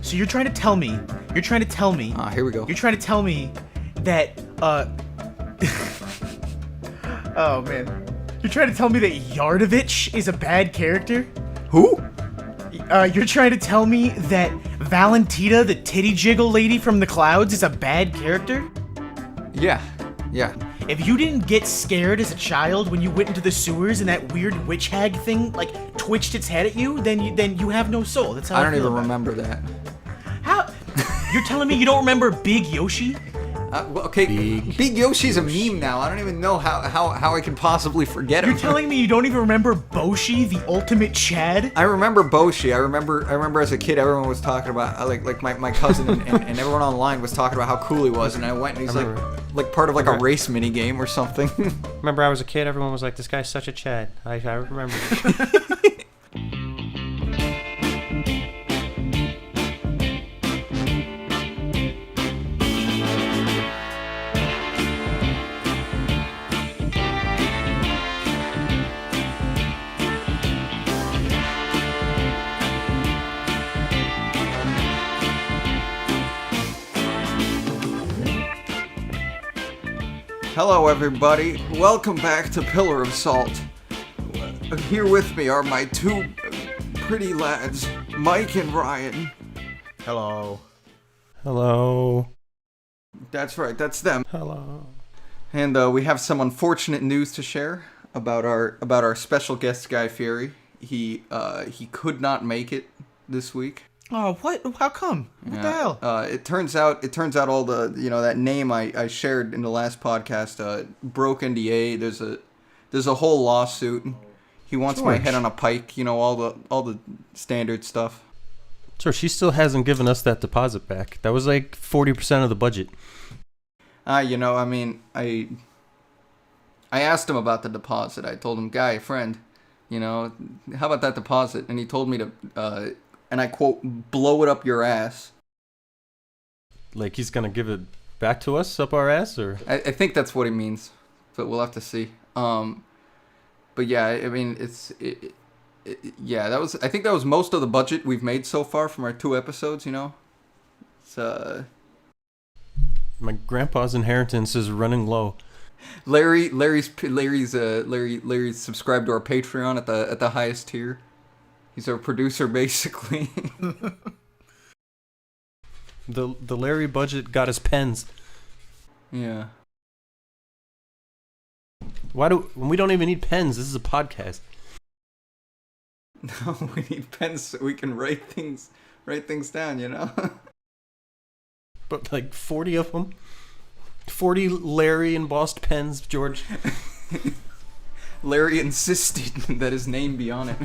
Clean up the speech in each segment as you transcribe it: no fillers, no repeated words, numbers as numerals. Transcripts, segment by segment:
So you're trying to tell me, Here we go. you're trying to tell me that, oh man. You're trying to tell me that Yardovich is a bad character? Who? You're trying to tell me that Valentina, the titty jiggle lady from the clouds, is a bad character? Yeah. If you didn't get scared as a child when you went into the sewers and that weird witch hag thing, like, twitched its head at you, then you have no soul. That's how I I don't feel even about it. remember that. How? You're telling me you don't remember Big Yoshi? Well, okay, Big Yoshi's a meme now. I don't even know how I can possibly forget him. You're telling me you don't even remember Boshi, the ultimate Chad? I remember Boshi. I remember as a kid, everyone was talking about, like my cousin and everyone online was talking about how cool he was, and I went and he's like part of like a race mini game or something. Remember, I was a kid. Everyone was like, "This guy's such a Chad." I remember. Hello, everybody. Welcome back to Pillar of Salt. Here with me are my two pretty lads, Mike and Ryan. Hello. Hello. That's right, that's them. Hello. And we have some unfortunate news to share about our special guest, Guy Fieri. He could not make it this week. Oh, what? How come? What the hell? It turns out all the, that name I shared in the last podcast, broke NDA. There's a whole lawsuit. He wants my head on a pike, all the standard stuff. Sure, she still hasn't given us that deposit back. That was like 40% of the budget. I asked him about the deposit. I told him, Guy, friend, how about that deposit? And he told me to, and I quote, blow it up your ass. Like he's gonna give it back to us up our ass, or? I think that's what he means, but we'll have to see. But yeah, I mean, I think that was most of the budget we've made so far from our 2 episodes. It's My grandpa's inheritance is running low. Larry's subscribed to our Patreon at the highest tier. He's our producer, basically. The Larry budget got us pens. Yeah. When we don't even need pens? This is a podcast. No, we need pens so we can write things down, But like 40 of them? 40 Larry embossed pens, George. Larry insisted that his name be on it.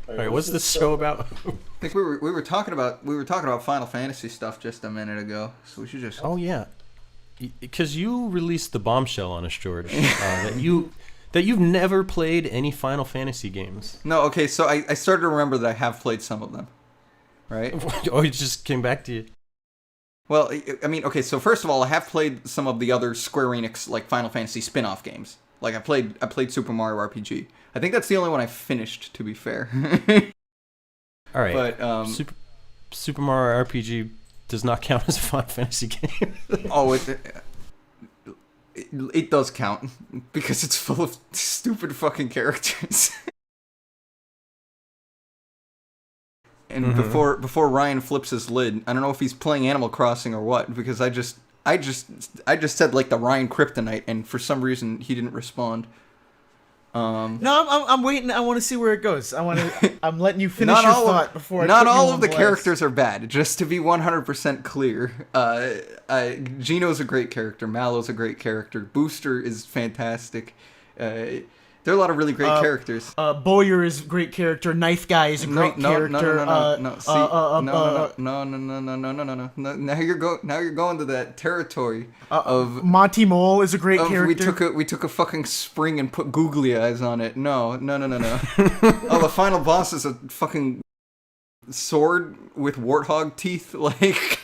All right, what's this show about? I think we were talking about Final Fantasy stuff just a minute ago, so we should just. Oh yeah, because you released the bombshell on us, George, that you've never played any Final Fantasy games. No, okay, so I started to remember that I have played some of them, right? Oh, it just came back to you. Well, I mean, okay, so first of all, I have played some of the other Square Enix like Final Fantasy spin-off games. Like I played Super Mario RPG. I think that's the only one I finished, to be fair. All right, but Super Mario RPG does not count as a Final Fantasy game. Oh, it does count because it's full of stupid fucking characters. And before Ryan flips his lid, I don't know if he's playing Animal Crossing or what, because I just said like the Ryan Kryptonite, and for some reason he didn't respond. No, I'm waiting. I want to see where it goes. I'm letting you finish your thought before. Not all of the characters are bad. Just to be 100% clear, Gino's a great character. Mallow's a great character. Booster is fantastic. There are a lot of really great characters. Boyer is a great character. Knife Guy is a great character. No. Now you're going to that territory of Monty Mole is a great character. We took a fucking spring and put googly eyes on it. No. Oh, the final boss is a fucking sword with warthog teeth. Like,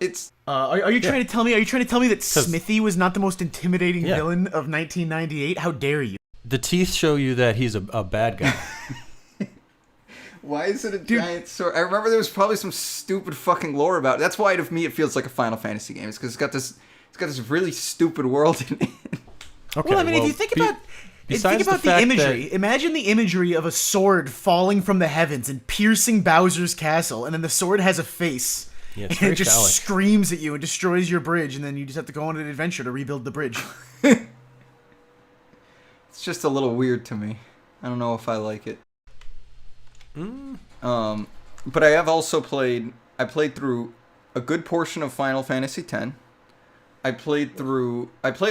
it's. Are you trying to tell me? Are you trying to tell me that Smithy was not the most intimidating villain of 1998? How dare you? The teeth show you that he's a bad guy. Why is it a giant sword? I remember there was probably some stupid fucking lore about it. That's why to me it feels like a Final Fantasy game. It's because it's got this really stupid world in it. Okay, well, I mean, if you think about the imagery, imagine the imagery of a sword falling from the heavens and piercing Bowser's castle, and then the sword has a face. Yeah, and it just screams at you and destroys your bridge, and then you just have to go on an adventure to rebuild the bridge. It's just a little weird to me. I don't know if I like it. But I have also played through a good portion of Final Fantasy X. I played a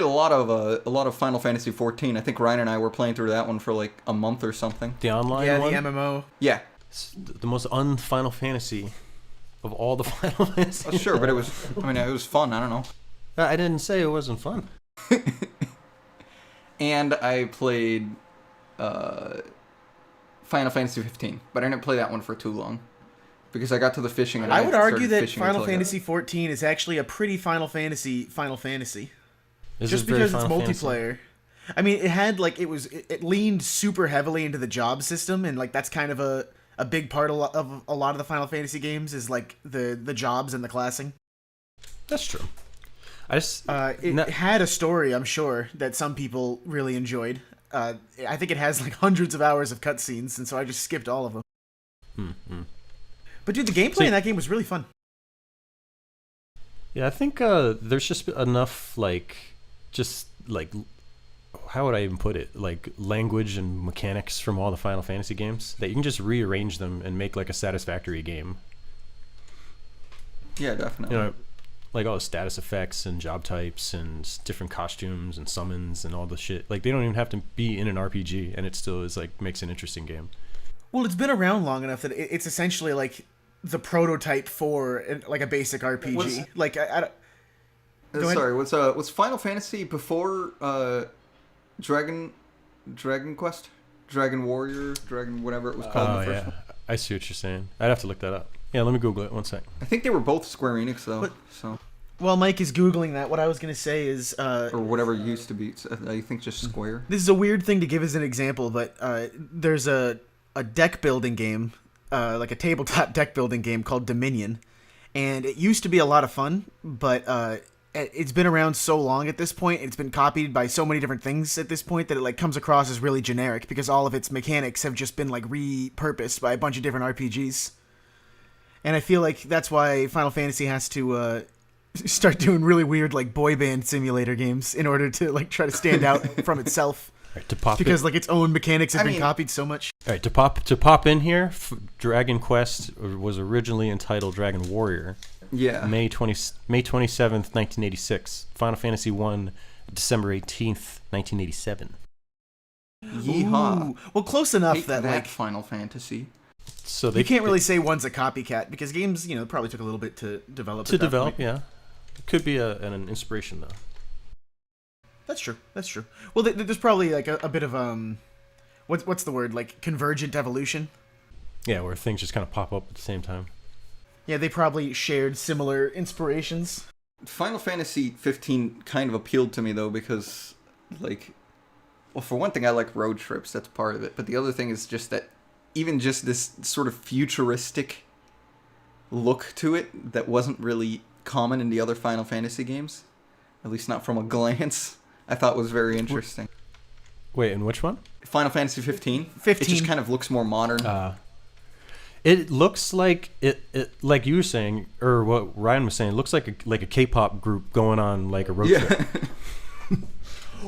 lot of Final Fantasy 14. I think Ryan and I were playing through that one for like a month or something. The online one? Yeah, the MMO. Yeah. It's the most un-Final Fantasy of all the Final Fantasy. Oh, sure, but it was fun. I don't know. I didn't say it wasn't fun. And I played Final Fantasy 15, but I didn't play that one for too long because I got to the fishing. And I would argue that Final Fantasy 14 is actually a pretty Final Fantasy. Just because it's multiplayer. I mean, it leaned super heavily into the job system, and like that's kind of a big part of a lot of the Final Fantasy games is like the jobs and the classing. That's true. It had a story, I'm sure, that some people really enjoyed. I think it has like hundreds of hours of cutscenes, and so I just skipped all of them. But dude, the gameplay in that game was really fun. Yeah, I think there's just enough how would I even put it? Like language and mechanics from all the Final Fantasy games that you can just rearrange them and make like a satisfactory game. Yeah, definitely. You know, like all the status effects and job types and different costumes and summons and all the shit. Like they don't even have to be in an RPG, and it still is like makes an interesting game. Well, it's been around long enough that it's essentially like the prototype for like a basic RPG. Was Final Fantasy before Dragon Quest, Dragon Warrior, Dragon whatever it was called in the first one? I see what you're saying. I'd have to look that up. Yeah, let me Google it. 1 sec. I think they were both Square Enix though. So. While Mike is Googling that, what I was going to say is... or whatever it used to be. I think just Square. This is a weird thing to give as an example, but there's a deck building game, like a tabletop deck building game called Dominion. And it used to be a lot of fun, but it's been around so long at this point, it's been copied by so many different things at this point that it like comes across as really generic because all of its mechanics have just been like repurposed by a bunch of different RPGs. And I feel like that's why Final Fantasy has to start doing really weird like boy band simulator games in order to like try to stand out from itself. Right, because like its own mechanics have been copied so much. All right, to pop in here, Dragon Quest was originally entitled Dragon Warrior. Yeah. May 27th, 1986. Final Fantasy 1, December 18th, 1987. Yeehaw. Ooh. Well, close enough Take that like Final Fantasy. So you can't really say one's a copycat because games, probably took a little bit to develop. Yeah. It could be an inspiration though. That's true. Well, there's probably like a bit of what's the word, like convergent evolution. Yeah, where things just kind of pop up at the same time. Yeah, they probably shared similar inspirations. Final Fantasy 15 kind of appealed to me though because, like, well, for one thing, I like road trips. That's part of it. But the other thing is just that even just this sort of futuristic look to it that wasn't really common in the other Final Fantasy games, at least not from a glance, I thought was very interesting. Wait, in which one? Final Fantasy 15. 15. It just kind of looks more modern. It looks like it like you were saying, or what Ryan was saying. It looks like a K-pop group going on like a road trip.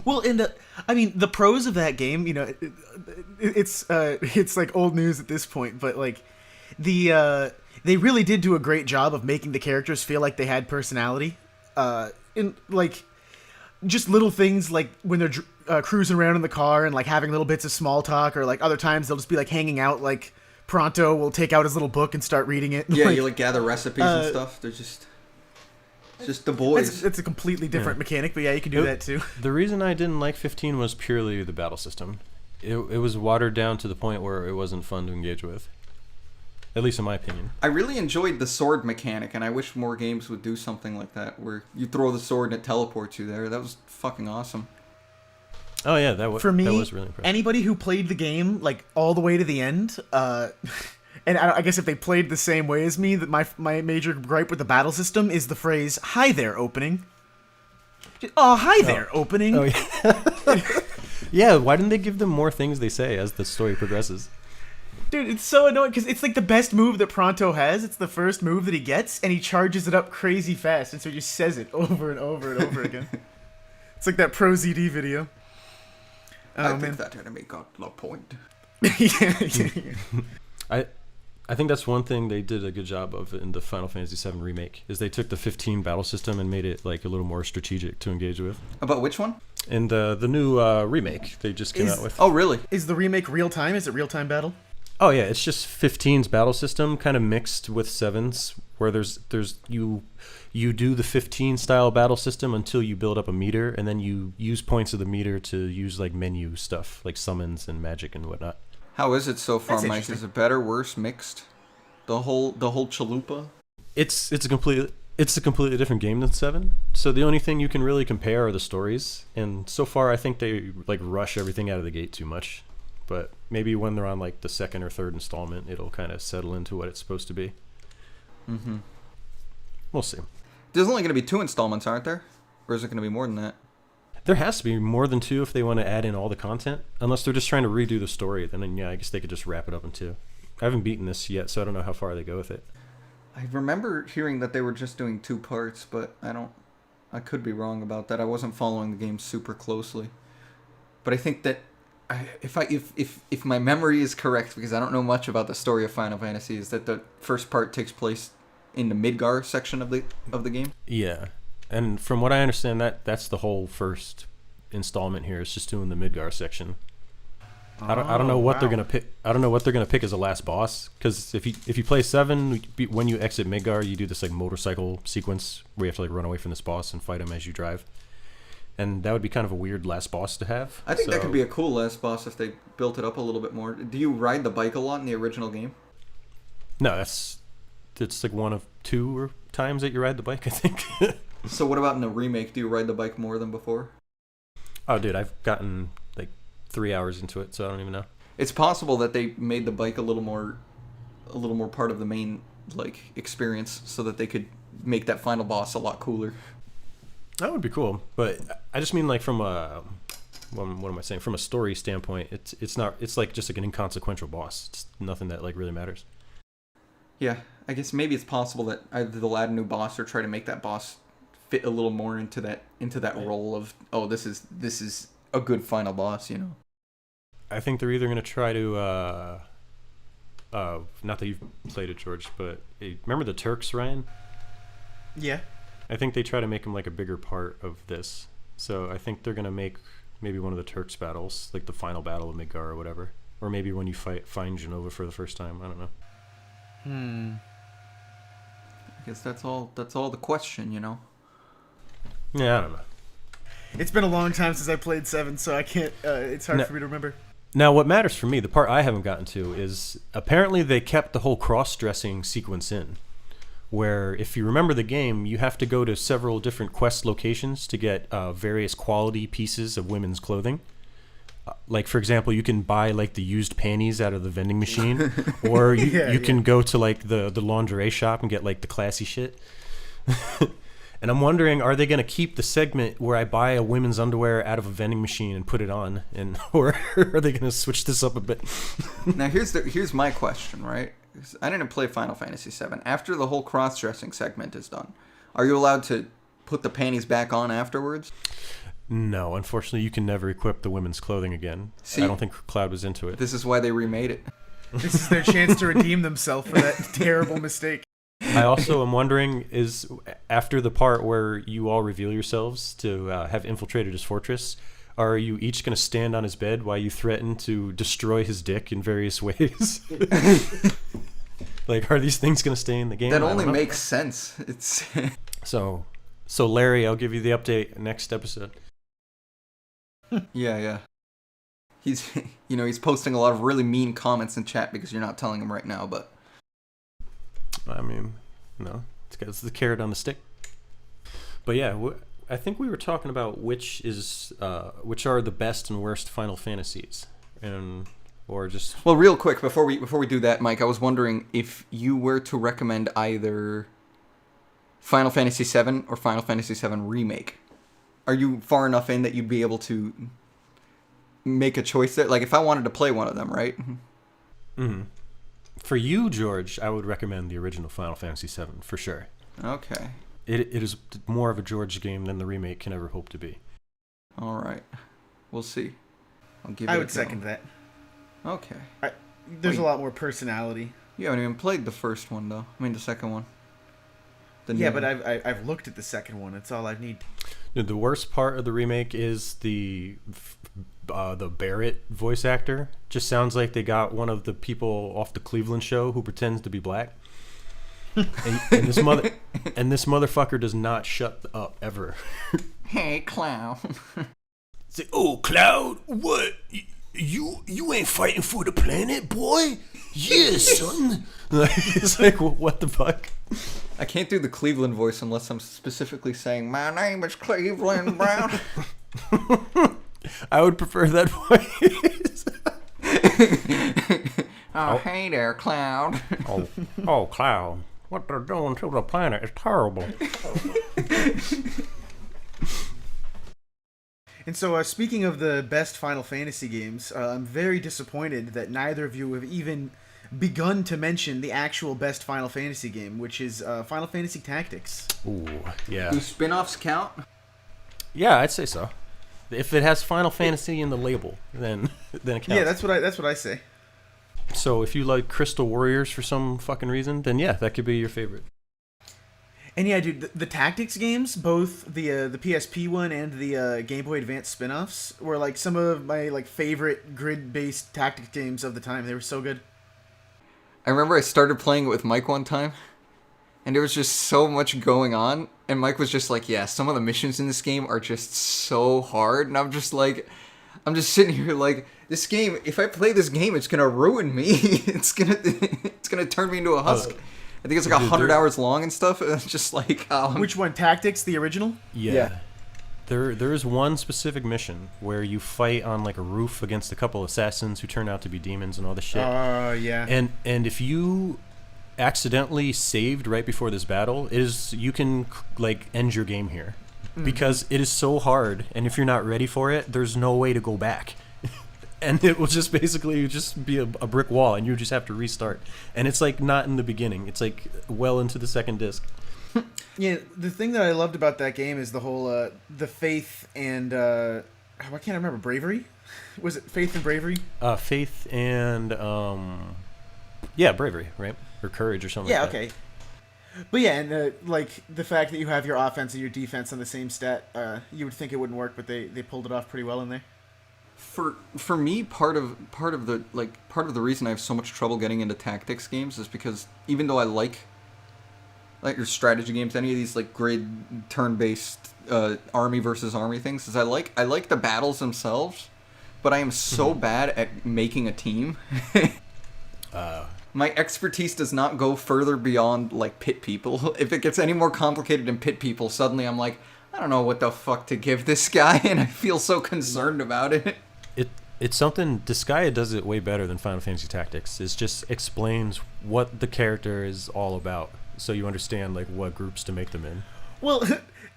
Well, the pros of that game, it's like old news at this point, but like they really did do a great job of making the characters feel like they had personality. In like just little things like when they're cruising around in the car and like having little bits of small talk, or like other times they'll just be like hanging out. Like Pronto will take out his little book and start reading it. Yeah, you like gather recipes and stuff. They're just the boys. It's a completely different mechanic, but yeah, you can do that too. The reason I didn't like 15 was purely the battle system. It was watered down to the point where it wasn't fun to engage with. At least in my opinion. I really enjoyed the sword mechanic, and I wish more games would do something like that, where you throw the sword and it teleports you there. That was fucking awesome. Oh yeah, that was really impressive. Anybody who played the game like all the way to the end, And I guess if they played the same way as me, that my major gripe with the battle system is the phrase "Hi there, opening." Oh, hi there, opening. Oh, yeah. Yeah, why didn't they give them more things they say as the story progresses? Dude, it's so annoying because it's like the best move that Pronto has. It's the first move that he gets, and he charges it up crazy fast, and so he just says it over and over and over again. It's like that Pro ZD video. I think that enemy got the point. I think that's one thing they did a good job of in the Final Fantasy VII Remake, is they took the 15 battle system and made it like a little more strategic to engage with. About which one? And the new remake they just came out with. Oh, really? Is the remake real time? Is it real time battle? Oh yeah, it's just 15's battle system kind of mixed with 7's, where there's you do the 15 style battle system until you build up a meter, and then you use points of the meter to use like menu stuff like summons and magic and whatnot. How is it so far, That's Mike? Is it better, worse, mixed? The whole chalupa? It's a completely different game than 7. So the only thing you can really compare are the stories, and so far I think they like rush everything out of the gate too much. But maybe when they're on like the second or third installment, it'll kind of settle into what it's supposed to be. Mm-hmm. We'll see. There's only going to be 2 installments, aren't there? Or is it going to be more than that? There has to be more than 2 if they want to add in all the content. Unless they're just trying to redo the story, then yeah, I guess they could just wrap it up in 2. I haven't beaten this yet, so I don't know how far they go with it. I remember hearing that they were just doing 2 parts, but I could be wrong about that. I wasn't following the game super closely. But I think that if my memory is correct, because I don't know much about the story of Final Fantasy, is that the first part takes place in the Midgar section of the game. Yeah, and from what I understand, that's the whole first installment here. It's just doing the Midgar section. I don't know what they're gonna pick. I don't know what they're gonna pick as the last boss, because if you play 7, when you exit Midgar, you do this like motorcycle sequence where you have to like run away from this boss and fight him as you drive. And that would be kind of a weird last boss to have. I think that could be a cool last boss if they built it up a little bit more. Do you ride the bike a lot in the original game? No, it's like one of 2 times that you ride the bike, I think. So what about in the remake? Do you ride the bike more than before? Oh, dude, I've gotten like 3 hours into it, so I don't even know. It's possible that they made the bike a little more part of the main like experience, so that they could make that final boss a lot cooler. That would be cool, but I just mean like from a what am I saying? From a story standpoint, it's not. It's like just like an inconsequential boss. It's nothing that like really matters. Yeah, I guess maybe it's possible that either they'll add a new boss or try to make that boss fit a little more into that role of, oh, this is a good final boss, you know. I think they're either going to try to not that you've played it, George, but remember the Turks, Ryan? Yeah. I think they try to make them like a bigger part of this. So I think they're going to make maybe one of the Turks battles, like the final battle of Midgar or whatever. Or maybe when you find Genova for the first time. I don't know. I guess that's all the question, you know. Yeah, I don't know. It's been a long time since I played 7, so I can't. It's hard for me to remember. Now, what matters for me, the part I haven't gotten to, is apparently they kept the whole cross-dressing sequence in. Where, if you remember the game, you have to go to several different quest locations to get various quality pieces of women's clothing. Like, for example, you can buy like the used panties out of the vending machine, or you can go to like the lingerie shop and get like the classy shit. And I'm wondering, are they going to keep the segment where I buy a women's underwear out of a vending machine and put it on, or are they going to switch this up a bit? Now here's my question, right? I didn't play Final Fantasy VII. After the whole cross-dressing segment is done, are you allowed to put the panties back on afterwards? No, unfortunately, you can never equip the women's clothing again. See, I don't think Cloud was into it. This is why they remade it. This is their chance to redeem themselves for that terrible mistake. I also am wondering, is after the part where you all reveal yourselves to have infiltrated his fortress, are you each going to stand on his bed while you threaten to destroy his dick in various ways? Like, are these things going to stay in the game? That only makes sense. It's So Larry, I'll give you the update next episode. Yeah. He's posting a lot of really mean comments in chat because you're not telling him right now, but I mean, no, it's the carrot on the stick. But yeah, I think we were talking about which are the best and worst Final Fantasies, and or just Well, real quick before we do that, Mike, I was wondering if you were to recommend either Final Fantasy VII or Final Fantasy VII Remake. Are you far enough in that you'd be able to make a choice there? Like, if I wanted to play one of them, right? Mm-hmm. For you, George, I would recommend the original Final Fantasy VII for sure. Okay. It is more of a George game than the remake can ever hope to be. All right. We'll see. I'll give it I a would go. second that. Okay. There's Wait. a lot more personality. You haven't even played the first one, though. I mean, the second one. Yeah, but I've looked at the second one. That's all I need. The worst part of the remake is the Barrett voice actor. Just sounds like they got one of the people off the Cleveland show who pretends to be black. and this motherfucker does not shut up ever. Hey, clown. Say, oh, Cloud, what? You ain't fighting for the planet, boy? Yeah, son. It's like, what the fuck? I can't do the Cleveland voice unless I'm specifically saying, my name is Cleveland Brown. I would prefer that voice. Oh, hey there, Cloud. Oh, Cloud. What they're doing to the planet is terrible. And so, speaking of the best Final Fantasy games, I'm very disappointed that neither of you have even begun to mention the actual best Final Fantasy game, which is Final Fantasy Tactics. Ooh, yeah. Do spin-offs count? Yeah, I'd say so. If it has Final Fantasy in the label, then it counts. Yeah, that's what I say. So if you like Crystal Warriors for some fucking reason, then yeah, that could be your favorite. And yeah, dude, the Tactics games, both the PSP one and the Game Boy Advance spin-offs, were like some of my like favorite grid-based tactics games of the time. They were so good. I remember I started playing it with Mike one time, and there was just so much going on, and Mike was just like, yeah, some of the missions in this game are just so hard, and I'm just sitting here like, this game, if I play this game, it's gonna ruin me. it's gonna turn me into a husk. I think it's like 100 hours long and stuff. It's just like... Which one? Tactics, the original? Yeah. There is one specific mission where you fight on like a roof against a couple assassins who turn out to be demons and all this shit. Yeah. And if you accidentally saved right before this battle, you can like end your game here. Because it is so hard, and if you're not ready for it, there's no way to go back. And it will just basically just be a brick wall, and you just have to restart. And it's like not in the beginning. It's like well into the second disc. Yeah, the thing that I loved about that game is the whole the faith and I can't remember, bravery. Was it faith and bravery? Faith and bravery, right? Or courage or something. Yeah, like that. okay. But yeah, and like the fact that you have your offense and your defense on the same stat, you would think it wouldn't work, but they pulled it off pretty well in there. For me, part of the reason I have so much trouble getting into tactics games is because even though I like your strategy games, any of these like grid turn-based army versus army things, is I like the battles themselves, but I am so bad at making a team. My expertise does not go further beyond like pit people. If it gets any more complicated than pit people, suddenly I'm like, I don't know what the fuck to give this guy, and I feel so concerned about it. It's something, Disgaea does it way better than Final Fantasy Tactics. It just explains what the character is all about, so you understand like what groups to make them in. Well,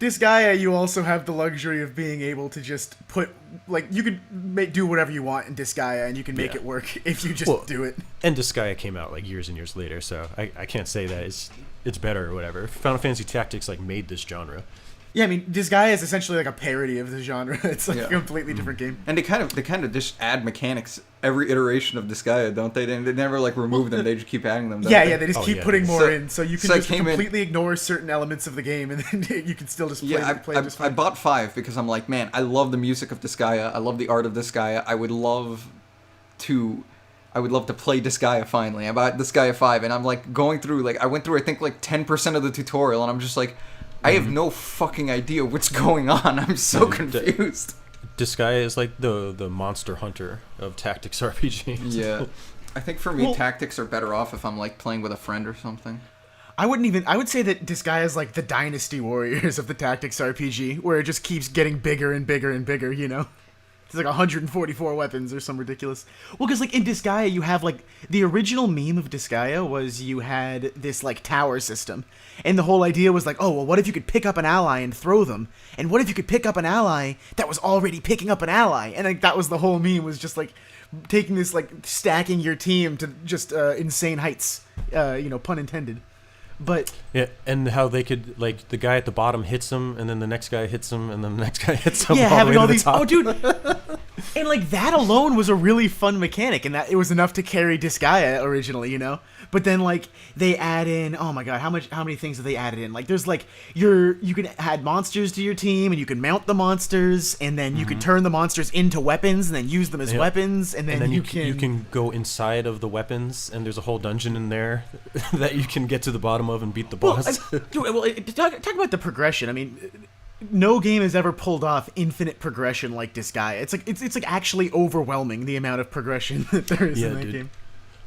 Disgaea, you also have the luxury of being able to just put, like, you could do whatever you want in Disgaea, and you can make it work if you just do it. And Disgaea came out like years and years later, so I can't say that it's better or whatever. Final Fantasy Tactics like made this genre. Yeah, I mean, Disgaea is essentially like a parody of the genre. It's like a completely different game. And they kind of just add mechanics every iteration of Disgaea, don't they? They never like remove them. They just keep adding them. Yeah, they just keep putting more in, so you can just completely in, ignore certain elements of the game, and then you can still just play. I bought 5 because I'm like, man, I love the music of Disgaea. I love the art of Disgaea. I would love to play Disgaea finally. I bought Disgaea 5, and I'm like going through, like I went through I think like 10% of the tutorial, and I'm just like, I have no fucking idea what's going on. I'm so confused. Disgaea is like the monster hunter of tactics RPGs. Yeah. I think for me, tactics are better off if I'm like playing with a friend or something. I would say that Disgaea is like the Dynasty Warriors of the tactics RPG, where it just keeps getting bigger and bigger and bigger, you know? It's like 144 weapons or some ridiculous. Well, because like in Disgaea, you have like the original meme of Disgaea was you had this like tower system, and the whole idea was like, oh well, what if you could pick up an ally and throw them, and what if you could pick up an ally that was already picking up an ally, and like that was the whole meme was just like taking this like stacking your team to just insane heights, pun intended. But yeah, and how they could like the guy at the bottom hits him, and then the next guy hits him, and then the next guy hits him. Yeah, all having the way all to the these. top. Oh, dude, and like that alone was a really fun mechanic, and that it was enough to carry Disgaea originally, But then like they add in, oh my god, how many things have they added in? Like there's like you can add monsters to your team, and you can mount the monsters, and then you can turn the monsters into weapons, and then use them as weapons, and then you can go inside of the weapons, and there's a whole dungeon in there that you can get to the bottom of and beat the boss. Talk about the progression. I mean, no game has ever pulled off infinite progression like Disgaea. It's like actually overwhelming the amount of progression that there is in that game.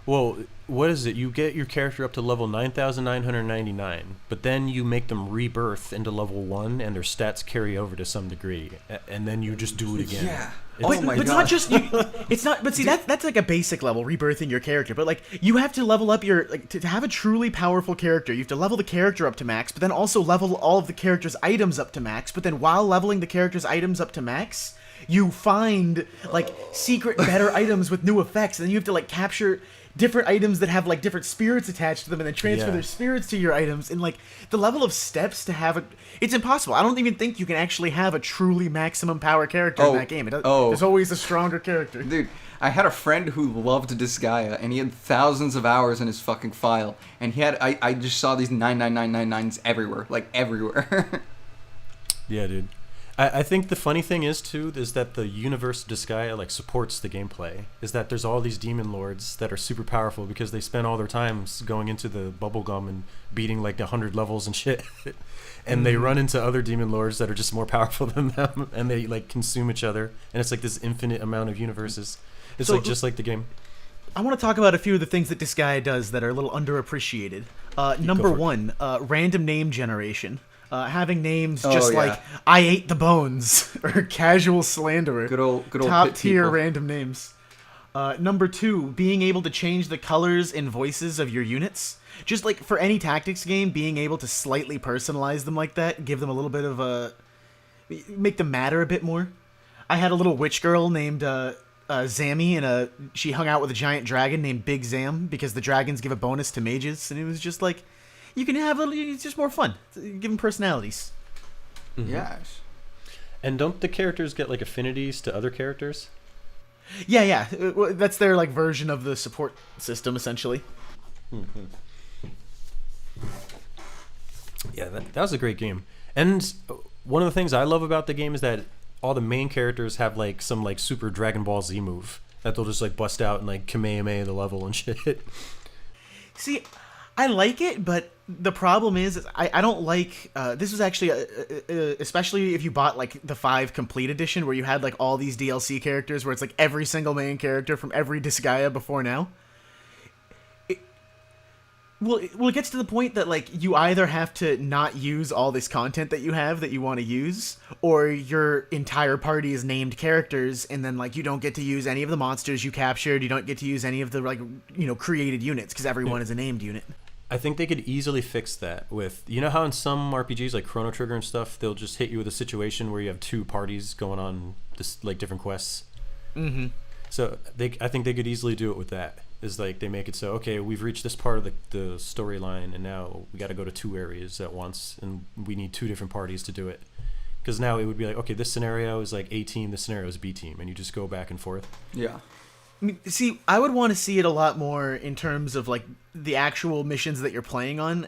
Well, what is it? You get your character up to level 9,999, but then you make them rebirth into level 1, and their stats carry over to some degree, and then you just do it again. Yeah. But it's not just it's not. But see, that's like a basic level, rebirthing your character. But like, you have to level up your to have a truly powerful character. You have to level the character up to max, but then also level all of the character's items up to max. But then while leveling the character's items up to max, you find like secret better items with new effects, and then you have to like capture different items that have like different spirits attached to them, and then transfer their spirits to your items. And like the level of steps to have it's impossible. I don't even think you can actually have a truly maximum power character in that game. There's always a stronger character. Dude, I had a friend who loved Disgaea, and he had thousands of hours in his fucking file, and I just saw these 99999s everywhere, like everywhere. Yeah, dude. I think the funny thing is too is that the universe of Disgaea like supports the gameplay. Is that there's all these demon lords that are super powerful because they spend all their times going into the bubblegum and beating like 100 levels and shit, and they run into other demon lords that are just more powerful than them, and they like consume each other, and it's like this infinite amount of universes. It's like just like the game. I want to talk about a few of the things that Disgaea does that are a little underappreciated. Number one, random name generation. Having names like I ate the bones or casual slanderer. Good old top tier random names. Number two, being able to change the colors and voices of your units. Just like for any tactics game, being able to slightly personalize them like that, give them a little bit of make them matter a bit more. I had a little witch girl named Zammy, and she hung out with a giant dragon named Big Zam because the dragons give a bonus to mages, and it was just like, you can have it's just more fun. Give them personalities. Mm-hmm. Yes. And don't the characters get like affinities to other characters? Yeah. That's their like version of the support system, essentially. Mm-hmm. Yeah, that was a great game. And one of the things I love about the game is that all the main characters have like some like super Dragon Ball Z move that they'll just like bust out and like Kamehameha the level and shit. See, I like it, but the problem is I don't like this was actually especially if you bought like the 5 complete edition where you had like all these DLC characters where it's like every single main character from every Disgaea before now. It gets to the point that like you either have to not use all this content that you have that you want to use, or your entire party is named characters, and then like you don't get to use any of the monsters you captured, you don't get to use any of the like created units because everyone is a named unit. I think they could easily fix that with, how in some RPGs like Chrono Trigger and stuff, they'll just hit you with a situation where you have 2 parties going on this like different quests. Mm-hmm. So I think they could easily do it with that. Is like they make it so, okay, we've reached this part of the storyline, and now we got to go to 2 areas at once, and we need 2 different parties to do it. Because now it would be like, okay, this scenario is like A team, this scenario is B team, and you just go back and forth. Yeah. I mean, see, I would want to see it a lot more in terms of like the actual missions that you're playing on,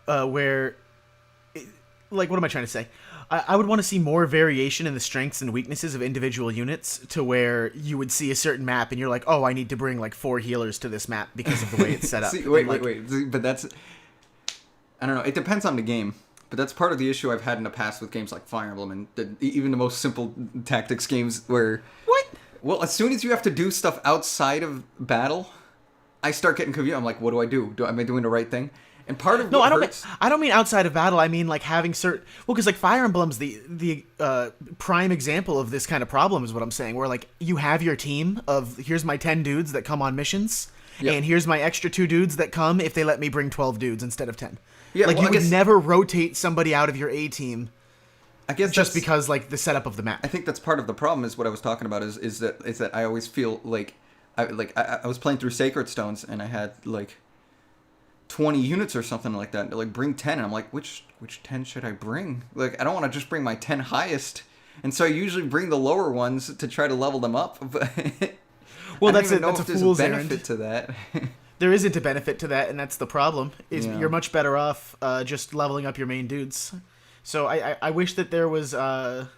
where, like, what am I trying to say? I would want to see more variation in the strengths and weaknesses of individual units, to where you would see a certain map and you're like, oh, I need to bring like 4 healers to this map because of the way it's set up. See, wait. But that's, I don't know. It depends on the game. But that's part of the issue I've had in the past with games like Fire Emblem and even the most simple tactics games where... What? Well, as soon as you have to do stuff outside of battle, I start getting confused. I'm like, what do I do? Am I doing the right thing? And part of No, what I don't. hurts, I don't mean outside of battle. I mean like having certain. Well, because like Fire Emblem's the prime example of this kind of problem is what I'm saying. Where like you have your team of here's my 10 dudes that come on missions, Yep. and here's my extra 2 dudes that come if they let me bring 12 dudes instead of 10. Yeah, like well, you I would guess- never rotate somebody out of your A team I guess just that's- because like the setup of the map. I think that's part of the problem. Is what I was talking about. Is that I always feel like I was playing through Sacred Stones and I had like 20 units or something like that. Like bring 10, and I'm like, which 10 should I bring? Like I don't want to just bring my 10 highest, and so I usually bring the lower ones to try to level them up. But Well, I don't that's even know that's if a there's fool's benefit errand. to that. There isn't a benefit to that, and that's the problem. Is Yeah. you're much better off just leveling up your main dudes. So I wish that there was a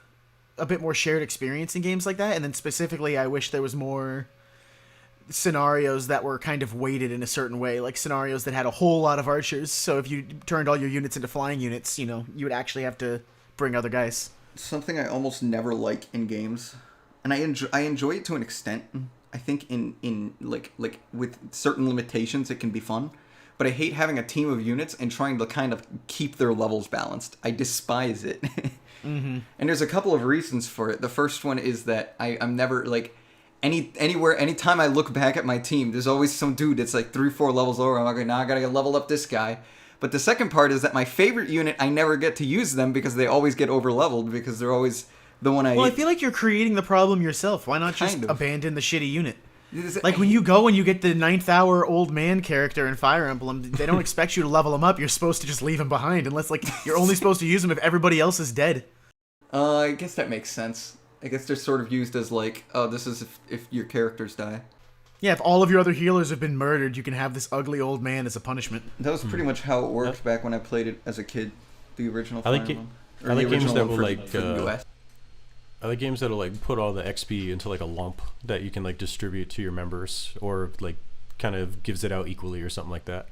bit more shared experience in games like that, and then specifically, I wish there was more scenarios that were kind of weighted in a certain way, like scenarios that had a whole lot of archers. So if you turned all your units into flying units, you know, you would actually have to bring other guys. Something I almost never like in games, and I enjoy it to an extent. I think in like with certain limitations it can be fun, but I hate having a team of units and trying to kind of keep their levels balanced. I despise it. And there's a couple of reasons for it. The first one is that I'm never like anytime I look back at my team, there's always some dude that's like 3-4 levels lower. I'm like, now I gotta level up this guy. But the second part is that my favorite unit, I never get to use them because they always get over-leveled because they're always the one Well, I feel like you're creating the problem yourself. Why not just Kind of. abandon the shitty unit? It's- Like when you go and you get the 9th hour old man character in Fire Emblem, they don't expect you to level him up. You're supposed to just leave him behind, unless like you're only supposed to use him if everybody else is dead. I guess that makes sense. I guess they're sort of used as like, oh, this is if your characters die. Yeah, if all of your other healers have been murdered, you can have this ugly old man as a punishment. That was pretty much how it worked back when I played it as a kid. The original I Fire like Emblem. I like games that will like for the US. I like games that'll like put all the XP into like a lump that you can like distribute to your members, or like kind of gives it out equally or something like that.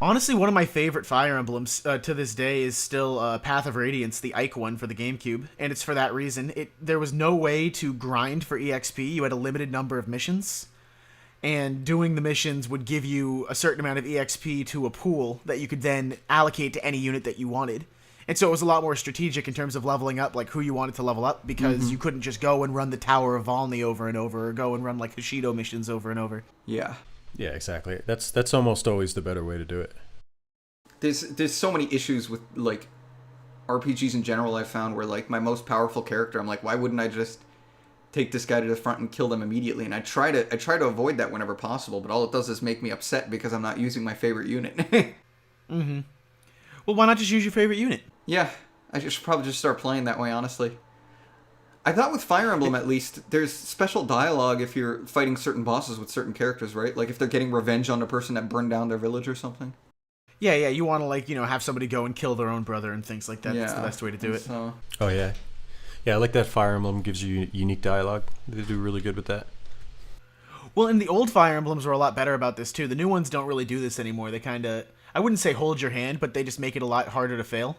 Honestly, one of my favorite Fire Emblems to this day is still Path of Radiance, the Ike one for the GameCube, and it's for that reason. There was no way to grind for EXP. You had a limited number of missions, and doing the missions would give you a certain amount of EXP to a pool that you could then allocate to any unit that you wanted. And so it was a lot more strategic in terms of leveling up, like who you wanted to level up, because you couldn't just go and run the Tower of Volney over and over, or go and run like Hoshido missions over and over. Yeah. Yeah, exactly. That's almost always the better way to do it. There's so many issues with like RPGs in general. I found where like my most powerful character, I'm like, why wouldn't I just take this guy to the front and kill them immediately? And I try to avoid that whenever possible, but all it does is make me upset because I'm not using my favorite unit. Well, why not just use your favorite unit? Yeah, I should probably just start playing that way, honestly. I thought with Fire Emblem, at least, there's special dialogue if you're fighting certain bosses with certain characters, right? Like if they're getting revenge on the person that burned down their village or something. Yeah, you want to like, have somebody go and kill their own brother and things like that. That's the best way to do it. So, Oh yeah, yeah. I like that Fire Emblem gives you unique dialogue. They do really good with that. Well, and the old Fire Emblems were a lot better about this too. The new ones don't really do this anymore. They kind of, I wouldn't say hold your hand, but they just make it a lot harder to fail.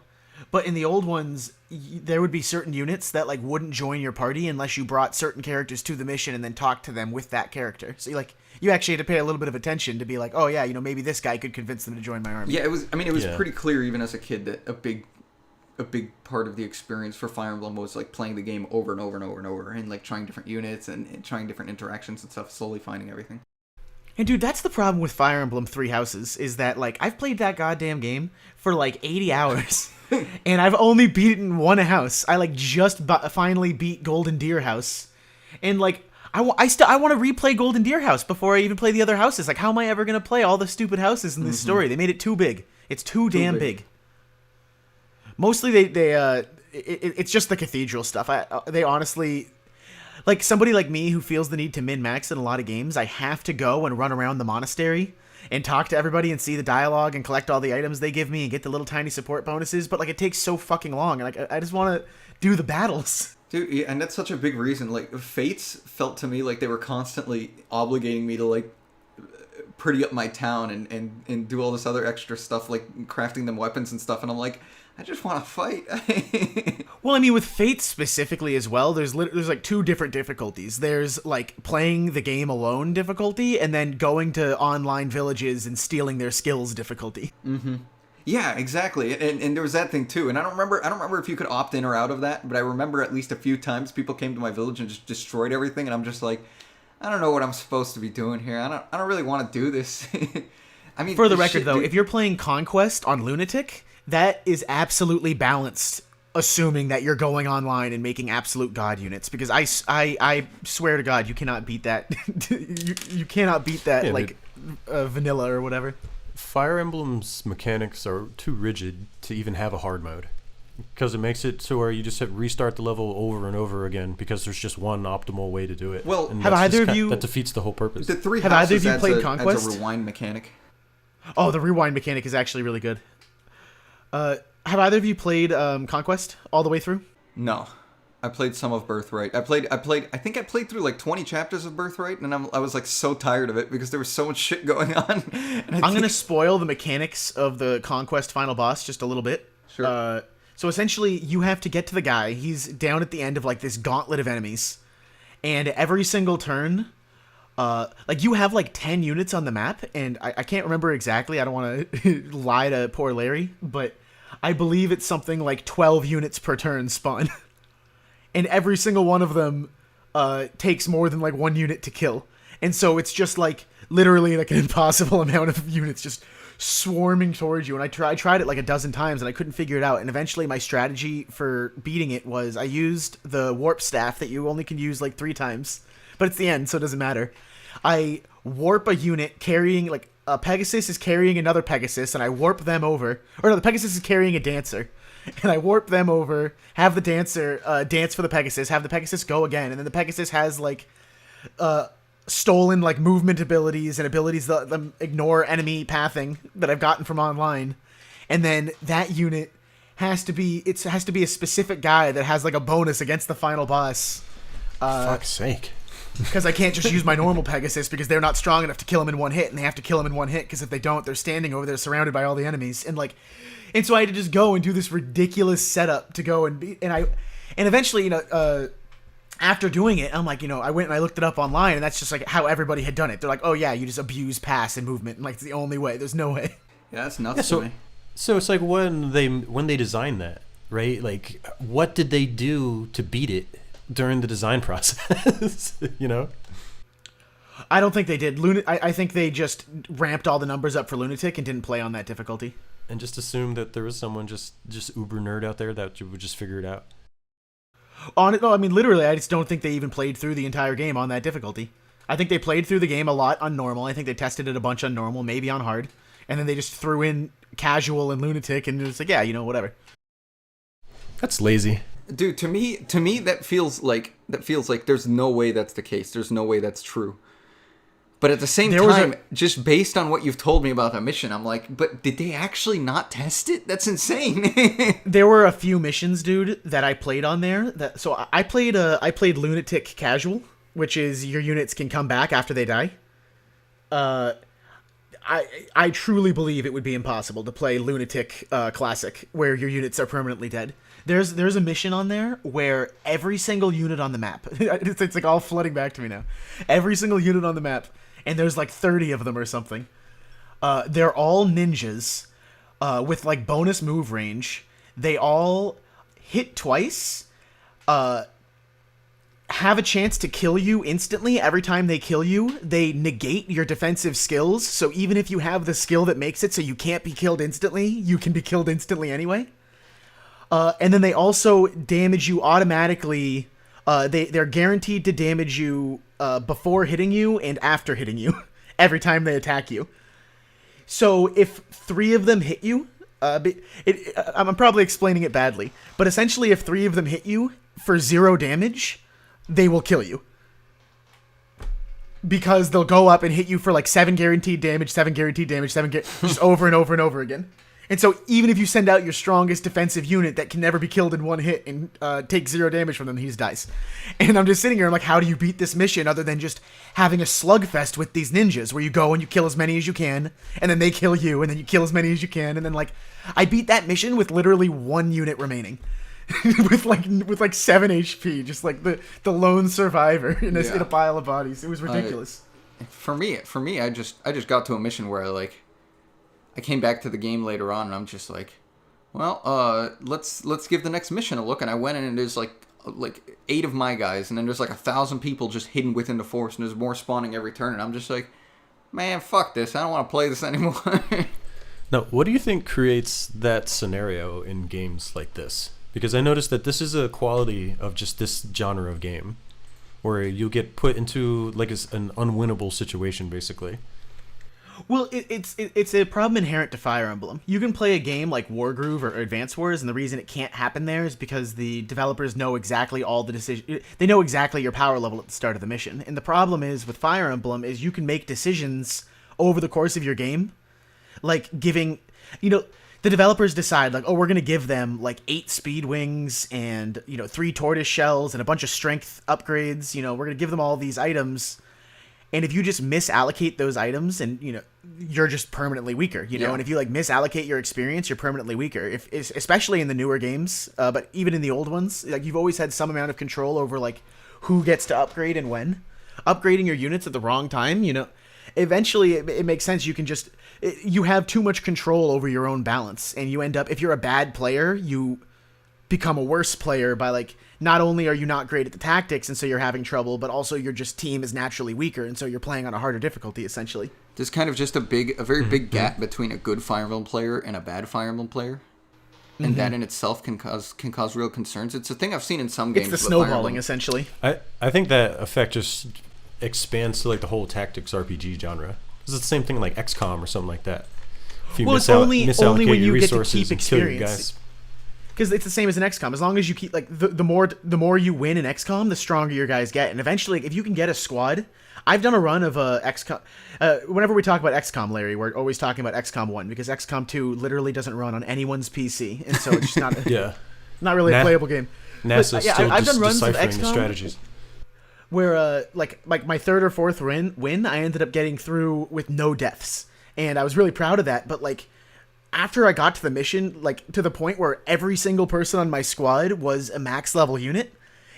But in the old ones, there would be certain units that like wouldn't join your party unless you brought certain characters to the mission and then talked to them with that character. So you actually had to pay a little bit of attention to be like, oh yeah, maybe this guy could convince them to join my army. yeah, it was Yeah. pretty clear even as a kid that a big part of the experience for Fire Emblem was like playing the game over and over and over and over and like trying different units and trying different interactions and stuff, slowly finding everything. And dude, that's the problem with Fire Emblem Three Houses, is that like I've played that goddamn game for like 80 hours. And I've only beaten one house. I like just finally beat Golden Deer House. And like I want to replay Golden Deer House before I even play the other houses. Like how am I ever going to play all the stupid houses in this story? They made it too big. It's too damn big. Mostly it's just the cathedral stuff. They honestly, like somebody like me who feels the need to min-max in a lot of games, I have to go and run around the monastery and talk to everybody and see the dialogue and collect all the items they give me and get the little tiny support bonuses, but like it takes so fucking long, and like I just want to do the battles. Dude, yeah, and that's such a big reason. Like Fates felt to me like they were constantly obligating me to like pretty up my town and do all this other extra stuff like crafting them weapons and stuff, and I'm like, I just want to fight. Well, I mean, with Fate specifically as well, there's like two different difficulties. There's like playing the game alone difficulty, and then going to online villages and stealing their skills difficulty. Mm-hmm. Yeah, exactly. And there was that thing too. And I don't remember if you could opt in or out of that, but I remember at least a few times people came to my village and just destroyed everything, and I'm just like, I don't know what I'm supposed to be doing here. I don't really want to do this. I mean, for the record, though, if you're playing Conquest on Lunatic, that is absolutely balanced, assuming that you're going online and making absolute god units, because I swear to God, you cannot beat that. you cannot beat that vanilla or whatever. Fire Emblem's mechanics are too rigid to even have a hard mode, because it makes it so where you just have to restart the level over and over again because there's just one optimal way to do it. Well, and have either of you... That defeats the whole purpose. The three have either of you houses played Conquest? adds a rewind mechanic. Oh, the rewind mechanic is actually really good. Have either of you played Conquest all the way through? No. I played some of Birthright. I think I played through like 20 chapters of Birthright, and I was like so tired of it because there was so much shit going on. I'm going to spoil the mechanics of the Conquest final boss just a little bit. Sure. So essentially, you have to get to the guy. He's down at the end of like this gauntlet of enemies. And every single turn, like you have like 10 units on the map, and I can't remember exactly. I don't want to lie to poor Larry, but I believe it's something like 12 units per turn spawn. And every single one of them takes more than like 1 unit to kill. And so it's just like literally like an impossible amount of units just swarming towards you. And I tried it like a dozen times and I couldn't figure it out. And eventually my strategy for beating it was I used the warp staff that you only can use like 3 times. But it's the end, so it doesn't matter. I warp a unit carrying like a Pegasus is carrying another Pegasus, and I warp them over. Or no, the Pegasus is carrying a Dancer. And I warp them over, have the Dancer dance for the Pegasus, have the Pegasus go again, and then the Pegasus has, like, stolen, like, movement abilities and abilities that let them ignore enemy pathing that I've gotten from online. And then that unit has to be a specific guy that has, like, a bonus against the final boss. Fuck's sake. Because I can't just use my normal Pegasus because they're not strong enough to kill him in one hit, and they have to kill him in one hit, because if they don't, they're standing over there surrounded by all the enemies. And so I had to just go and do this ridiculous setup to go and beat, and eventually, after doing it, I'm like, I went and I looked it up online, and that's just like how everybody had done it. They're like, oh yeah, you just abuse pass and movement, and like it's the only way. There's no way. Yeah, that's nuts to me. So it's like when they designed that, right? Like, what did they do to beat it during the design process? I don't think they did. I think they just ramped all the numbers up for Lunatic and didn't play on that difficulty. And just assume that there was someone just uber nerd out there that would just figure it out. No, I mean, literally, I just don't think they even played through the entire game on that difficulty. I think they played through the game a lot on normal. I think they tested it a bunch on normal, maybe on hard. And then they just threw in casual and Lunatic, and it was like, yeah, whatever. That's lazy. Dude, to me that feels like there's no way that's the case. There's no way that's true. But at the same time, just based on what you've told me about that mission, I'm like, but did they actually not test it? That's insane. There were a few missions, dude, that I played on there. So I played Lunatic Casual, which is your units can come back after they die. I truly believe it would be impossible to play Lunatic Classic, where your units are permanently dead. There's a mission on there where every single unit on the map, it's like all flooding back to me now. Every single unit on the map, and there's like 30 of them or something. They're all ninjas with like bonus move range. They all hit twice, have a chance to kill you instantly. Every time they kill you, they negate your defensive skills. So even if you have the skill that makes it so you can't be killed instantly, you can be killed instantly anyway. And then they also damage you automatically. They're guaranteed to damage you before hitting you and after hitting you every time they attack you. So if 3 of them hit you, I'm probably explaining it badly, but essentially if 3 of them hit you for 0 damage, they will kill you. Because they'll go up and hit you for like 7 guaranteed damage, 7 guaranteed damage, just over and over and over again. And so even if you send out your strongest defensive unit that can never be killed in one hit and take 0 damage from them, he just dies. And I'm just sitting here, I'm like, how do you beat this mission other than just having a slugfest with these ninjas where you go and you kill as many as you can, and then they kill you, and then you kill as many as you can, and then like, I beat that mission with literally 1 unit remaining. with like 7 HP, just like the lone survivor in Yeah. a pile of bodies. It was ridiculous. For me, I just got to a mission where I came back to the game later on, and I'm just like, well, let's give the next mission a look. And I went in, and there's like 8 of my guys, and then there's like 1,000 people just hidden within the forest, and there's more spawning every turn. And I'm just like, man, fuck this. I don't want to play this anymore. Now, what do you think creates that scenario in games like this? Because I noticed that this is a quality of just this genre of game, where you get put into like an unwinnable situation, basically. Well, it's a problem inherent to Fire Emblem. You can play a game like Wargroove or Advance Wars, and the reason it can't happen there is because the developers know exactly all the decisions. They know exactly your power level at the start of the mission. And the problem is with Fire Emblem is you can make decisions over the course of your game, like giving, the developers decide like, oh, we're going to give them like 8 speed wings and, 3 tortoise shells and a bunch of strength upgrades. We're going to give them all these items. And if you just misallocate those items, and you're just permanently weaker, Yeah. And if you like misallocate your experience, you're permanently weaker. Especially in the newer games, but even in the old ones, like you've always had some amount of control over like who gets to upgrade and when. Upgrading your units at the wrong time, eventually it makes sense. You have too much control over your own balance, and you end up, if you're a bad player, you become a worse player by like, not only are you not great at the tactics and so you're having trouble, but also your just team is naturally weaker, and so you're playing on a harder difficulty essentially. There's kind of just a very big gap between a good Fire Emblem player and a bad Fire Emblem player. And that in itself can cause real concerns. It's a thing I've seen in some games. It's the snowballing essentially. I think that effect just expands to like the whole tactics RPG genre. This is the same thing like XCOM or something like that. If you It's only when you get to resources keep and kill your experience. guys. Because it's the same as an XCOM. As long as you keep like the more you win in XCOM, the stronger your guys get. And eventually, if you can get a squad, I've done a run of XCOM. Whenever we talk about XCOM, Larry, we're always talking about XCOM 1 because XCOM 2 literally doesn't run on anyone's PC, and so it's just not not really a playable game. NASA's still I've done runs of deciphering the XCOM strategies. where like my 3rd or 4th win, I ended up getting through with no deaths, and I was really proud of that. But like, after I got to the mission, like to the point where every single person on my squad was a max level unit,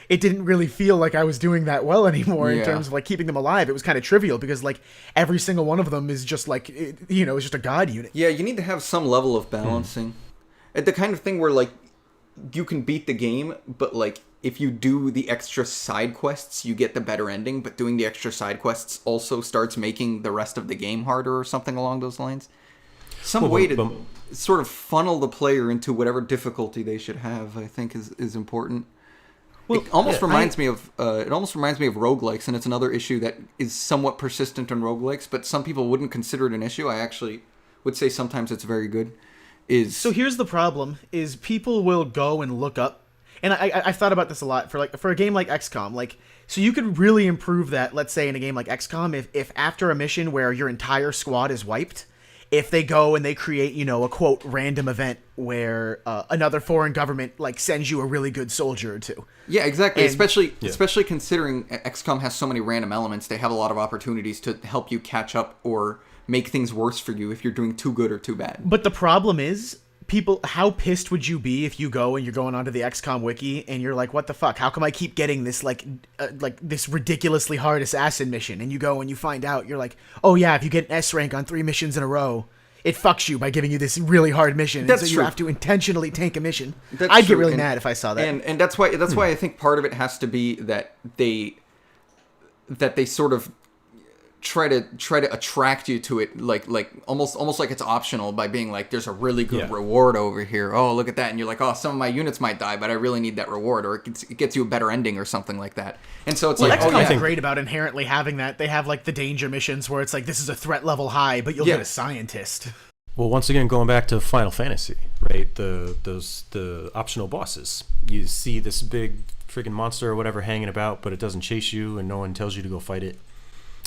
it didn't really feel like I was doing that well anymore in terms of like keeping them alive. It was kind of trivial because like every single one of them is just like, it's just a god unit. Yeah, you need to have some level of balancing. The kind of thing where like you can beat the game, but like if you do the extra side quests, you get the better ending, but doing the extra side quests also starts making the rest of the game harder or something along those lines. Some way to sort of funnel the player into whatever difficulty they should have, I think, is important. Well, it almost reminds me of roguelikes, and it's another issue that is somewhat persistent in roguelikes, but some people wouldn't consider it an issue. I actually would say sometimes it's very good. So here's the problem: is people will go and look up, and I've thought about this a lot for a game like XCOM, like. So you could really improve that, let's say, in a game like XCOM, if after a mission where your entire squad is wiped, if they go and they create, a quote random event where another foreign government like sends you a really good soldier or two. Yeah, exactly. Especially considering XCOM has so many random elements, they have a lot of opportunities to help you catch up or make things worse for you if you're doing too good or too bad. But the problem is, how pissed would you be if you go and you're going onto the XCOM wiki and you're like, what the fuck? How come I keep getting this like this ridiculously hard assassin mission? And you go and you find out, you're like, oh yeah, if you get an S rank on 3 missions in a row, it fucks you by giving you this really hard mission. That's and so true. you have to intentionally tank a mission. I'd get really mad if I saw that. And that's why I think part of it has to be that they sort of try to attract you to it, like almost like it's optional by being like, there's a really good reward over here. Oh, look at that, and you're like, oh, some of my units might die, but I really need that reward, or it gets you a better ending or something like that. And so it's XCOM's great about inherently having that. They have like the danger missions where it's like, this is a threat level high, but you'll get a scientist. Well, once again, going back to Final Fantasy, right? The optional bosses. You see this big freaking monster or whatever hanging about, but it doesn't chase you, and no one tells you to go fight it.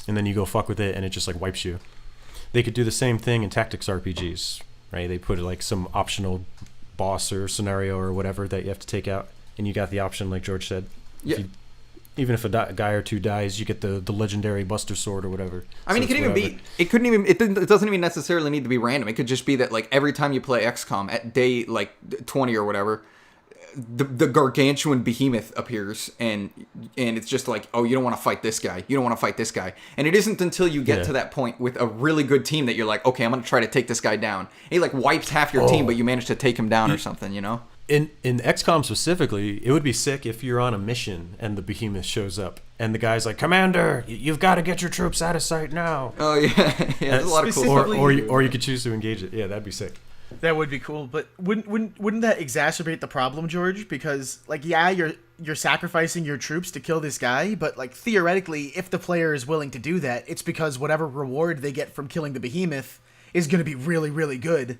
And then you go fuck with it, and it just like wipes you. They could do the same thing in tactics RPGs, right? They put like some optional boss or scenario or whatever that you have to take out, and you got the option, like George said. Yeah. Even if a guy or two dies, you get the legendary Buster Sword or whatever. I mean, it doesn't even necessarily need to be random. It could just be that like every time you play XCOM at day like 20 or whatever, the gargantuan behemoth appears, and it's just like, oh, you don't want to fight this guy, you don't want to fight this guy, and it isn't until you get to that point with a really good team that you're like, okay, I'm gonna try to take this guy down. And he like wipes half your team, but you manage to take him down or something, you know. In XCOM specifically, it would be sick if you're on a mission and the behemoth shows up and the guy's like, Commander, you've got to get your troops out of sight now. Oh yeah, there's a lot of cool. Or you could choose to engage it. Yeah, that'd be sick. That would be cool, but wouldn't that exacerbate the problem, George? Because like, yeah, you're sacrificing your troops to kill this guy, but like theoretically, if the player is willing to do that, it's because whatever reward they get from killing the behemoth is going to be really, really good,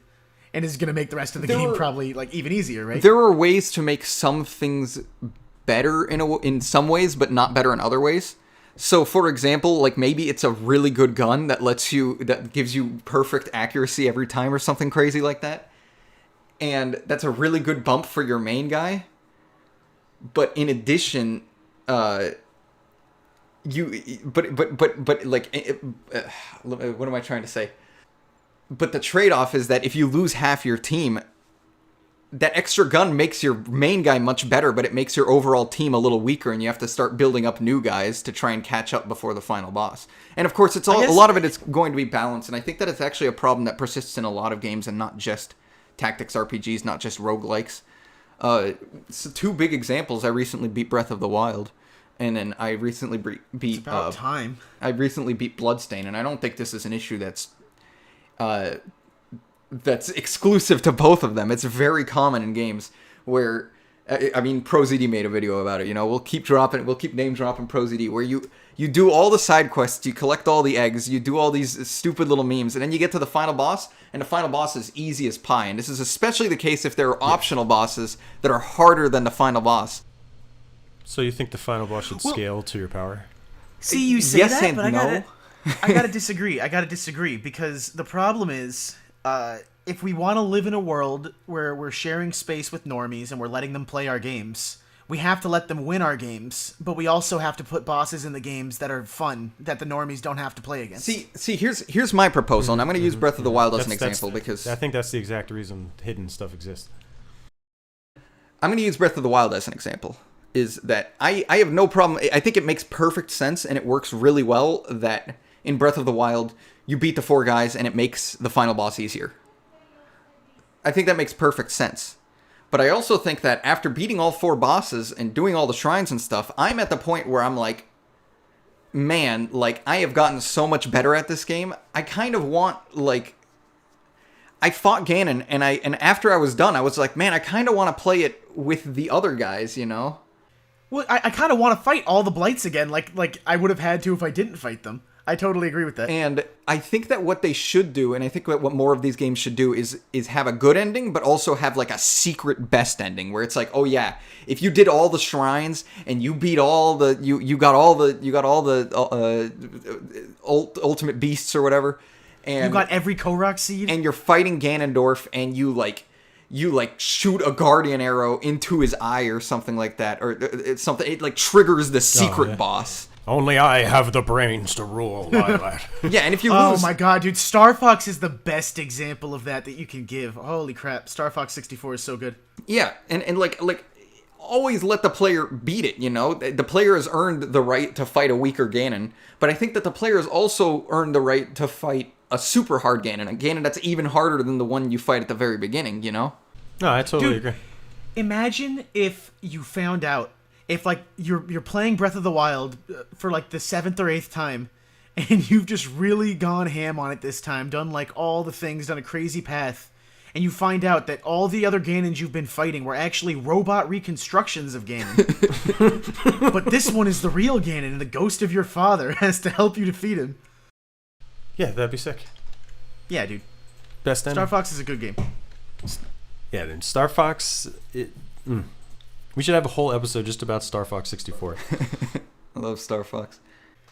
and is going to make the rest of the game probably like even easier, right? There are ways to make some things better in some ways, but not better in other ways. So, for example, like maybe it's a really good gun that gives you perfect accuracy every time or something crazy like that. And that's a really good bump for your main guy. But in addition, what am I trying to say? But the trade-off is that if you lose half your team, that extra gun makes your main guy much better, but it makes your overall team a little weaker, and you have to start building up new guys to try and catch up before the final boss. And of course, a lot of it is going to be balanced, and I think that it's actually a problem that persists in a lot of games, and not just tactics RPGs, not just roguelikes. So two big examples: I recently beat Breath of the Wild, and then I recently beat. It's about time. I recently beat Bloodstain, and I don't think this is an issue that's exclusive to both of them. It's very common in games where, I mean, ProZD made a video about it. You know, we'll keep name dropping ProZD, where you do all the side quests, you collect all the eggs, you do all these stupid little memes, and then you get to the final boss, and the final boss is easy as pie. And this is especially the case if there are optional bosses that are harder than the final boss. So you think the final boss should scale to your power? See, you say yes that, and but no. I gotta disagree. I gotta disagree, because the problem is, if we want to live in a world where we're sharing space with normies and we're letting them play our games, we have to let them win our games, but we also have to put bosses in the games that are fun, that the normies don't have to play against. See, here's my proposal, and I'm going to use Breath of the Wild as an example, because I think that's the exact reason hidden stuff exists. I'm going to use Breath of the Wild as an example. Is that I have no problem. I think it makes perfect sense, and it works really well that in Breath of the Wild, you beat the 4 guys, and it makes the final boss easier. I think that makes perfect sense. But I also think that after beating all 4 bosses and doing all the shrines and stuff, I'm at the point where I'm like, man, like, I have gotten so much better at this game. I kind of want, like, I fought Ganon, and after I was done, I was like, man, I kind of want to play it with the other guys, you know? Well, I kind of want to fight all the blights again, like I would have had to if I didn't fight them. I totally agree with that. And I think that what they should do, and I think what more of these games should do, is have a good ending, but also have like a secret best ending, where it's like, oh yeah, if you did all the shrines and you beat all the you got all the ultimate beasts or whatever, and you got every Korok seed, and you're fighting Ganondorf, and you shoot a guardian arrow into his eye or something like that, or it's something, it like triggers the secret boss. Only I have the brains to rule, Lilat. Yeah, and if you oh lose... my god, dude, Star Fox is the best example of that you can give. Holy crap, Star Fox 64 is so good. Yeah, and like always let the player beat it, you know? The player has earned the right to fight a weaker Ganon, but I think that the player has also earned the right to fight a super hard Ganon, a Ganon that's even harder than the one you fight at the very beginning, you know? No, I totally agree. Imagine if you found out, if like you're playing Breath of the Wild for like the 7th or 8th time, and you've just really gone ham on it this time, done like all the things, done a crazy path, and you find out that all the other Ganons you've been fighting were actually robot reconstructions of Ganon. But this one is the real Ganon, and the ghost of your father has to help you defeat him. Yeah, that'd be sick. Yeah, dude. Best ending. Star Fox is a good game. Yeah, then Star Fox... We should have a whole episode just about Star Fox 64. I love Star Fox.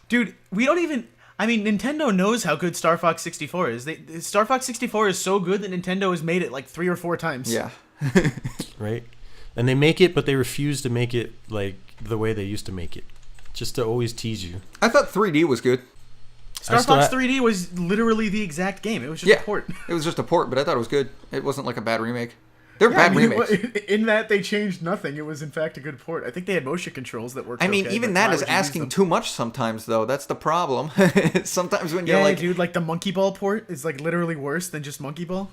Dude, we don't even... I mean, Nintendo knows how good Star Fox 64 is. Star Fox 64 is so good that Nintendo has made it like 3 or 4 times. Yeah. Right? And they make it, but they refuse to make it like the way they used to make it. Just to always tease you. I thought 3D was good. Star Fox 3D was literally the exact game. It was just a port. It was just a port, but I thought it was good. It wasn't like a bad remake. They're bad remakes. In that they changed nothing. It was in fact a good port. I think they had motion controls that worked. I mean, okay, even but that why is would you use asking them? too much sometimes, though. That's the problem. Sometimes when you're Yeah, like, dude, like the Monkey Ball port is like literally worse than just Monkey Ball.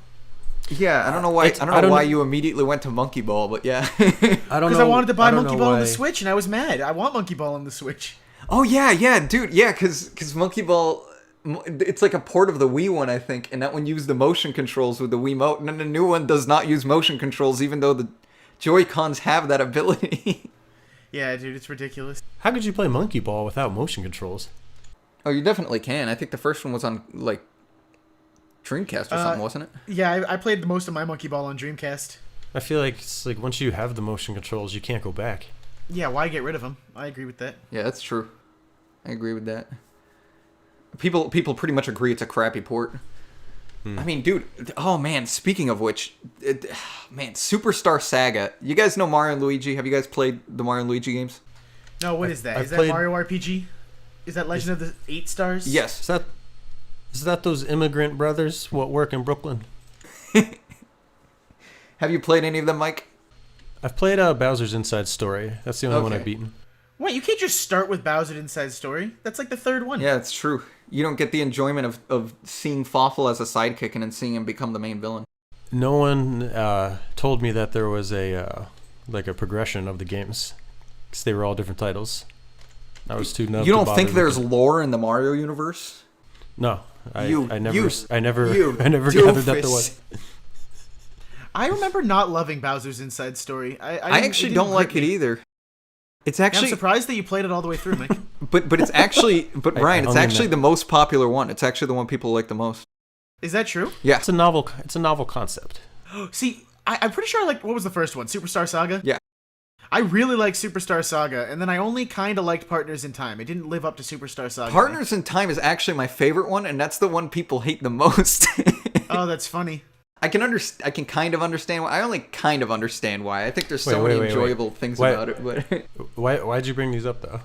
yeah, I don't know why. I don't know why you immediately went to Monkey Ball, but yeah. I don't know. Because I wanted to buy don't Monkey know Ball on why- the Switch, and I was mad. I want Monkey Ball on the Switch. Oh yeah, dude, yeah, because Monkey Ball, it's like a port of the Wii one, I think, and that one used the motion controls with the Wiimote, and then the new one does not use motion controls, even though the Joy-Cons have that ability. Yeah, dude, it's ridiculous. How could you play Monkey Ball without motion controls? Oh, you definitely can. I think the first one was on like Dreamcast or something, wasn't it? Yeah, I played the most of my Monkey Ball on Dreamcast. I feel like it's like once you have the motion controls, you can't go back. Yeah, why get rid of them? I agree with that. Yeah, that's true. I agree with that. People pretty much agree it's a crappy port. I mean, dude. Oh man. Speaking of which, man, Superstar Saga. You guys know Mario and Luigi? Have you guys played the Mario and Luigi games? No, what is that? I've Is that played- Mario RPG? Is that Legend of the 8 Stars? Yes. Is that those immigrant brothers what work in Brooklyn? Have you played any of them, Mike? I've played Bowser's Inside Story. That's the only one Okay. I've beaten. What? You can't just start with Bowser Inside Story. That's like the third one. Yeah, it's true. You don't get the enjoyment of seeing Fawful as a sidekick and then seeing him become the main villain. No one told me that there was a like a progression of the games, because they were all different titles. I was too numb. You to don't bother think there's looking. lore in the Mario universe? No, I You- never you- I never you I never gathered that there doofus. was. I remember not loving Bowser's Inside Story. I I actually don't like it either. It's I'm actually, surprised that you played it all the way through, Mike. but it's actually, but I Ryan, it's hung in actually there. the most popular one. It's actually the one people like the most. Is that true? Yeah. It's a novel concept. See, I'm pretty sure I liked, what was the first one? Superstar Saga? Yeah. I really liked Superstar Saga, and then I only kind of liked Partners in Time. It didn't live up to Superstar Saga. Partners in Time is actually my favorite one, and that's the one people hate the most. Oh, that's funny. I can kind of understand why. I only kind of understand why. I think there's so Wait, many wait. enjoyable things Why- about it. But Why'd you bring these up though?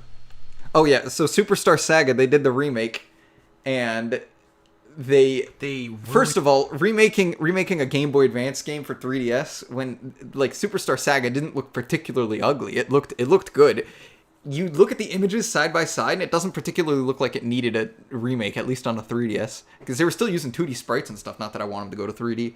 oh yeah, so Superstar Saga, they did the remake, and they first of all remaking a Game Boy Advance game for 3DS when like Superstar Saga didn't look particularly ugly. It looked good. You look at the images side by side, and it doesn't particularly look like it needed a remake, at least on a 3DS, because they were still using 2D sprites and stuff. Not that I want them to go to 3D,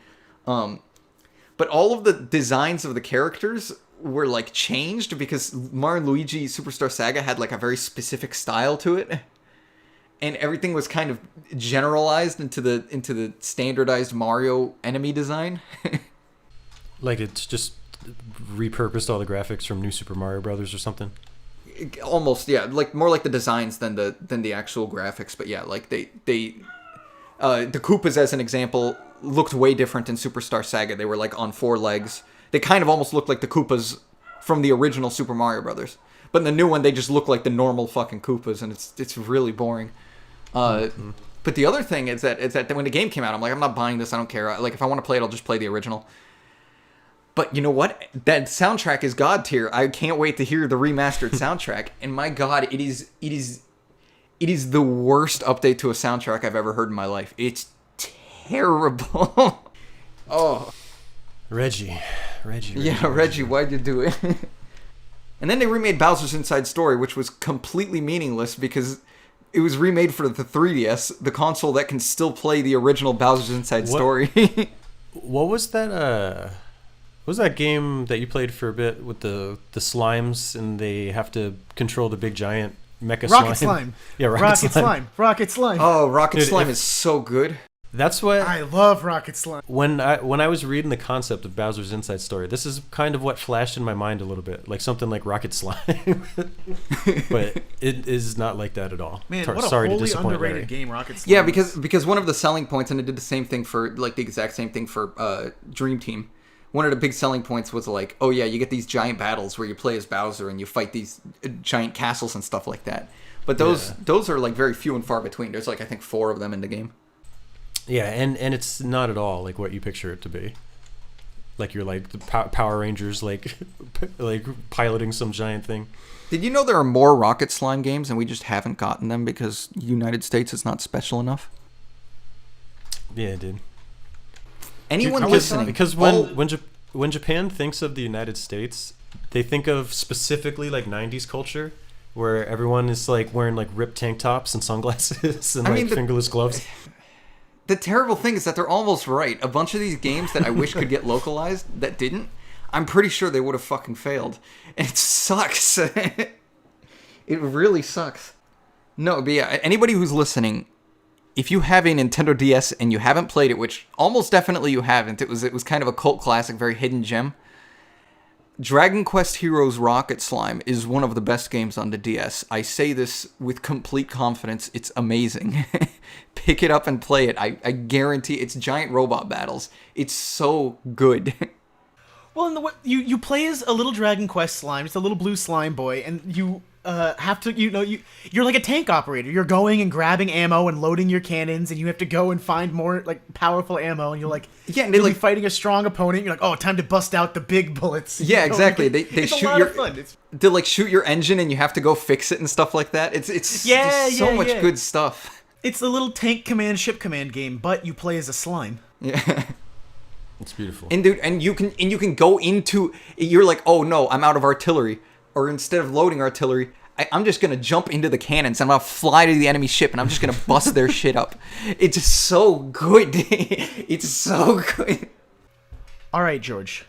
but all of the designs of the characters were like changed because Mario and Luigi Superstar Saga had like a very specific style to it, and everything was kind of generalized into the standardized Mario enemy design. Like it's just repurposed all the graphics from New Super Mario Brothers or something. Almost, yeah, like more like the designs than the actual graphics. But yeah, like they the Koopas, as an example, looked way different in Superstar Saga. They were like on 4 legs. They kind of almost looked like the Koopas from the original Super Mario Brothers. But in the new one, they just look like the normal fucking Koopas, and it's really boring. But the other thing is that when the game came out, I'm like, I'm not buying this. I don't care. Like if I want to play it, I'll just play the original. But you know what? That soundtrack is god tier. I can't wait to hear the remastered soundtrack. And my god, it is the worst update to a soundtrack I've ever heard in my life. It's terrible. Oh. Reggie. Yeah, Reggie, why'd you do it? And then they remade Bowser's Inside Story, which was completely meaningless because it was remade for the 3DS, the console that can still play the original Bowser's Inside Story. What was that? What was that game that you played for a bit with the slimes and they have to control the big giant mecha Rocket Slime. Yeah, Rocket Slime. Rocket Slime. Oh, Rocket Dude, Slime is so good. That's what I love Rocket Slime. when I was reading the concept of Bowser's Inside Story, this is kind of what flashed in my mind a little bit, like something like Rocket Slime. But it is not like that at all. Man, Sorry what a to wholly disappoint underrated Larry. game Rocket Slime Yeah, is. because one of the selling points, and it did the same thing for like the exact same thing for Dream Team. One of the big selling points was like, oh yeah, you get these giant battles where you play as Bowser and you fight these giant castles and stuff like that. But those are like very few and far between. There's like I think 4 of them in the game. Yeah, and it's not at all like what you picture it to be. Like you're like the Power Rangers, like piloting some giant thing. Did you know there are more Rocket Slime games and we just haven't gotten them because United States is not special enough? Yeah, dude. Anyone Because listening? because all- when Japan thinks of the United States, they think of specifically like 90s culture, where everyone is like wearing like ripped tank tops and sunglasses and fingerless gloves. The terrible thing is that they're almost right. A bunch of these games that I wish could get localized that didn't, I'm pretty sure they would have fucking failed. And it sucks. It really sucks. No, but yeah, anybody who's listening, if you have a Nintendo DS and you haven't played it, which almost definitely you haven't, it was kind of a cult classic, very hidden gem. Dragon Quest Heroes Rocket Slime is one of the best games on the DS. I say this with complete confidence. It's amazing. Pick it up and play it. I guarantee it's giant robot battles. It's so good. Well, you play as a little Dragon Quest slime, just a little blue slime boy, and you have to, you're like a tank operator. You're going and grabbing ammo and loading your cannons, and you have to go and find more like powerful ammo. And you're like, and you're like fighting a strong opponent. You're like, oh, time to bust out the big bullets. Yeah, exactly. They it's shoot a lot your of fun. they like shoot your engine, and you have to go fix it and stuff like that. It's so much good stuff. It's the little tank command, ship command game, but you play as a slime. Yeah. It's beautiful. And dude, and you can go into, you're like, oh no, I'm out of artillery. Or instead of loading artillery, I'm just going to jump into the cannons. I'm going to fly to the enemy ship and I'm just going to bust their shit up. It's so good. It's so good. All right, George.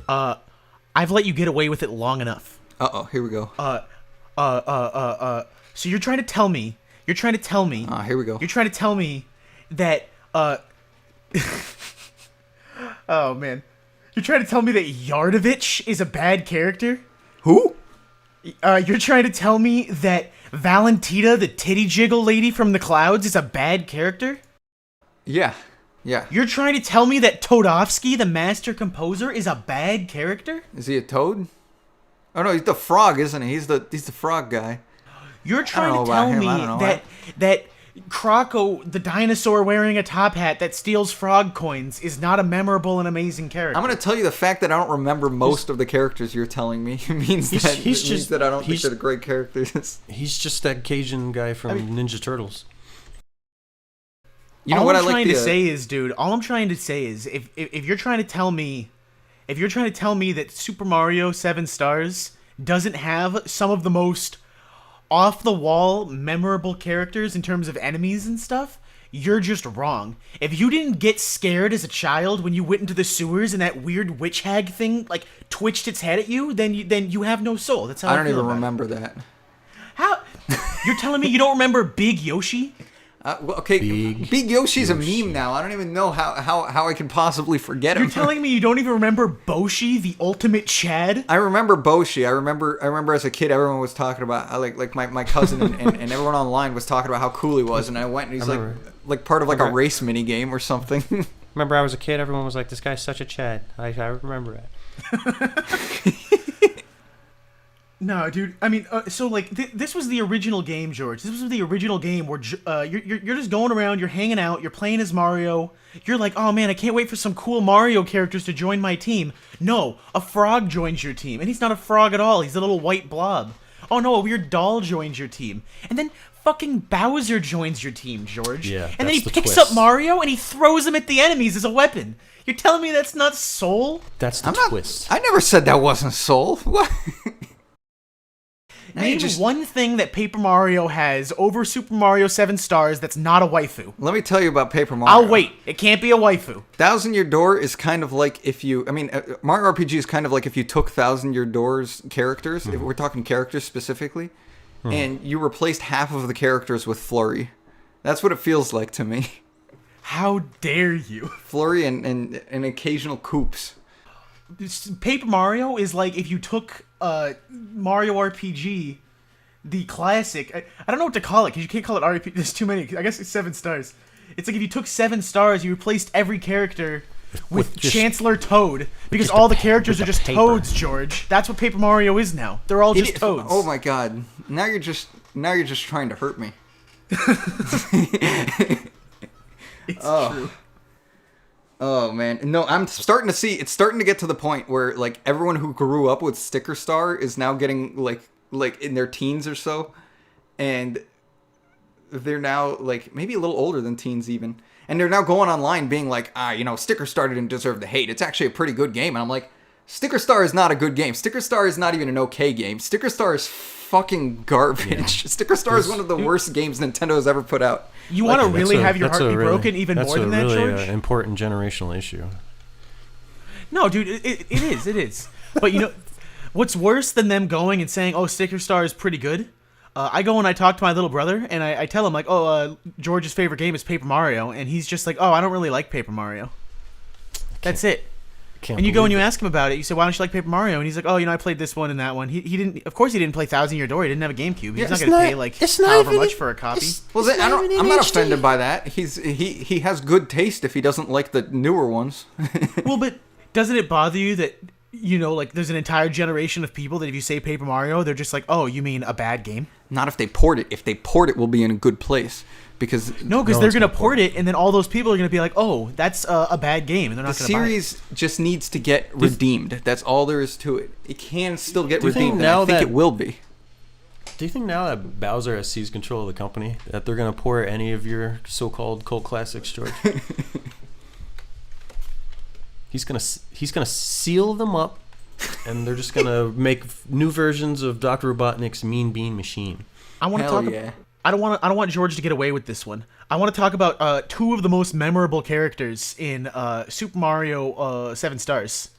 I've let you get away with it long enough. Uh-oh, here we go. So you're trying to tell me. Here we go. You're trying to tell me that, oh, man. You're trying to tell me that Yardovich is a bad character? Who? You're trying to tell me that Valentina, the titty jiggle lady from the clouds, is a bad character? Yeah. You're trying to tell me that Todovsky, the master composer, is a bad character? Is he a toad? Oh no, he's the frog, isn't he? He's the frog guy. You're trying to tell me that Croco, the dinosaur wearing a top hat that steals frog coins, is not a memorable and amazing character. I'm going to tell you the fact that I don't remember most of the characters you're telling me means that I don't think they're great characters. He's just that Cajun guy from Ninja Turtles. You know what I'm trying to say is, dude, all I'm trying to say is if you're trying to tell me that Super Mario 7 Stars doesn't have some of the most off-the-wall, memorable characters in terms of enemies and stuff, you're just wrong. If you didn't get scared as a child when you went into the sewers and that weird witch hag thing, like, twitched its head at you, then you have no soul. That's how I feel. I don't even remember that. How? You're telling me you don't remember Big Yoshi? Well, okay, Big Yoshi's a meme now. I don't even know how I can possibly forget him. You're telling me you don't even remember Boshi, the ultimate Chad? I remember Boshi. I remember as a kid, everyone was talking about, like my cousin and everyone online was talking about how cool he was, and I went and he's like part of like a race mini game or something. Remember, I was a kid. Everyone was like, "This guy's such a Chad." I remember that. No, dude. I mean, so like this was the original game, George. This was the original game where you're just going around, you're hanging out, you're playing as Mario. You're like, oh man, I can't wait for some cool Mario characters to join my team. No, a frog joins your team, and he's not a frog at all. He's a little white blob. Oh no, a weird doll joins your team, and then fucking Bowser joins your team, George. Yeah, and then he picks up Mario and he throws him at the enemies as a weapon. You're telling me that's not Soul? That's the twist. I never said that wasn't Soul. What? Name one thing that Paper Mario has over Super Mario 7 Stars that's not a waifu. Let me tell you about Paper Mario. I'll wait. It can't be a waifu. Thousand Year Door is kind of like if you... I mean, Mario RPG is kind of like if you took Thousand Year Door's characters, if we're talking characters specifically, and you replaced half of the characters with Flurry. That's what it feels like to me. How dare you? Flurry and occasional Koops. Paper Mario is like if you took Mario RPG, the classic. I don't know what to call it because you can't call it RPG. There's too many. I guess it's 7 stars. It's like if you took 7 stars, you replaced every character with Chancellor Toad because all the characters are just Toads, George. That's what Paper Mario is now. They're all just Toads. Oh my God! Now you're just trying to hurt me. It's true. Oh man, no! I'm starting to see. It's starting to get to the point where like everyone who grew up with Sticker Star is now getting like in their teens or so, and they're now like maybe a little older than teens even, and they're now going online being like, Sticker Star didn't deserve the hate. It's actually a pretty good game. And I'm like, Sticker Star is not a good game. Sticker Star is not even an okay game. Sticker Star is fucking garbage. Yeah. Sticker Star is one of the worst games Nintendo has ever put out. You want to really have your heart be broken even more than that, George? That's a really important generational issue. No, dude, it is. But you know, what's worse than them going and saying, "Oh, Sticker Star is pretty good"? I go and I talk to my little brother, and I tell him like, "Oh, George's favorite game is Paper Mario," and he's just like, "Oh, I don't really like Paper Mario." That's it. And you go and you ask him about it. You say, "Why don't you like Paper Mario?" And he's like, "Oh, I played this one and that one." He didn't. Of course, he didn't play Thousand Year Door. He didn't have a GameCube. He's not going to pay like however much for a copy. I'm not offended by that. He has good taste if he doesn't like the newer ones. Well, but doesn't it bother you that like there's an entire generation of people that if you say Paper Mario, they're just like, "Oh, you mean a bad game?" Not if they port it. If they port it, we'll be in a good place. Because they're going to port it, and then all those people are going to be like, "Oh, that's a bad game," and they're not going to buy it. The series just needs to get redeemed. That's all there is to it. It can still get redeemed, and I think it will be. Do you think now that Bowser has seized control of the company, that they're going to port any of your so-called cult classics, George? He's gonna seal them up, and they're just going to make new versions of Dr. Robotnik's Mean Bean Machine. I want to talk. Yeah. I don't want George to get away with this one. I want to talk about two of the most memorable characters in Super Mario 7 Stars.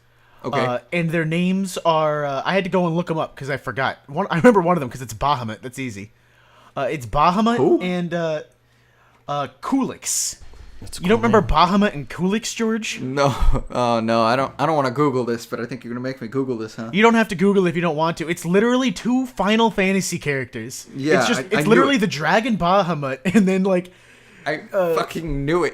Okay. And their names are... I had to go and look them up because I forgot. I remember one of them because it's Bahamut. That's easy. It's Bahamut and Kulix. You don't remember Bahamut and Kulix, George? No. Oh, no. I don't want to Google this, but I think you're going to make me Google this, huh? You don't have to Google it if you don't want to. It's literally two Final Fantasy characters. Yeah, it's literally the Dragon Bahamut, and then, like... I fucking knew it.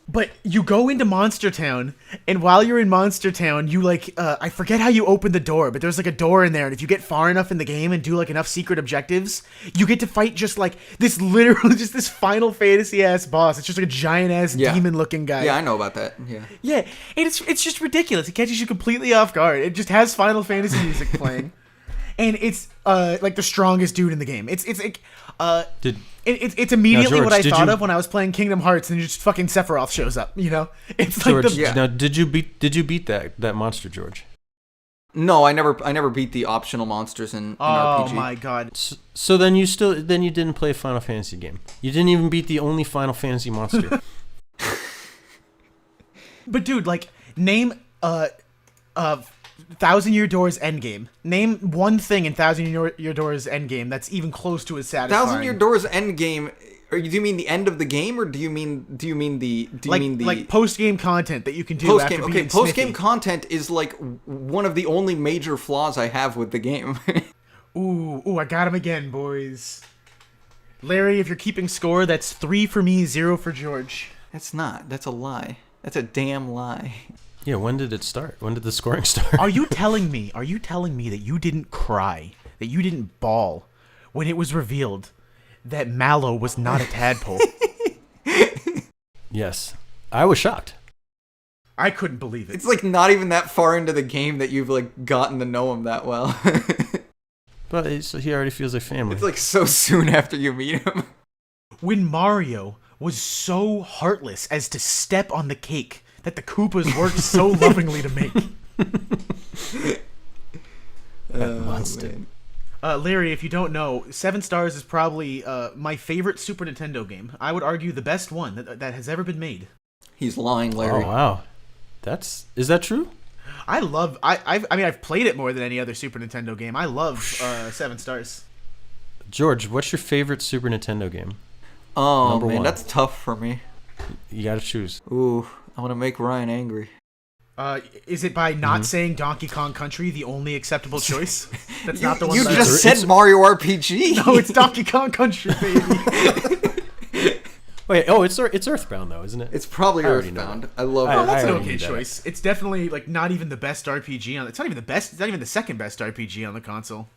But you go into Monster Town, and while you're in Monster Town, you, like... I forget how you open the door, but there's, like, a door in there, and if you get far enough in the game and do, like, enough secret objectives, you get to fight just, like, this literally... just this Final Fantasy-ass boss. It's just, like, a giant-ass demon-looking guy. Yeah, I know about that. Yeah. Yeah, and it's just ridiculous. It catches you completely off guard. It just has Final Fantasy music playing. And it's, like, the strongest dude in the game. It's like... It's immediately what I thought of when I was playing Kingdom Hearts, and just fucking Sephiroth shows up. It's George, like now did you beat that monster, George? No, I never beat the optional monsters in RPG. Oh my god! So then you didn't play a Final Fantasy game. You didn't even beat the only Final Fantasy monster. But dude, like, name Thousand Year Door's Endgame. Name one thing in Thousand Year Door's Endgame that's even close to as satisfying. Thousand Year Door's Endgame. Do you mean the end of the game, or do you mean the post game content that you can do? Post game. Okay, post game content is like one of the only major flaws I have with the game. Ooh! I got him again, boys. Larry, if you're keeping score, that's 3 for me, 0 for George. That's not. That's a lie. That's a damn lie. Yeah, when did it start? When did the scoring start? Are you telling me that you didn't cry, that you didn't bawl when it was revealed that Mallow was not a tadpole? Yes. I was shocked. I couldn't believe it. It's like not even that far into the game that you've like gotten to know him that well. But he already feels like family. It's like so soon after you meet him. When Mario was so heartless as to step on the cake that the Koopas worked so lovingly to make. That monster. Larry, if you don't know, 7 Stars is probably my favorite Super Nintendo game. I would argue the best one that has ever been made. He's lying, Larry. Oh, wow. Is that true? I've played it more than any other Super Nintendo game. I love 7 Stars. George, what's your favorite Super Nintendo game? Oh, Number man, one. That's tough for me. You gotta choose. Ooh, I want to make Ryan angry. Is it by not saying Donkey Kong Country the only acceptable choice? That's not the one. You just said Mario RPG. No, it's Donkey Kong Country, baby. Wait, it's Earthbound though, isn't it? It's probably Earthbound. I love it. That's an okay choice. It's definitely like not even the best RPG on. It's not even the best. It's not even the second best RPG on the console.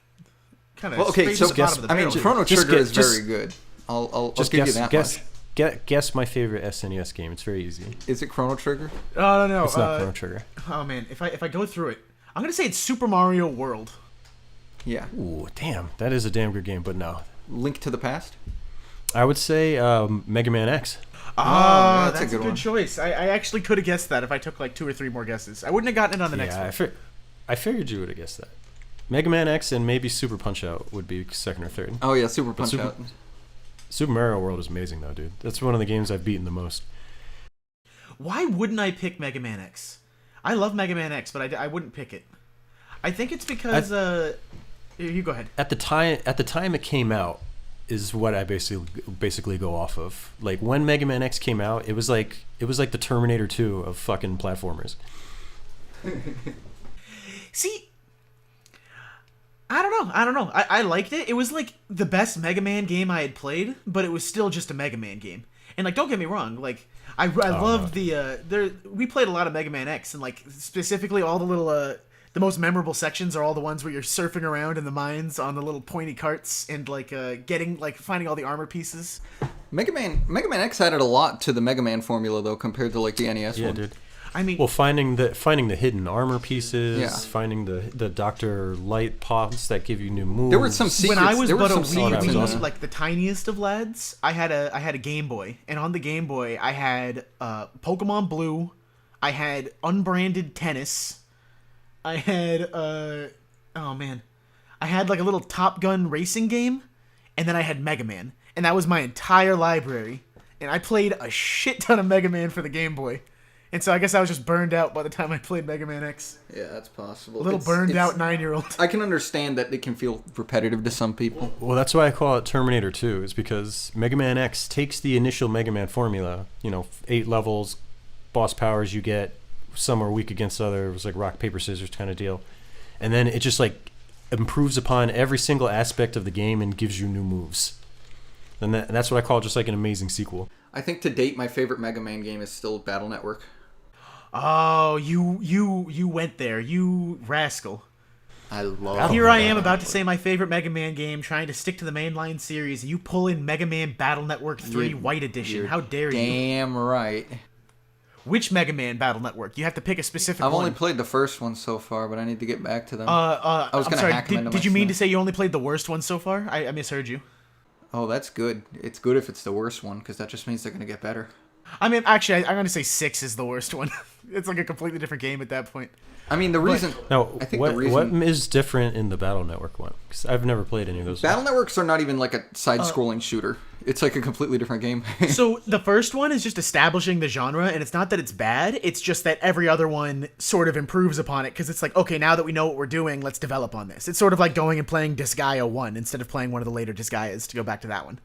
Kind of. Well, okay, so Chrono Trigger is very good. I'll give you that much. Guess my favorite SNES game. It's very easy. Is it Chrono Trigger? Oh no, it's not Chrono Trigger. Oh man, if I go through it, I'm gonna say it's Super Mario World. Yeah. Ooh, damn, that is a damn good game. But no. Link to the Past. I would say Mega Man X. Oh, that's a good one. choice. I actually could have guessed that if I took like 2 or 3 more guesses. I wouldn't have gotten it on the next one. I figured you would have guessed that. Mega Man X and maybe Super Punch Out would be second or third. Oh yeah, Super Punch Out. Super Mario World is amazing though, dude. That's one of the games I've beaten the most. Why wouldn't I pick Mega Man X? I love Mega Man X, but I wouldn't pick it. I think it's because you go ahead. At the time it came out is what I basically go off of. Like when Mega Man X came out, it was like the Terminator 2 of fucking platformers. See, I don't know. I liked it. It was like the best Mega Man game I had played, but it was still just a Mega Man game. And like, don't get me wrong, like I loved we played a lot of Mega Man X, and like specifically all the little the most memorable sections are all the ones where you're surfing around in the mines on the little pointy carts and like finding all the armor pieces. Mega Man X added a lot to the Mega Man formula though, compared to like the NES one. Yeah, dude. I mean, well, finding the hidden armor pieces, Yeah. finding the Dr. Light pods that give you new moves. There were some secrets. when I was there were but a some wee, secrets in awesome. like the tiniest of lads, I had a Game Boy, and on the Game Boy I had Pokemon Blue, I had Unbranded Tennis, I had I had like a little Top Gun racing game, and then I had Mega Man, and that was my entire library, and I played a shit ton of Mega Man for the Game Boy. And so I guess I was just burned out by the time I played Mega Man X. Yeah, that's possible. A little burned out 9-year-old. I can understand that it can feel repetitive to some people. Well, that's why I call it Terminator 2, is because Mega Man X takes the initial Mega Man formula, 8 levels, boss powers you get, some are weak against others, it was like rock, paper, scissors kind of deal. And then it just like improves upon every single aspect of the game and gives you new moves. And that's what I call just like an amazing sequel. I think to date, my favorite Mega Man game is still Battle Network. Oh, you went there, you rascal. I love Here I am about to say my favorite Mega Man game, trying to stick to the mainline series, and you pull in Mega Man Battle Network 3 White Edition. How dare you? Damn right. Which Mega Man Battle Network? You have to pick a specific one. I've only played the first one so far, but I need to get back to them. I was I'm gonna sorry, hack them into did my you mean to SNES. say you only played the worst one so far? I misheard you. Oh, that's good. It's good if it's the worst one, because that just means they're going to get better. I mean, actually, I'm going to say 6 is the worst one. It's like a completely different game at that point. I mean, the reason... Now, I think what the reason... is different in the Battle Network one? Because I've never played any of those. Battle Networks are not even like a side-scrolling shooter. It's like a completely different game. So the first one is just establishing the genre, and it's not that it's bad, it's just that every other one sort of improves upon it, because it's like, okay, now that we know what we're doing, let's develop on this. It's sort of like going and playing Disgaea 1 instead of playing one of the later Disgaeas, to go back to that one.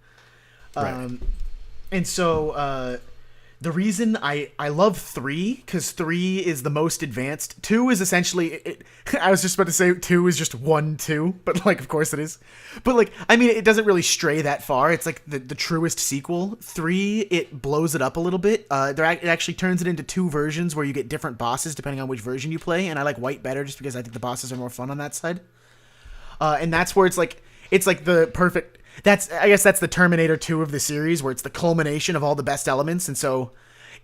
Right. And so the reason I love 3, because 3 is the most advanced. 2 is essentially... I was just about to say 2 is just 1-2, but like, of course it is. But like, I mean, it doesn't really stray that far. It's like the truest sequel. 3, it blows it up a little bit. It actually turns it into 2 versions where you get different bosses depending on which version you play, and I like White better just because I think the bosses are more fun on that side. And that's where it's like the perfect... I guess that's the Terminator 2 of the series, where it's the culmination of all the best elements. And so,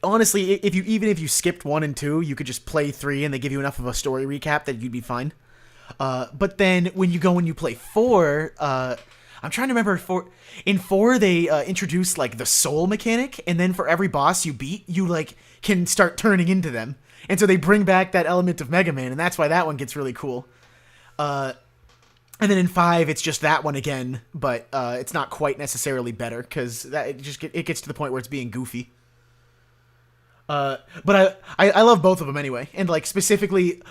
honestly, even if you skipped 1 and 2, you could just play 3, and they give you enough of a story recap that you'd be fine. But then when you go and you play 4, I'm trying to remember. In 4 they introduce like the soul mechanic, and then for every boss you beat, you like can start turning into them. And so they bring back that element of Mega Man, and that's why that one gets really cool. And then in 5, it's just that one again, but it's not quite necessarily better, because it gets to the point where it's being goofy. But I love both of them anyway, and like specifically,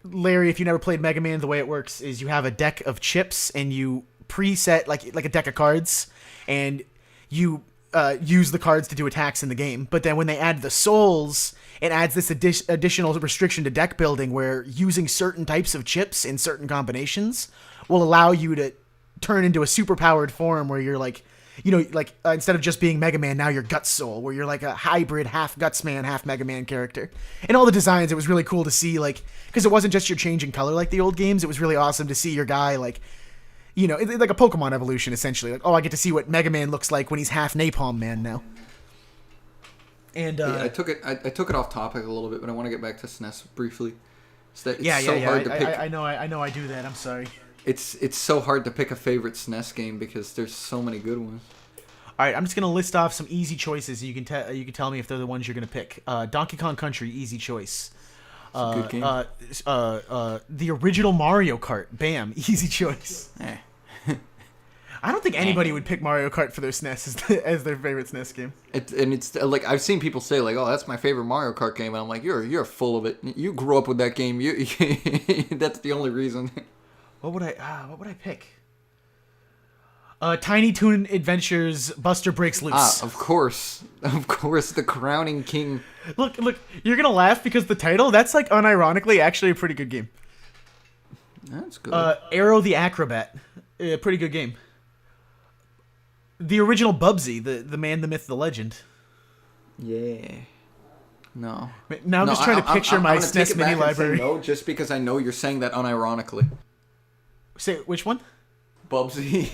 Larry, if you never played Mega Man, the way it works is you have a deck of chips, and you preset like a deck of cards, and you use the cards to do attacks in the game. But then when they add the souls, it adds this additional restriction to deck building, where using certain types of chips in certain combinations will allow you to turn into a super-powered form where you're like, instead of just being Mega Man, now you're Guts Soul, where you're like a hybrid half Guts Man, half Mega Man character. And all the designs, it was really cool to see, like, because it wasn't just your changing color like the old games. It was really awesome to see your guy, like, it's like a Pokemon evolution, essentially. Like, I get to see what Mega Man looks like when he's half Napalm Man now. And yeah, I took it off topic a little bit, but I want to get back to SNES briefly. Hard to pick. I know I do that. I'm sorry. It's so hard to pick a favorite SNES game because there's so many good ones. All right, I'm just gonna list off some easy choices. You can tell me if they're the ones you're gonna pick. Donkey Kong Country, easy choice. Good game. The original Mario Kart, bam, easy choice. I don't think anybody would pick Mario Kart for their SNES as their favorite SNES game. It's like I've seen people say like, "Oh, that's my favorite Mario Kart game," and I'm like, "You're full of it. You grew up with that game. You that's the only reason." What would I pick? Tiny Toon Adventures Buster Breaks Loose. Of course, the crowning king. Look, you're gonna laugh because the title, that's like unironically actually a pretty good game. That's good. Arrow the Acrobat, a pretty good game. The original Bubsy, the man, the myth, the legend. Yeah. No. Now I'm just trying to picture my SNES mini library. No, just because I know you're saying that unironically. Say which one? Bubsy.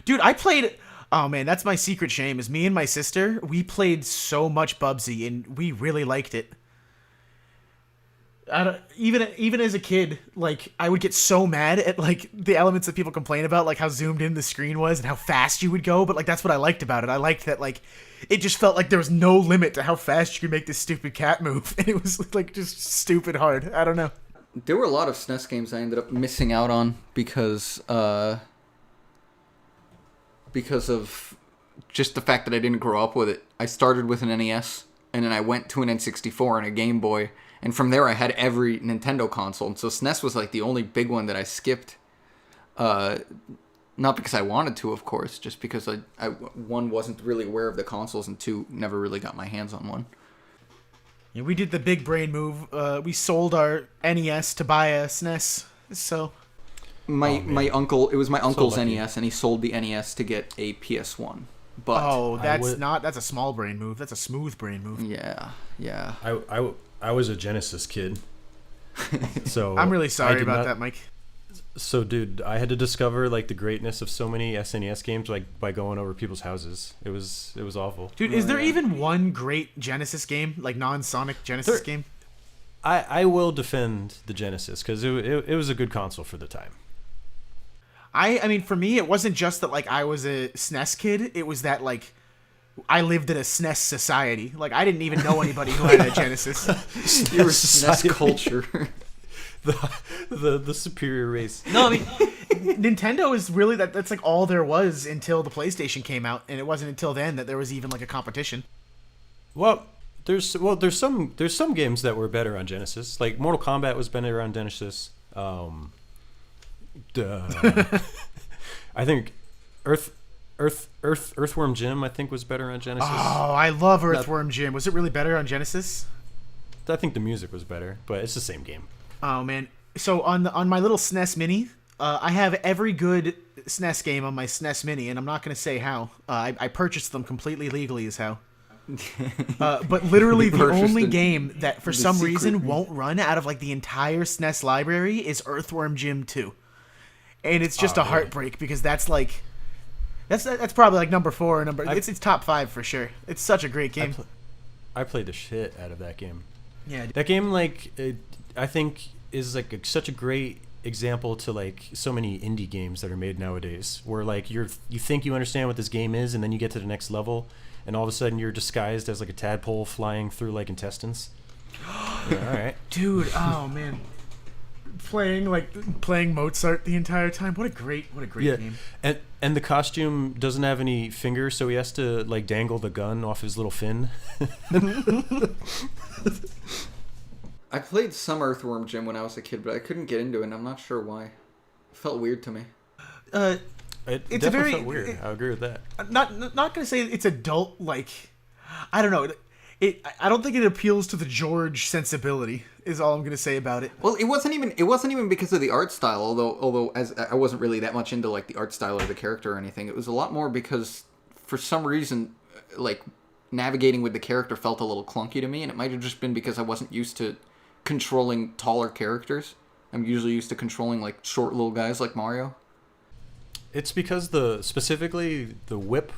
Dude, I played. Oh man, that's my secret shame. Is me and my sister, we played so much Bubsy and we really liked it. Even as a kid, like I would get so mad at like the elements that people complain about, like how zoomed in the screen was and how fast you would go. But like that's what I liked about it. I liked that like it just felt like there was no limit to how fast you could make this stupid cat move, and it was like just stupid hard. I don't know. There were a lot of SNES games I ended up missing out on because of just the fact that I didn't grow up with it. I started with an NES, and then I went to an N64 and a Game Boy, and from there I had every Nintendo console. And so SNES was like the only big one that I skipped. Not because I wanted to, of course, just because I one, wasn't really aware of the consoles, and two, never really got my hands on one. Yeah, we did the big brain move. We sold our NES to buy a SNES. So my uncle, it was my uncle's lucky. NES, and he sold the NES to get a PS1. But that's a small brain move. That's a smooth brain move. yeah. I was a Genesis kid, so I'm really sorry about that, Mike. So, dude, I had to discover like the greatness of so many SNES games like by going over people's houses. It was awful. Dude, is there even one great Genesis game, like non-Sonic Genesis game? I will defend the Genesis because it was a good console for the time. I mean, for me, it wasn't just that like I was a SNES kid. It was that like I lived in a SNES society. Like I didn't even know anybody who had a Genesis. You were SNES culture. The superior race. No, I mean Nintendo is really that's like all there was until the PlayStation came out, and it wasn't until then that there was even like a competition. Well, there's some games that were better on Genesis. Like Mortal Kombat was better on Genesis. I think Earthworm Jim I think was better on Genesis. Oh, I love Earthworm Jim. Was it really better on Genesis? I think the music was better, but it's the same game. Oh man! So on my little SNES Mini, I have every good SNES game on my SNES Mini, and I'm not going to say how. I purchased them completely legally, is how. But literally the only game that for some reason won't run out of like the entire SNES library is Earthworm Jim 2, and it's just a heartbreak because that's like that's probably like number 4 or it's top 5 for sure. It's such a great game. I played the shit out of that game. Yeah, that game I think is like such a great example to like so many indie games that are made nowadays, where like you think you understand what this game is, and then you get to the next level, and all of a sudden you're disguised as like a tadpole flying through like intestines. Yeah, all right, dude. Oh man, playing Mozart the entire time. What a great game. And the costume doesn't have any fingers, so he has to like dangle the gun off his little fin. I played some Earthworm Jim when I was a kid, but I couldn't get into it, and I'm not sure why. It felt weird to me. It's definitely felt weird. I agree with that. Not gonna say it's adult, like I don't know. I don't think it appeals to the George sensibility. Is all I'm gonna say about it. Well, it wasn't even because of the art style. Although as I wasn't really that much into like the art style or the character or anything. It was a lot more because for some reason, like navigating with the character felt a little clunky to me, and it might have just been because I wasn't used to controlling taller characters. I'm usually used to controlling like short little guys like Mario. It's because specifically the whip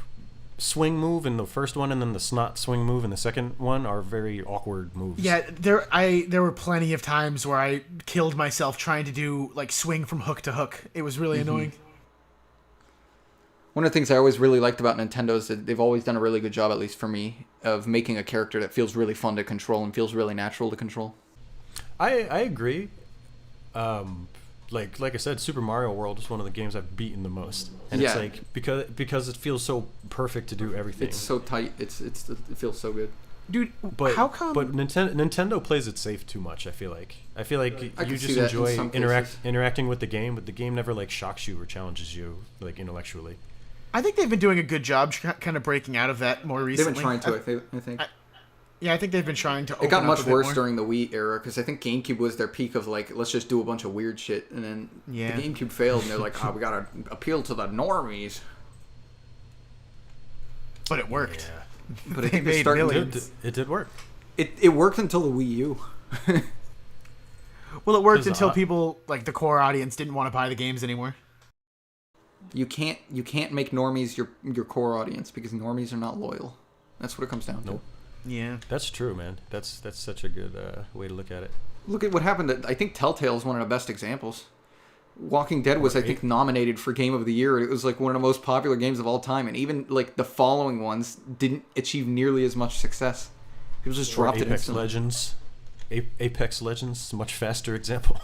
swing move in the first one and then the snot swing move in the second one are very awkward moves. Yeah, there were plenty of times where I killed myself trying to do like swing from hook to hook. It was really annoying. One of the things I always really liked about Nintendo is that they've always done a really good job, at least for me, of making a character that feels really fun to control and feels really natural to control. I agree. Like I said, Super Mario World is one of the games I've beaten the most, and it's like because it feels so perfect to do everything. It's so tight. It feels so good. Dude, but how come? But Nintendo plays it safe too much. I feel like you just enjoy interacting with the game, but the game never like shocks you or challenges you like intellectually. I think they've been doing a good job kind of breaking out of that more recently. They've been trying to, I think. Yeah, I think they've been trying to open It got much up a bit worse more. during the Wii era, because I think GameCube was their peak of, like, let's just do a bunch of weird shit. And then the GameCube failed, and they're like, we gotta appeal to the normies. But it worked. Yeah. But I They think they're made starting millions. It did work. It worked until the Wii U. Well, it worked 'Cause, until people, like the core audience, didn't want to buy the games anymore. You can't make normies your core audience, because normies are not loyal. That's what it comes down to. Yeah. That's true, man. That's such a good way to look at it. Look at what happened. I think Telltale is one of the best examples. Walking Dead was, I think, nominated for Game of the Year. It was like one of the most popular games of all time, and even like the following ones didn't achieve nearly as much success. People just dropped it instantly. Apex Legends is a much faster example.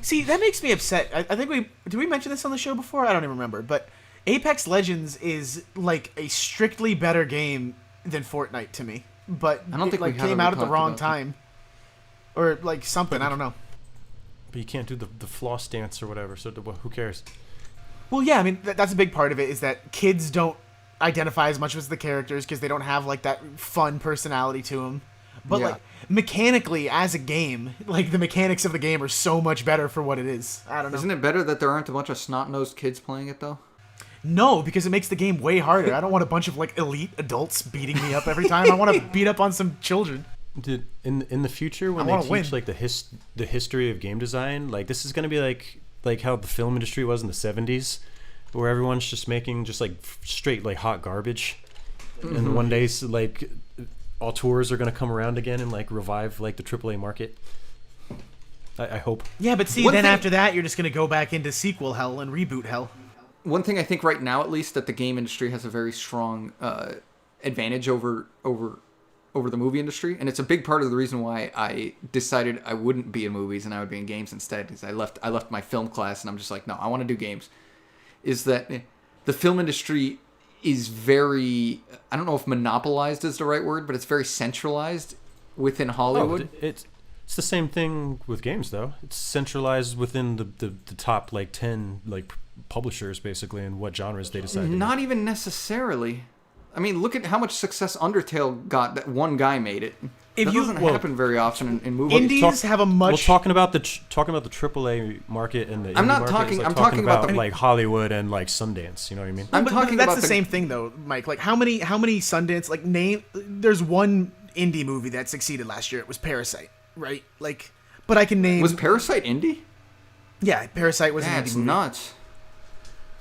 See, that makes me upset. I think did we mention this on the show before? I don't even remember. But Apex Legends is like a strictly better game than Fortnite to me. But I don't think like we came haven't out at the talked wrong about time, or like something. I don't know. But you can't do the floss dance or whatever, so who cares? Well, yeah, I mean that's a big part of it is that kids don't identify as much as the characters because they don't have like that fun personality to them. But like mechanically, as a game, like the mechanics of the game are so much better for what it is. I don't know. Isn't it better that there aren't a bunch of snot-nosed kids playing it though? No, because it makes the game way harder. I don't want a bunch of like elite adults beating me up every time. I want to beat up on some children. Dude, in the future when they teach like the history of game design, like this is gonna be like how the film industry was in the 70s, where everyone's just making just like straight like hot garbage, and one day like auteurs are gonna come around again and like revive like the AAA market. I hope. Yeah, but see, then after that, you're just gonna go back into sequel hell and reboot hell. One thing I think right now, at least, that the game industry has a very strong advantage over the movie industry, and it's a big part of the reason why I decided I wouldn't be in movies and I would be in games instead. Because I left my film class and I'm just like, no, I want to do games. Is that the film industry is very, I don't know if monopolized is the right word, but it's very centralized within Hollywood. It's the same thing with games though. It's centralized within the top like 10 like publishers basically, and what genres they decide. Not even necessarily. I mean, look at how much success Undertale got. That one guy made it. That doesn't happen very often in movies. Indies have a much. Well, talking about the AAA market and the I'm indie not market talking. is like I'm talking about like Hollywood and like Sundance. You know what I mean? I'm but talking that's about the same thing though, Mike. Like how many Sundance like name? There's one indie movie that succeeded last year. It was Parasite, right? Like, but I can name. Was Parasite indie? Yeah, Parasite was an That's indie movie. nuts.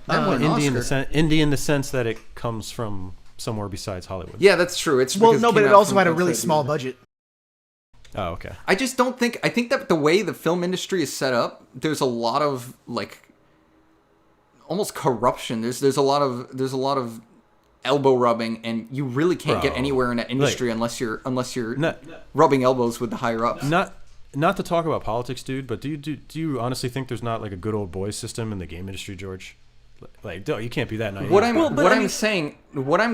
That won an indie in the sense that it comes from somewhere besides Hollywood. Yeah, that's true. It's Well, because no, it but came it out also from had a really outside small the- budget. Oh, okay. I just don't think. I think that the way the film industry is set up, there's a lot of like almost corruption. There's a lot of elbow rubbing, and you really can't get anywhere in that industry unless you're rubbing elbows with the higher ups. Not to talk about politics, dude, but do you honestly think there's not like a good old boys system in the game industry, George? Like, you can't be that naive. What I'm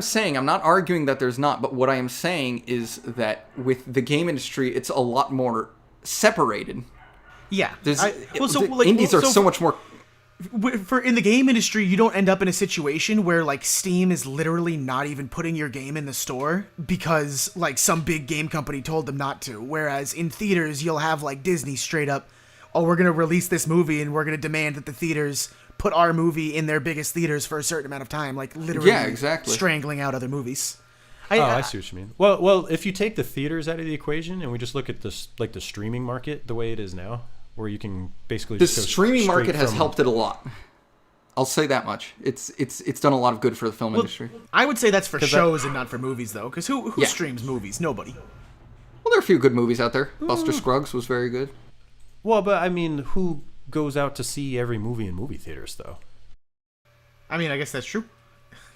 saying, I'm not arguing that there's not, but what I am saying is that with the game industry, it's a lot more separated. Yeah. Indies are so much more. For in the game industry, you don't end up in a situation where like Steam is literally not even putting your game in the store because like some big game company told them not to. Whereas in theaters, you'll have like Disney straight up, oh, we're going to release this movie and we're going to demand that the theaters put our movie in their biggest theaters for a certain amount of time, like literally strangling out other movies. I see what you mean. Well, if you take the theaters out of the equation and we just look at this like the streaming market the way it is now, where you can basically the streaming market has helped it a lot. I'll say that much. It's done a lot of good for the film industry. I would say that's for shows and not for movies, though, because who Yeah. streams movies? Nobody. Well, there are a few good movies out there. Buster Scruggs was very good. Well, but I mean, who goes out to see every movie in movie theaters, though? I mean, I guess that's true.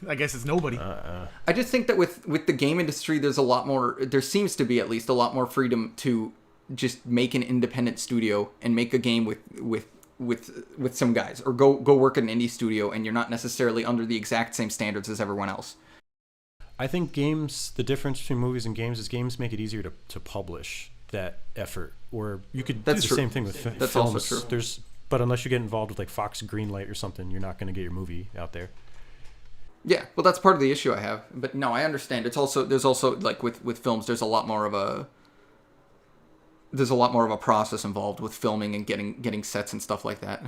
I guess it's nobody. I just think that with the game industry, there seems to be at least a lot more freedom to just make an independent studio and make a game with some guys, or go work at an indie studio, and you're not necessarily under the exact same standards as everyone else. I think games, the difference between movies and games is games make it easier to publish that effort. Or you could do the same thing with films. That's also true. But unless you get involved with like Fox Greenlight or something, you're not going to get your movie out there. Yeah, well, that's part of the issue I have. But no, I understand. There's also like with films, there's a lot more of a process involved with filming and getting sets and stuff like that.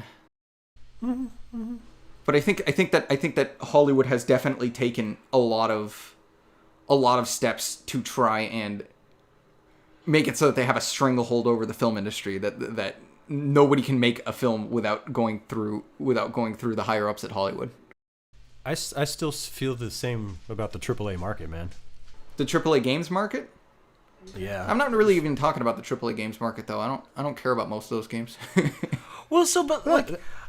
Mm-hmm. But I think that Hollywood has definitely taken a lot of steps to try and make it so that they have a stranglehold over the film industry, that nobody can make a film without going through the higher ups at Hollywood. I still feel the same about the AAA market, man. The AAA games market? Yeah. I'm not really even talking about the AAA games market, though. I don't care about most of those games. Well,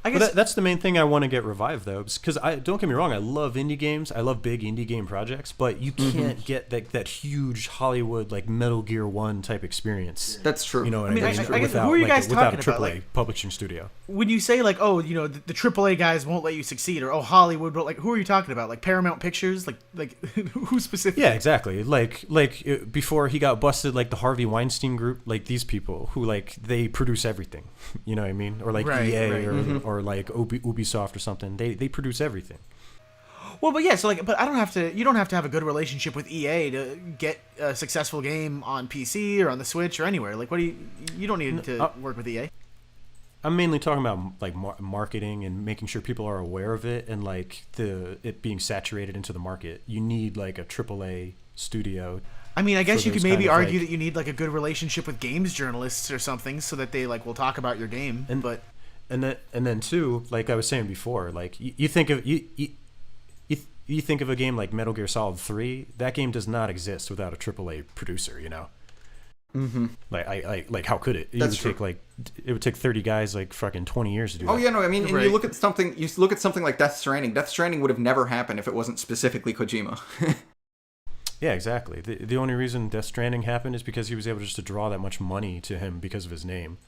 I guess that's the main thing I want to get revived, though, because don't get me wrong, I love indie games, I love big indie game projects, but you can't get that huge Hollywood like Metal Gear 1 type experience. That's true. You know what I mean, I I mean? guess, who are you guys without a talking AAA about? publishing studio. When you say like, oh, you know, the AAA guys won't let you succeed, or Hollywood, but like, who are you talking about? Like Paramount Pictures, like who specifically? Yeah, exactly. Before he got busted, like the Harvey Weinstein group, like these people who like they produce everything. You know what I mean? Or like EA or like Ubisoft or something. They produce everything. Well, but yeah, so like, but you don't have to have a good relationship with EA to get a successful game on PC or on the Switch or anywhere. Like, you don't need to work with EA. I'm mainly talking about like marketing and making sure people are aware of it, and like it being saturated into the market. You need like a AAA studio. I mean, I guess you could maybe argue like, that you need like a good relationship with games journalists or something, so that they like will talk about your game. And then too, like I was saying before, like you think of you think of a game like Metal Gear Solid 3. That game does not exist without a AAA producer. You know. Mm-hmm. Like how could it? It would take 30 guys like fucking 20 years to do that. Oh yeah, no, I mean, and Right. you look at something like Death Stranding. Death Stranding would have never happened if it wasn't specifically Kojima. Yeah, exactly. The only reason Death Stranding happened is because he was able just to draw that much money to him because of his name.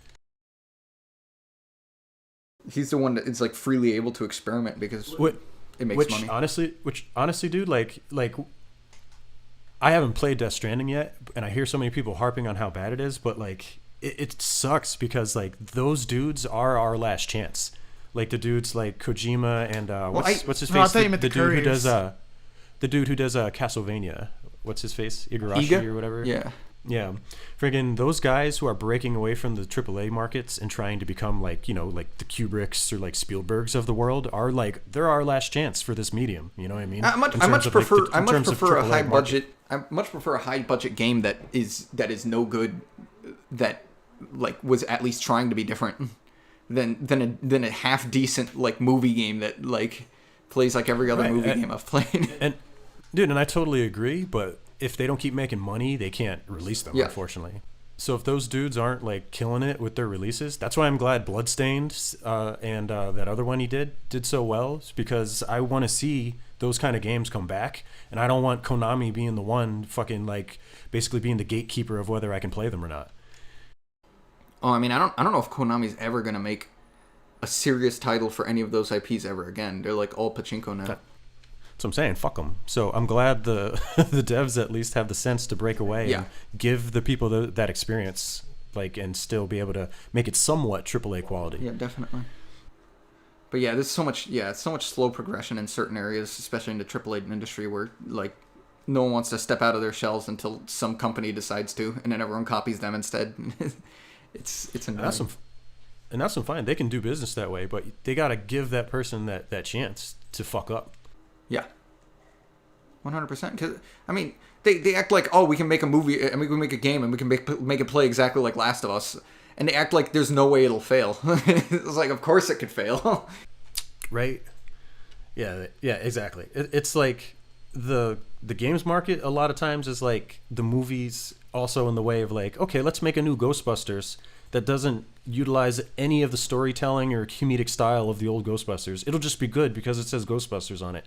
He's the one that is like freely able to experiment because it makes money. Honestly, dude, like I haven't played Death Stranding yet, and I hear so many people harping on how bad it is, but like it sucks because like those dudes are our last chance. Like the dudes like Kojima and what's his face? I thought you meant the dude who couriers. does Castlevania. What's his face? Igarashi Iga? or whatever. Yeah. Friggin' those guys who are breaking away from the AAA markets and trying to become like, you know, like the Kubricks or like Spielbergs of the world are like, they're our last chance for this medium. You know what I mean? I much prefer a high budget. I much prefer a high budget game that is no good, that like was at least trying to be different, than a half decent like movie game that like plays like every other movie game I've played. And I totally agree, but if they don't keep making money, they can't release them, unfortunately. So if those dudes aren't like killing it with their releases, that's why I'm glad Bloodstained and that other one he did so well, because I want to see those kind of games come back, and I don't want Konami being the one fucking like basically being the gatekeeper of whether I can play them or not. Oh, I mean, I don't know if Konami's ever gonna make a serious title for any of those IPs ever again. They're like all pachinko now. That's what I'm saying. Fuck them. So I'm glad the the devs at least have the sense to break away and give the people that experience, like, and still be able to make it somewhat AAA quality. Yeah, definitely. But yeah, there's so much slow progression in certain areas, especially in the AAA industry, where like no one wants to step out of their shells until some company decides to, and then everyone copies them instead. It's annoying. And that's fine. They can do business that way, but they got to give that person that chance to fuck up. Yeah, 100%. Because I mean, they act like, oh, we can make a movie and we can make a game and we can make it play exactly like Last of Us, and they act like there's no way it'll fail. It's like, of course it could fail. Right. Yeah, exactly. It's like the games market a lot of times is like the movies also in the way of like, okay, let's make a new Ghostbusters that doesn't utilize any of the storytelling or comedic style of the old Ghostbusters. It'll just be good because it says Ghostbusters on it.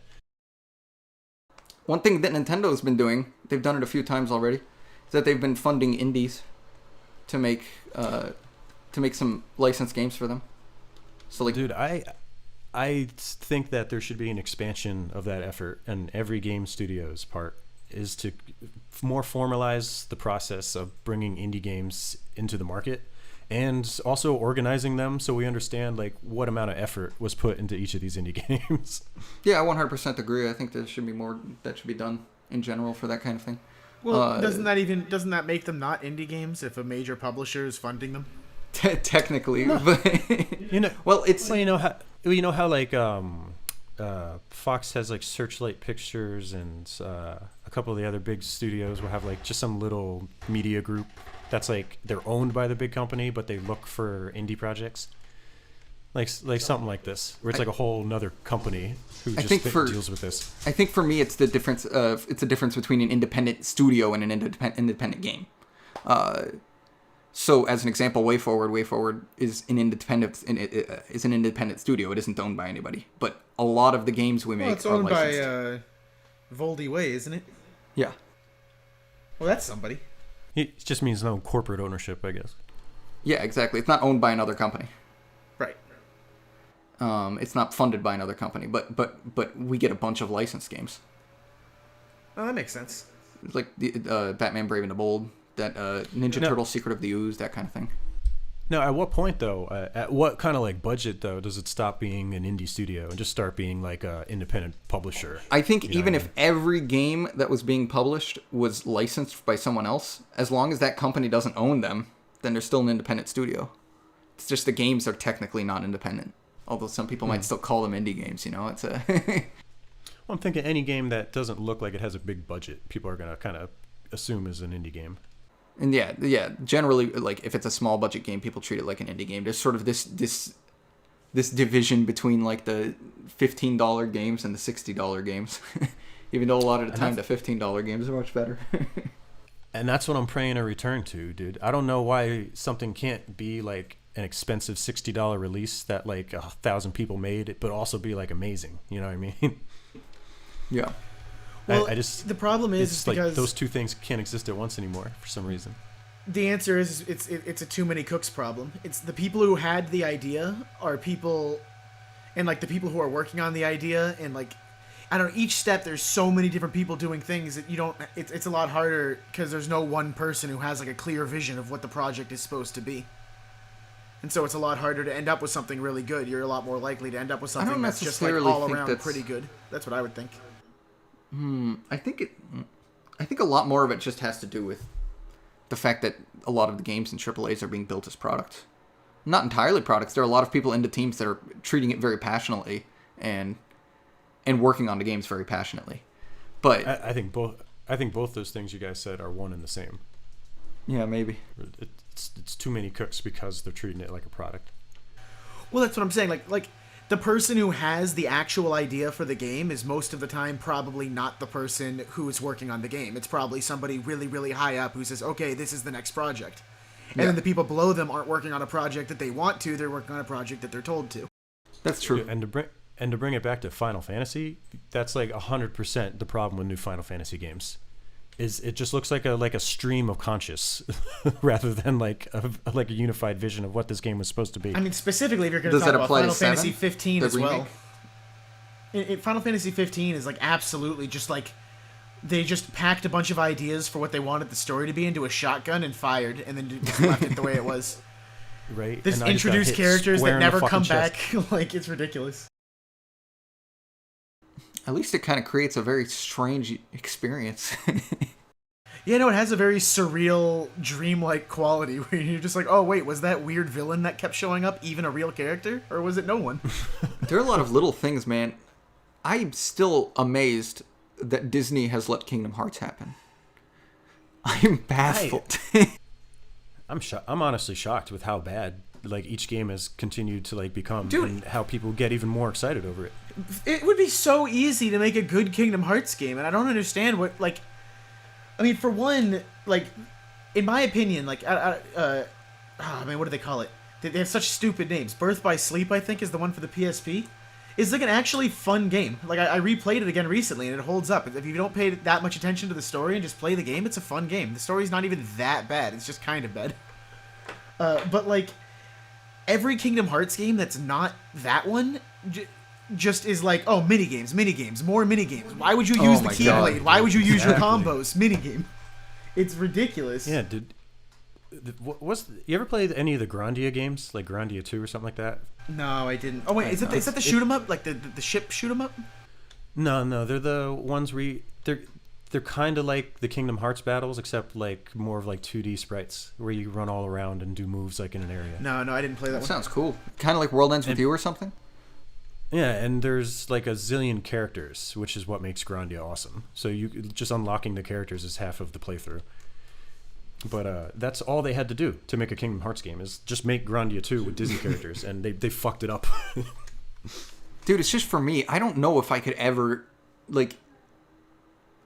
One thing that Nintendo's been doing, they've done it a few times already, is that they've been funding indies to make some licensed games for them. So like, Dude, I think that there should be an expansion of that effort, and every game studio's part is to more formalize the process of bringing indie games into the market, and also organizing them so we understand like what amount of effort was put into each of these indie games. yeah, I 100% agree. I think there should be more that should be done in general for that kind of thing. Well, doesn't that make them not indie games if a major publisher is funding them? Technically, but well, it's you know how like Fox has like Searchlight Pictures, and a couple of the other big studios will have like just some little media group that's like they're owned by the big company, but they look for indie projects. Like something like this, where it's like a whole another company who deals with this. I think for me, it's the difference. It's the difference between an independent studio and an independent game. So, as an example, Way Forward is an independent studio. It isn't owned by anybody. But a lot of the games we make it's are owned licensed. by Voldy Way, isn't it? Yeah. Well, that's somebody. It just means no corporate ownership, I guess. Yeah, exactly. It's not owned by another company. Right. It's not funded by another company. But we get a bunch of licensed games. Oh, that makes sense. It's like the Batman Brave and the Bold. That Ninja Turtle Secret of the Ooze, that kind of thing. Now, at what point, though, at what kind of like budget, though, does it stop being an indie studio and just start being like an independent publisher? I think even if every game that was being published was licensed by someone else, as long as that company doesn't own them, then they're still an independent studio. It's just the games are technically not independent. Although some people might still call them indie games, it's a... Well, I'm thinking any game that doesn't look like it has a big budget, people are going to kind of assume is an indie game. And yeah, generally, like, if it's a small budget game, people treat it like an indie game. There's sort of this division between, like, the $15 games and the $60 games. Even though a lot of the time the $15 games are much better. And that's what I'm praying to return to, dude. I don't know why something can't be, like, an expensive $60 release that, like, 1,000 people made, but also be, like, amazing. You know what I mean? Yeah. Well, I just the problem is it's because like those two things can't exist at once anymore for some reason. The answer is it's a too many cooks problem. It's the people who had the idea are people, and like the people who are working on the idea, and like I don't know, each step there's so many different people doing things that you don't. It's a lot harder because there's no one person who has like a clear vision of what the project is supposed to be. And so it's a lot harder to end up with something really good. You're a lot more likely to end up with something that's just like all around pretty good. That's what I would think. I think a lot more of it just has to do with the fact that a lot of the games in AAAs are being built as products. Not entirely products. There are a lot of people in the teams that are treating it very passionately and working on the games very passionately. But I think both those things you guys said are one and the same. Yeah, maybe. It's too many cooks because they're treating it like a product. Well, that's what I'm saying. Like the person who has the actual idea for the game is most of the time probably not the person who is working on the game. It's probably somebody really, really high up who says, okay, this is the next project. And then the people below them aren't working on a project that they want to, they're working on a project that they're told to. That's true. And to bring it back to Final Fantasy, that's like 100% the problem with new Final Fantasy games. Is it just looks like a stream of conscious rather than like a unified vision of what this game was supposed to be. I mean, specifically if you're going to talk about Final Fantasy 15 as well. Final Fantasy 15 is like absolutely just like they just packed a bunch of ideas for what they wanted the story to be into a shotgun and fired, and then just left it the way it was. Right. They just introduced characters that never come back. Like, it's ridiculous. At least it kind of creates a very strange experience. Yeah, no, it has a very surreal, dreamlike quality where you're just like, oh, wait, was that weird villain that kept showing up even a real character? Or was it no one? There are a lot of little things, man. I'm still amazed that Disney has let Kingdom Hearts happen. I'm baffled. I'm honestly shocked with how bad like each game has continued to like become, Dude, and how people get even more excited over it. it would be so easy to make a good Kingdom Hearts game, and I don't understand what, like, I mean, for one, like, in my opinion, like, oh man, what do they call it? They have such stupid names. Birth by Sleep, I think, is the one for the PSP. It's like an actually fun game. Like, I replayed it again recently, and it holds up. If you don't pay that much attention to the story and just play the game, it's a fun game. The story's not even that bad. It's just kind of bad. But, like, every Kingdom Hearts game that's not that one just is like, oh, minigames, more minigames. Why would you use the Keyblade? Why would you use your combos? Minigame. It's ridiculous. Yeah, you ever played any of the Grandia games, like Grandia 2 or something like that? No, I didn't. Oh wait, is that the shoot 'em up, like the ship shoot 'em up? No, they're the ones where they're kind of like the Kingdom Hearts battles, except like more of like 2D sprites where you run all around and do moves like in an area. No, I didn't play that one. Sounds cool. Kind of like World Ends With You or something. Yeah, and there's like a zillion characters, which is what makes Grandia awesome. So you just unlocking the characters is half of the playthrough. But that's all they had to do to make a Kingdom Hearts game, is just make Grandia 2 with Disney characters, and they fucked it up. Dude, it's just for me. I don't know if I could ever, like,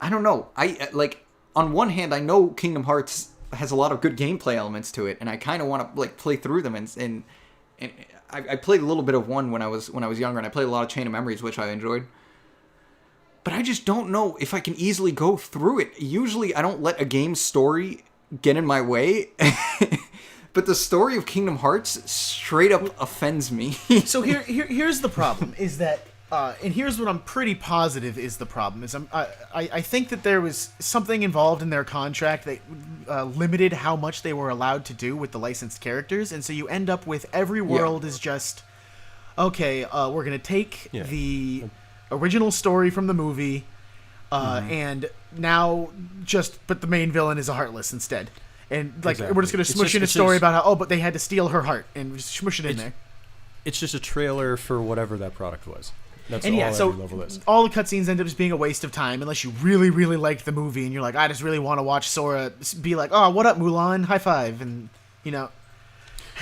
I don't know. Like, on one hand, I know Kingdom Hearts has a lot of good gameplay elements to it, and I kind of want to, like, play through them. And I played a little bit of one when I was younger, and I played a lot of Chain of Memories, which I enjoyed. But I just don't know if I can easily go through it. Usually, I don't let a game's story get in my way. But the story of Kingdom Hearts straight up offends me. So here's the problem, is that, and here's what I'm pretty positive is the problem, is I think that there was something involved in their contract that limited how much they were allowed to do with the licensed characters, and so you end up with every world is just, okay, we're going to take the original story from the movie, and now but the main villain is a Heartless instead. And, like, we're just going to smush in a story about how, but they had to steal her heart, and just smush it in there. It's just a trailer for whatever that product was. That's and all yeah, so every level is. All the cutscenes end up just being a waste of time, unless you really, really like the movie, and you're like, I just really want to watch Sora be like, oh, what up, Mulan? High five. And, you know,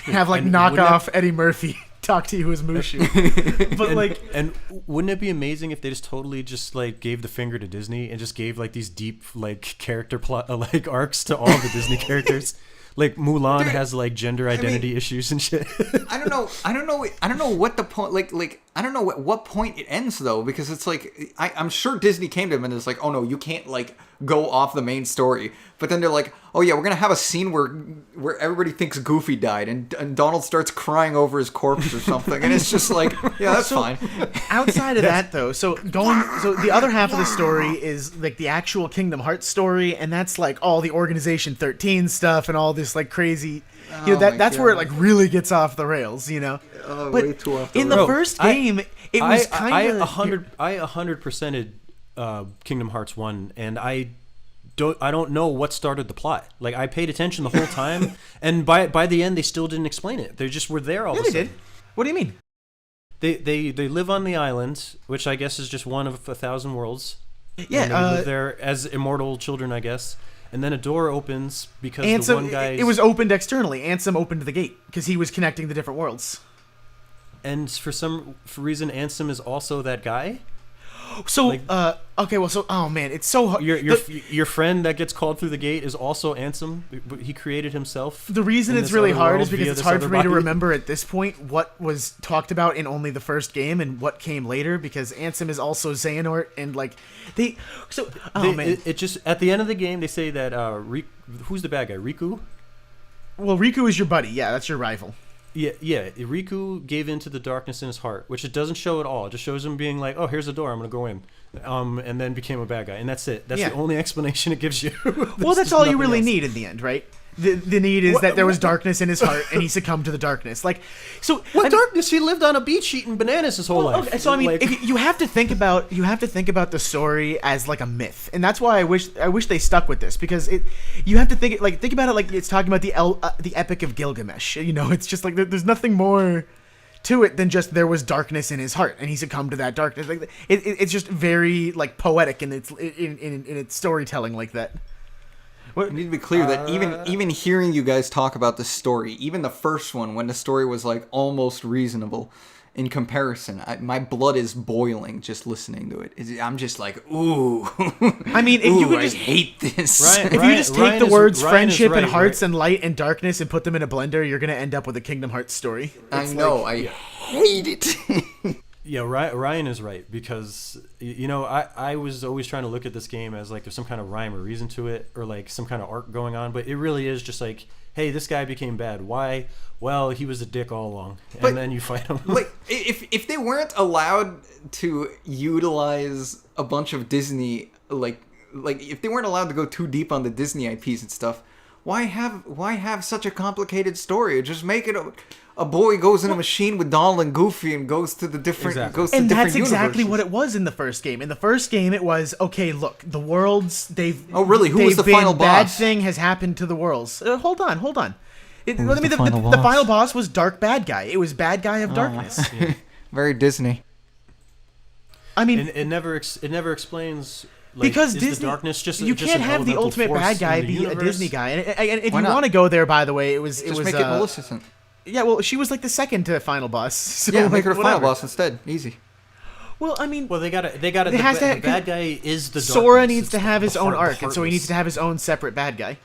have, like, knockoff Eddie Murphy talk to you as Mushu. But and wouldn't it be amazing if they just totally just like gave the finger to Disney and just gave like these deep like character plot like arcs to all the Disney characters? Like Mulan has like gender identity issues and shit. I don't know what the point. Like I don't know at what point it ends though, because it's like I'm sure Disney came to them and it's like, oh no, you can't like go off the main story. But then they're like, oh yeah, we're gonna have a scene where everybody thinks Goofy died and Donald starts crying over his corpse or something, and it's just like, yeah, that's fine. Outside of that though, so the other half of the story is like the actual Kingdom Hearts story, and that's like all the Organization 13 stuff and all this like crazy, you know, that's where it like really gets off the rails, you know. But but way too off the in the first game, it was kind of 100%ed Kingdom Hearts 1, and I don't know what started the plot. Like I paid attention the whole time, and by the end they still didn't explain it. They just were there all of a sudden. Did. What do you mean? They live on the island, which I guess is just one of 1,000 worlds. Yeah, and they live there as immortal children, I guess. And then a door opens because Ansem, the one guy. It was opened externally. Ansem opened the gate because he was connecting the different worlds. And for reason, Ansem is also that guy. So, okay, well, so, oh man, it's so hard. Your friend that gets called through the gate is also Ansem. He created himself. The reason it's really hard is because it's hard for me to remember at this point what was talked about in only the first game and what came later, because Ansem is also Xehanort, and like man, it just at the end of the game they say that who's the bad guy? Riku. Well, Riku is your buddy. Yeah, that's your rival. Yeah. Riku gave into the darkness in his heart, which it doesn't show at all. It just shows him being like, "Oh, here's a door. I'm gonna go in," and then became a bad guy, and that's it. That's the only explanation it gives you. Well, that's all you really need in the end, right? The need is that there was darkness in his heart, and he succumbed to the darkness. Like, so darkness? He lived on a beach eating bananas his whole life. Okay, so I mean, if you have to think about the story as like a myth, and that's why I wish they stuck with this, because you have to think about it like it's talking about the Epic of Gilgamesh. You know, it's just like there's nothing more to it than just there was darkness in his heart and he succumbed to that darkness. Like it's just very like poetic in its storytelling like that. I need to be clear that even hearing you guys talk about the story, even the first one, when the story was like almost reasonable, in comparison. My blood is boiling just listening to it. I'm just like, ooh. I mean, if you could just I hate this. if you just take the words friendship and hearts and light and darkness and put them in a blender, you're gonna end up with a Kingdom Hearts story. I know. I hate it. Yeah, Ryan is right, because I was always trying to look at this game as like there's some kind of rhyme or reason to it, or like some kind of arc going on, but it really is just like, hey, this guy became bad. Why? Well, he was a dick all along, and then you fight him. Like, if they weren't allowed to utilize a bunch of Disney, like if they weren't allowed to go too deep on the Disney IPs and stuff, why have such a complicated story? Just make it a boy goes in a machine with Donald and Goofy and goes to the different goes to and different that's exactly universes. what it was in the first game. In the first game, it was okay. Look, the worlds they've Oh, really? Who was the final bad boss? thing has happened to the worlds. Hold on. was the final boss? The final boss was Dark Bad Guy. It was Bad Guy of Darkness. Very Disney. I mean, it never explains. Like, because is Disney, the darkness just you just can't an have the elemental ultimate force bad guy in the be universe? a Disney guy. And if Why you not? want to go there, by the way, it was Make it Maleficent. Yeah, well, she was like the second to final boss. So Yeah, like, make her a final whatever. boss instead. Easy. Well, I mean, Well, they got it. The has to- bad guy is the Sora darkness. needs It's to have his own arc, and so he heartless. needs to have his own separate bad guy.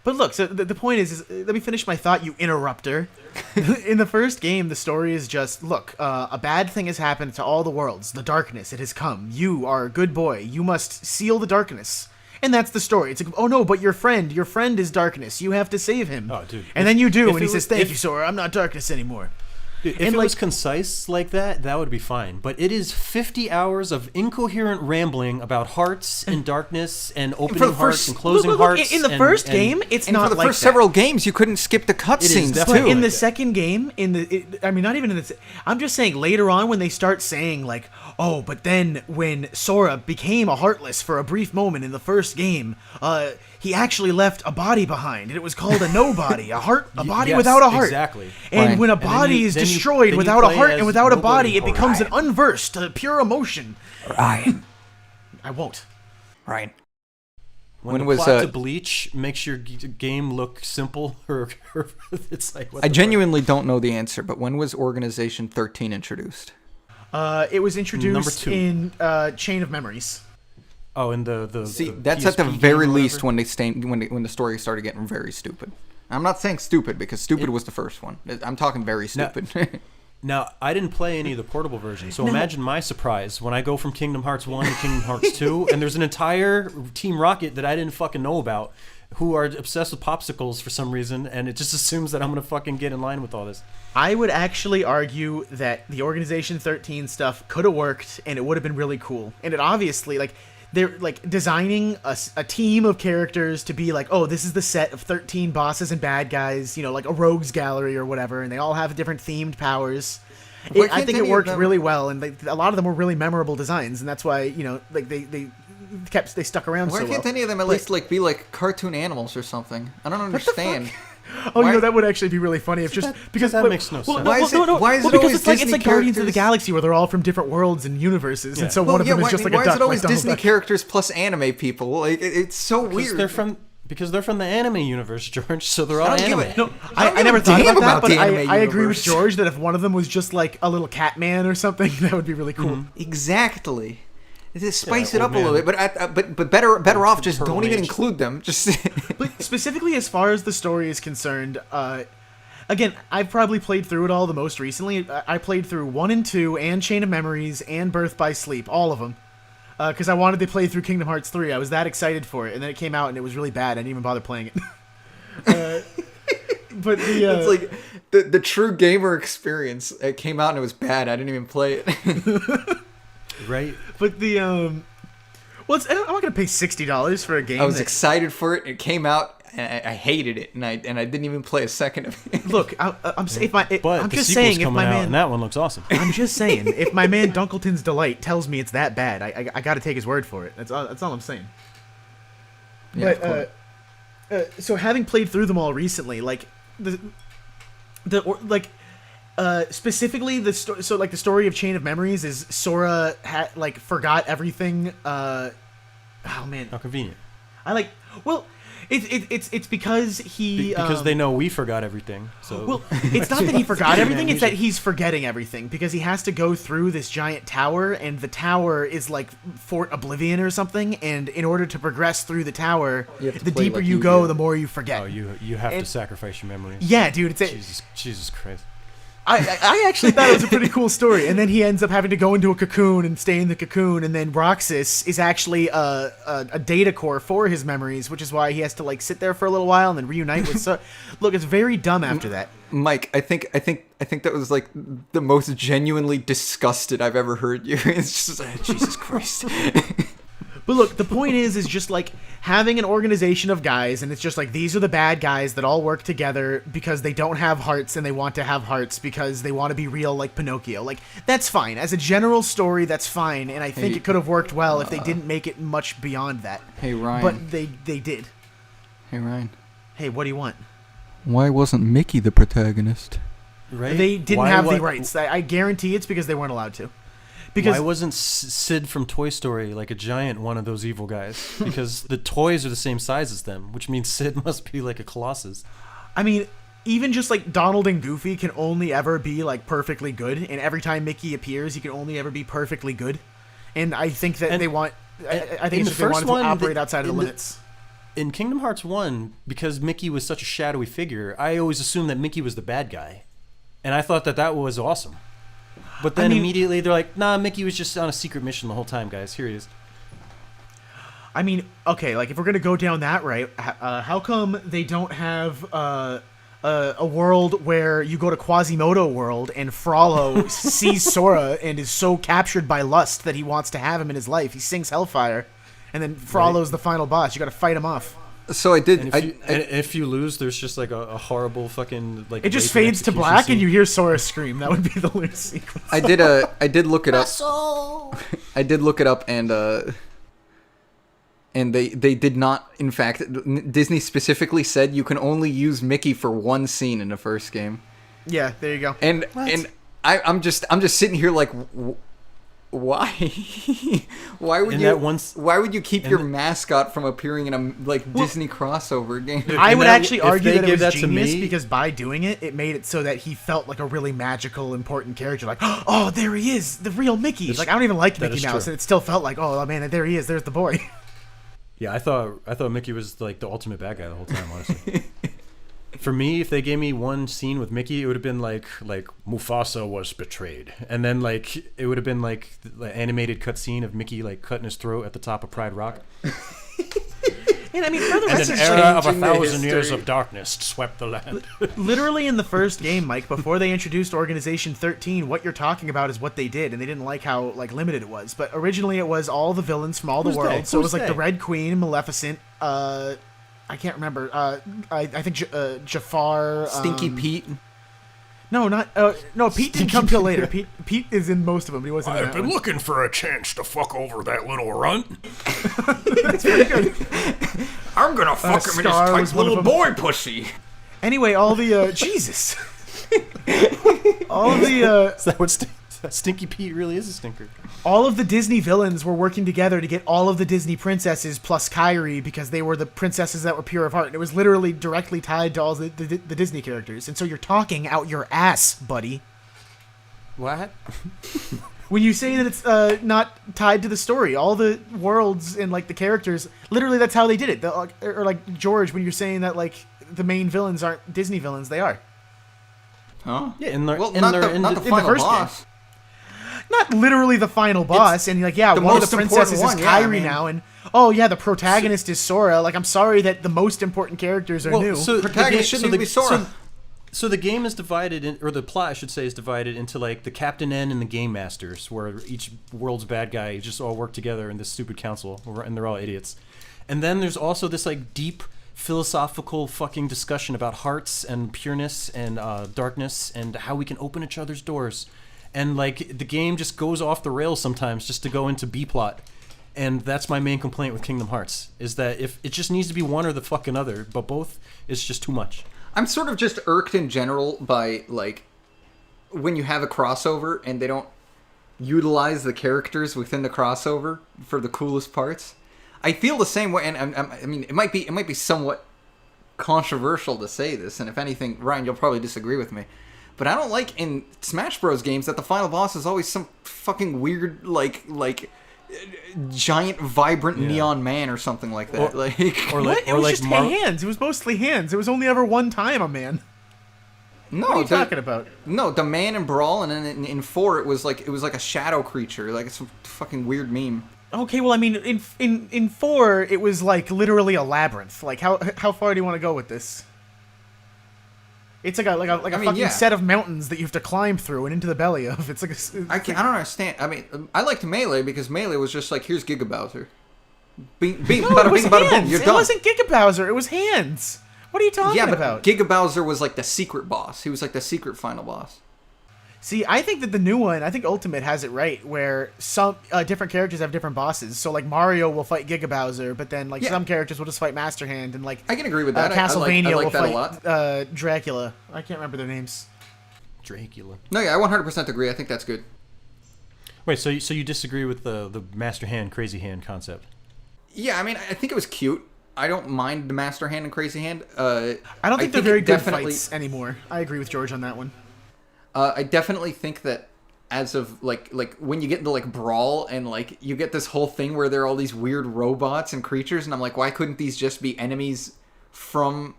But look, so the point is let me finish my thought, you interrupter. In the first game, the story is just, look, a bad thing has happened to all the worlds. The darkness, it has come. You are a good boy. You must seal the darkness. And that's the story. It's like, oh no, but your friend is darkness. You have to save him. Oh, dude. And then you do, if and he it says, was- thank if- you, Sora. I'm not darkness anymore. Dude, if And, it like- was concise like that would be fine. But it is 50 hours of incoherent rambling about hearts and darkness and opening the hearts first- and closing Look, hearts. in the and- first and- game, it's And not for the like first that. several games, you couldn't skip the cutscenes definitely too. But in the like that. second game, I mean, not even in the. I'm just saying later on when they start saying like, oh, but then when Sora became a Heartless for a brief moment in the first game, he actually left a body behind, and it was called a nobody, a body yes, without a heart. exactly. And Right. when a then body you- is then you- destroyed then you without a play heart as and without a body, nobody. it becomes an unversed, pure emotion. Ryan. I won't. Ryan. When When the was, plot to uh, Bleach makes your game look simple, or it's like what I the genuinely don't know the answer, but when was Organization 13 introduced? It was introduced 2. in Chain of Memories. fuck? Oh, and the See, the that's at the PSP very game or least whatever? when the story started getting very stupid. I'm not saying stupid because stupid was the first one. I'm talking very stupid. Now, I didn't play any of the portable versions, so imagine my surprise when I go from Kingdom Hearts 1 to Kingdom Hearts 2, and there's an entire Team Rocket that I didn't fucking know about, who are obsessed with popsicles for some reason, and it just assumes that I'm gonna fucking get in line with all this. I would actually argue that the Organization 13 stuff could have worked, and it would have been really cool. And it obviously, like, they're like designing a team of characters to be like, oh, this is the set of 13 bosses and bad guys, like a rogues gallery or whatever, and they all have different themed powers. Why I can't think any it of worked them- really well, and a lot of them were really memorable designs, and that's why like they stuck around Why so can't well. any of them at least like be like cartoon animals or something? I don't understand. Oh, Why- that would actually be really funny if just because that but- makes no well, sense. Why is it- no, why is it because always it's like Disney Guardians of the characters? Galaxy where they're all from different worlds and universes, Yeah. and so Well, one of them yeah, is just like why a is duck. it always like Donald Disney Duck. characters plus anime people? Like it's so Because weird. because they're from the anime universe, George. So they're all I don't give anime. a- No, I don't I never give a thought damn about that, about but the anime I agree with universe. George that if one of them was just like a little cat man or something, that would be really cool. Exactly. Just spice Yeah, it up old a little man. bit, but better off just Pearl don't even Mage. include them. Just But specifically as far as the story is concerned, again, I've probably played through it all the most recently. I played through 1 and 2 and Chain of Memories and Birth by Sleep, all of them. Because I wanted to play through Kingdom Hearts 3. I was that excited for it, and then it came out and it was really bad. I didn't even bother playing it. But it's like the true gamer experience. It came out and it was bad. I didn't even play it. Right? But I'm not gonna pay $60 for a game. I was that- excited for it. It came out and I hated it, and I didn't even play a second of it. Look, I'm saying But I'm the just sequel's saying if coming my out, man, and that one looks awesome. I'm just saying if my man Dunkleton's Delight tells me it's that bad, I got to take his word for it. That's all I'm saying. Yeah, of course. So having played through them all recently, like specifically the story of Chain of Memories is Sora forgot everything. Oh man, How convenient. It's because he because they know we forgot everything. So well, it's not that he forgot everything; it's that he's forgetting everything because he has to go through this giant tower, and the tower is like Fort Oblivion or something. And in order to progress through the tower, the deeper you go, the more you forget. Oh, you have to sacrifice your memories. Yeah, dude. Jesus Christ. I actually thought it was a pretty cool story, and then he ends up having to go into a cocoon and stay in the cocoon, and then Roxas is actually a data core for his memories, which is why he has to like sit there for a little while and then reunite with. Look, it's very dumb after that. Mike, I think that was like the most genuinely disgusted I've ever heard you. It's just Jesus Christ. But look, the point is just like having an organization of guys, and it's just like these are the bad guys that all work together because they don't have hearts and they want to have hearts because they want to be real like Pinocchio. Like, that's fine. As a general story, that's fine, and I think it could have worked well if they didn't make it much beyond that. Hey, Ryan. But they did. Hey, Ryan. Hey, what do you want? Why wasn't Mickey the protagonist? Right? They didn't have the rights. I guarantee it's because they weren't allowed to. Because why wasn't Sid from Toy Story like a giant one of those evil guys? Because the toys are the same size as them, which means Sid must be like a colossus. I mean, even just like Donald and Goofy can only ever be like perfectly good, and every time Mickey appears, he can only ever be perfectly good. And I think that they want. I think it's just they wanted to operate outside of the limits. In Kingdom Hearts 1, because Mickey was such a shadowy figure, I always assumed that Mickey was the bad guy, and I thought that was awesome. But then immediately they're like, nah, Mickey was just on a secret mission the whole time, guys. Here he is. I mean, okay, like if we're going to go down that right, how come they don't have a world where you go to Quasimodo World and Frollo sees Sora and is so captured by lust that he wants to have him in his life? He sings Hellfire, and then Frollo's the final boss. You got to fight him off. So I did. And if you lose, there's just like a horrible fucking like. It just fades to black, and you hear Sora scream. That would be the lose sequence. I did look it up. I did look it up, and they did not. In fact, Disney specifically said you can only use Mickey for one scene in the first game. Yeah, there you go. And I'm just sitting here like. Why? Why would you keep your mascot from appearing in a Disney crossover game? I would actually argue that it was genius because by doing it, it made it so that he felt like a really magical, important character. Like, oh, there he is, the real Mickey. Like, I don't even like Mickey Mouse, and it still felt like, oh man, there he is. There's the boy. Yeah, I thought Mickey was like the ultimate bad guy the whole time, honestly. For me, if they gave me one scene with Mickey, it would have been like Mufasa was betrayed, and then like it would have been like the animated cutscene of Mickey like cutting his throat at the top of Pride Rock. And I mean, for the rest an era of 1,000 years of darkness swept the land. Literally in the first game, Mike, before they introduced Organization 13, what you're talking about is what they did, and they didn't like how like limited it was. But originally, it was all the villains from all the worlds. So it was like the Red Queen, Maleficent. I can't remember. I think Jafar. Stinky Pete. No, not. No, Pete didn't come till later. Pete is in most of them. He wasn't. I've been looking for a chance to fuck over that little runt. That's pretty good. I'm gonna fuck him in his tight little boy pussy. Anyway, all the Jesus. All of the. Is that what Stinky Pete really is a stinker? All of the Disney villains were working together to get all of the Disney princesses plus Kyrie because they were the princesses that were pure of heart. And it was literally directly tied to all the Disney characters. And so you're talking out your ass, buddy. What? When you say that it's not tied to the story, all the worlds and like the characters, literally that's how they did it. Or like George, when you're saying that like the main villains aren't Disney villains, they are. Huh? Yeah, not the final first boss. Game. Not literally the final boss, and like, yeah, one of the princesses is Kyrie now, and oh yeah, the protagonist is Sora. Like, I'm sorry that the most important characters are new. So the protagonist shouldn't even be Sora. So the game is divided, or the plot, I should say, is divided into like the Captain N and the Game Masters, where each world's bad guy just all work together in this stupid council, and they're all idiots. And then there's also this like deep philosophical fucking discussion about hearts and pureness and darkness and how we can open each other's doors. And like the game just goes off the rails sometimes just to go into B plot. And that's my main complaint with Kingdom Hearts, is that if it just needs to be one or the fucking other, but both is just too much. I'm sort of just irked in general by like when you have a crossover and they don't utilize the characters within the crossover for the coolest parts. I feel the same way, and I mean, it might be somewhat controversial to say this, and if anything, Ryan, you'll probably disagree with me. But I don't like in Smash Bros. Games that the final boss is always some fucking weird, like giant, vibrant neon man or something like that. What? It was just hands. It was mostly hands. It was only ever one time a man. No, what are you talking about? No, the man in Brawl, and then in 4 it was like a shadow creature, like some fucking weird meme. Okay, well, I mean, in 4 it was like literally a labyrinth. Like how far do you want to go with this? It's like a fucking set of mountains that you have to climb through and into the belly of. It's like I don't understand. I mean, I liked Melee because Melee was just like, here's Giga Bowser. Bing, no, bada, it was bing, bada, boom, hands. you're It done. wasn't Giga Bowser. It was hands. What are you talking about? Giga Bowser was like the secret boss. He was like the secret final boss. See, I think that the new one, I think Ultimate has it right, where some different characters have different bosses. So, like, Mario will fight Giga Bowser, but then, like, some characters will just fight Master Hand, and, like... I can agree with that. Castlevania I like will that fight a lot. Dracula. I can't remember their names. Dracula. No, yeah, I 100% agree. I think that's good. Wait, so you disagree with the Master Hand, Crazy Hand concept? Yeah, I mean, I think it was cute. I don't mind the Master Hand and Crazy Hand. I don't think they're very good fights anymore. I agree with George on that one. I definitely think that as of like when you get into like Brawl and like you get this whole thing where there are all these weird robots and creatures, and I'm like, why couldn't these just be enemies from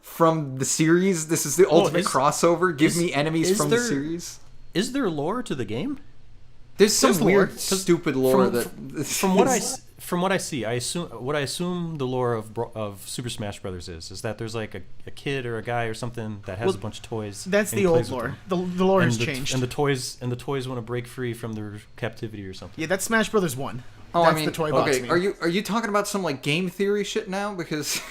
the series? This is the ultimate crossover. Give me enemies from the series. Is there lore to the game? There's some weird, stupid lore from what I see, I assume the lore of Super Smash Brothers is that there's like a kid or a guy or something that has a bunch of toys. That's the old lore. The lore has changed. And the toys want to break free from their captivity or something. Yeah, that's Smash Brothers 1. Oh, that's I mean, the toy box. Okay, are you talking about some like game theory shit now? Because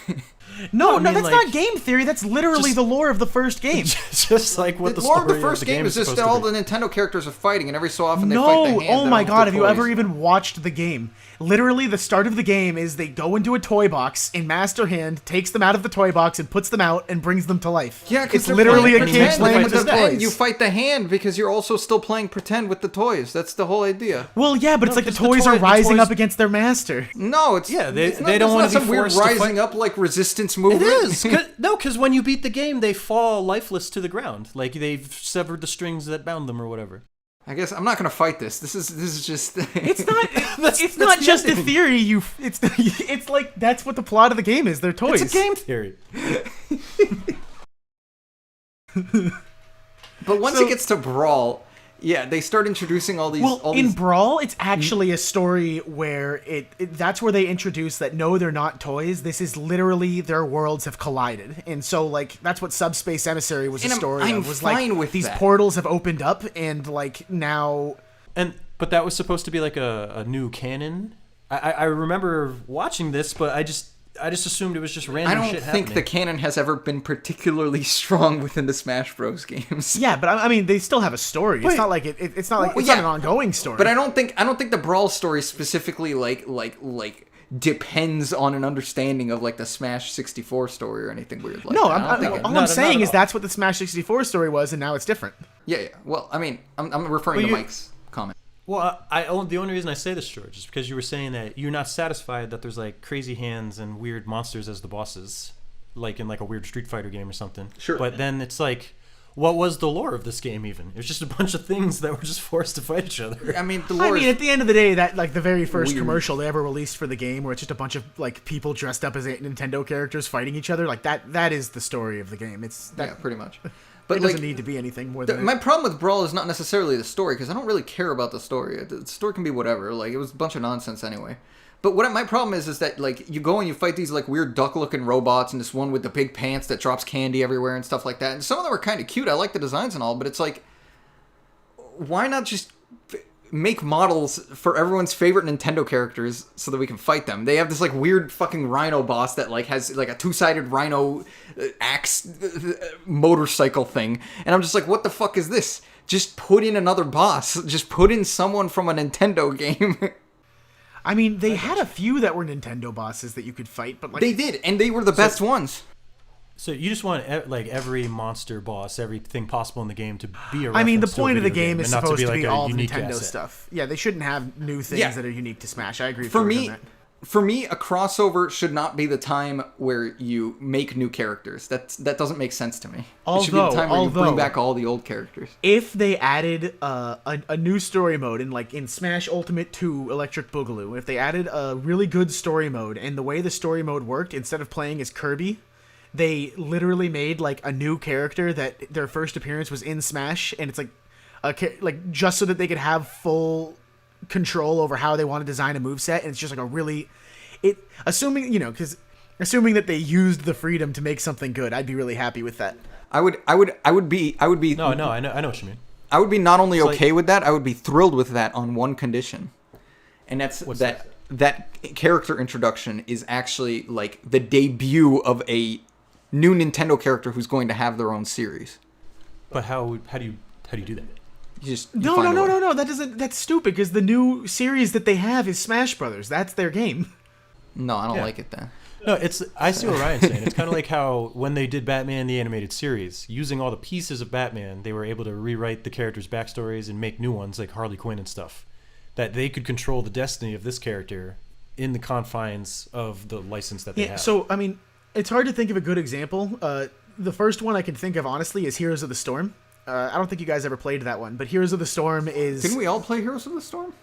no, that's like, not game theory. That's literally the lore of the first game. Just like what the lore story of the first game is just that all the Nintendo characters are fighting, and every so often they fight the hand. Oh my god, have you ever even watched the game? Literally, the start of the game is they go into a toy box, and Master Hand takes them out of the toy box and puts them out and brings them to life. Yeah, because it's literally a kid playing with his toys. You fight the hand because you're also still playing pretend with the toys. That's the whole idea. Well, yeah, but it's like the toys are rising up against their master. No, it's they don't want to be forced some weird rising up like resistance movement. It is because when you beat the game, they fall lifeless to the ground, like they've severed the strings that bound them or whatever. I guess I'm not gonna fight this. This is just. It's not. It's not just a theory. It's like that's what the plot of the game is. They're toys. It's a game theory. But once it gets to Brawl, yeah, they start introducing all these. In Brawl, it's actually a story where that's where they introduce that no, they're not toys. This is literally their worlds have collided, and so like that's what Subspace Emissary was a story of. Was fine like with these that. portals have opened up, and like now. But that was supposed to be like a new canon. I remember watching this, but I just assumed it was just random shit happening. I don't think the canon has ever been particularly strong within the Smash Bros. Games. Yeah, but I mean, they still have a story. It's not like it's not an ongoing story. But I don't think the Brawl story specifically like depends on an understanding of like the Smash 64 story or anything weird like that. All I'm saying is that's what the Smash 64 story was, and now it's different. Yeah. Well, I mean, I'm referring to Mike's comment. Well, the only reason I say this, George, is because you were saying that you're not satisfied that there's like crazy hands and weird monsters as the bosses, like in like a weird Street Fighter game or something. Sure. But then it's like, what was the lore of this game even? It was just a bunch of things that were just forced to fight each other. I mean, at the end of the day, that like the very first commercial they ever released for the game, where it's just a bunch of like people dressed up as Nintendo characters fighting each other, like that is the story of the game. Yeah, pretty much. But it doesn't need to be anything more than that. My problem with Brawl is not necessarily the story, because I don't really care about the story. The story can be whatever. Like, it was a bunch of nonsense anyway. But my problem is that, like, you go and you fight these, like, weird duck-looking robots, and this one with the big pants that drops candy everywhere and stuff like that. And some of them are kind of cute. I like the designs and all, but it's like, why not just make models for everyone's favorite Nintendo characters so that we can fight them? They have this like weird fucking rhino boss that like has like a two-sided rhino axe motorcycle thing, and I'm just like, what the fuck is this? Just put in another boss. Just put in someone from a Nintendo game. I mean, they had a few that were Nintendo bosses that you could fight, but like they did, and they were the best ones. So you just want like every monster boss, everything possible in the game to be a reference. I mean, the to point a of the video game is and supposed to like be all unique Nintendo asset. stuff. Yeah, they shouldn't have new things that are unique to Smash. I agree For with me, on that. for me, a crossover should not be the time where you make new characters. That doesn't make sense to me. It should be the time where you bring back all the old characters. If they added a new story mode in Smash Ultimate 2 Electric Boogaloo, if they added a really good story mode, and the way the story mode worked, instead of playing as Kirby, they literally made like a new character that their first appearance was in Smash, and it's like just so that they could have full control over how they want to design a moveset, and it's just like a really assuming that they used the freedom to make something good, I'd be really happy with that. I would be No, I know what you mean. I would be not only okay with that, I would be thrilled with that on one condition. And that's that character introduction is actually like the debut of a new Nintendo character who's going to have their own series. But how do you do that? You No. That's stupid, because the new series that they have is Smash Brothers. That's their game. No, I don't like it then. No, I see what Ryan's saying. It's kind of like how when they did Batman the Animated Series, using all the pieces of Batman, they were able to rewrite the characters' backstories and make new ones like Harley Quinn and stuff. That they could control the destiny of this character in the confines of the license that they have. So, I mean, it's hard to think of a good example. The first one I can think of, honestly, is Heroes of the Storm. I don't think you guys ever played that one, but Heroes of the Storm is... Didn't we all play Heroes of the Storm?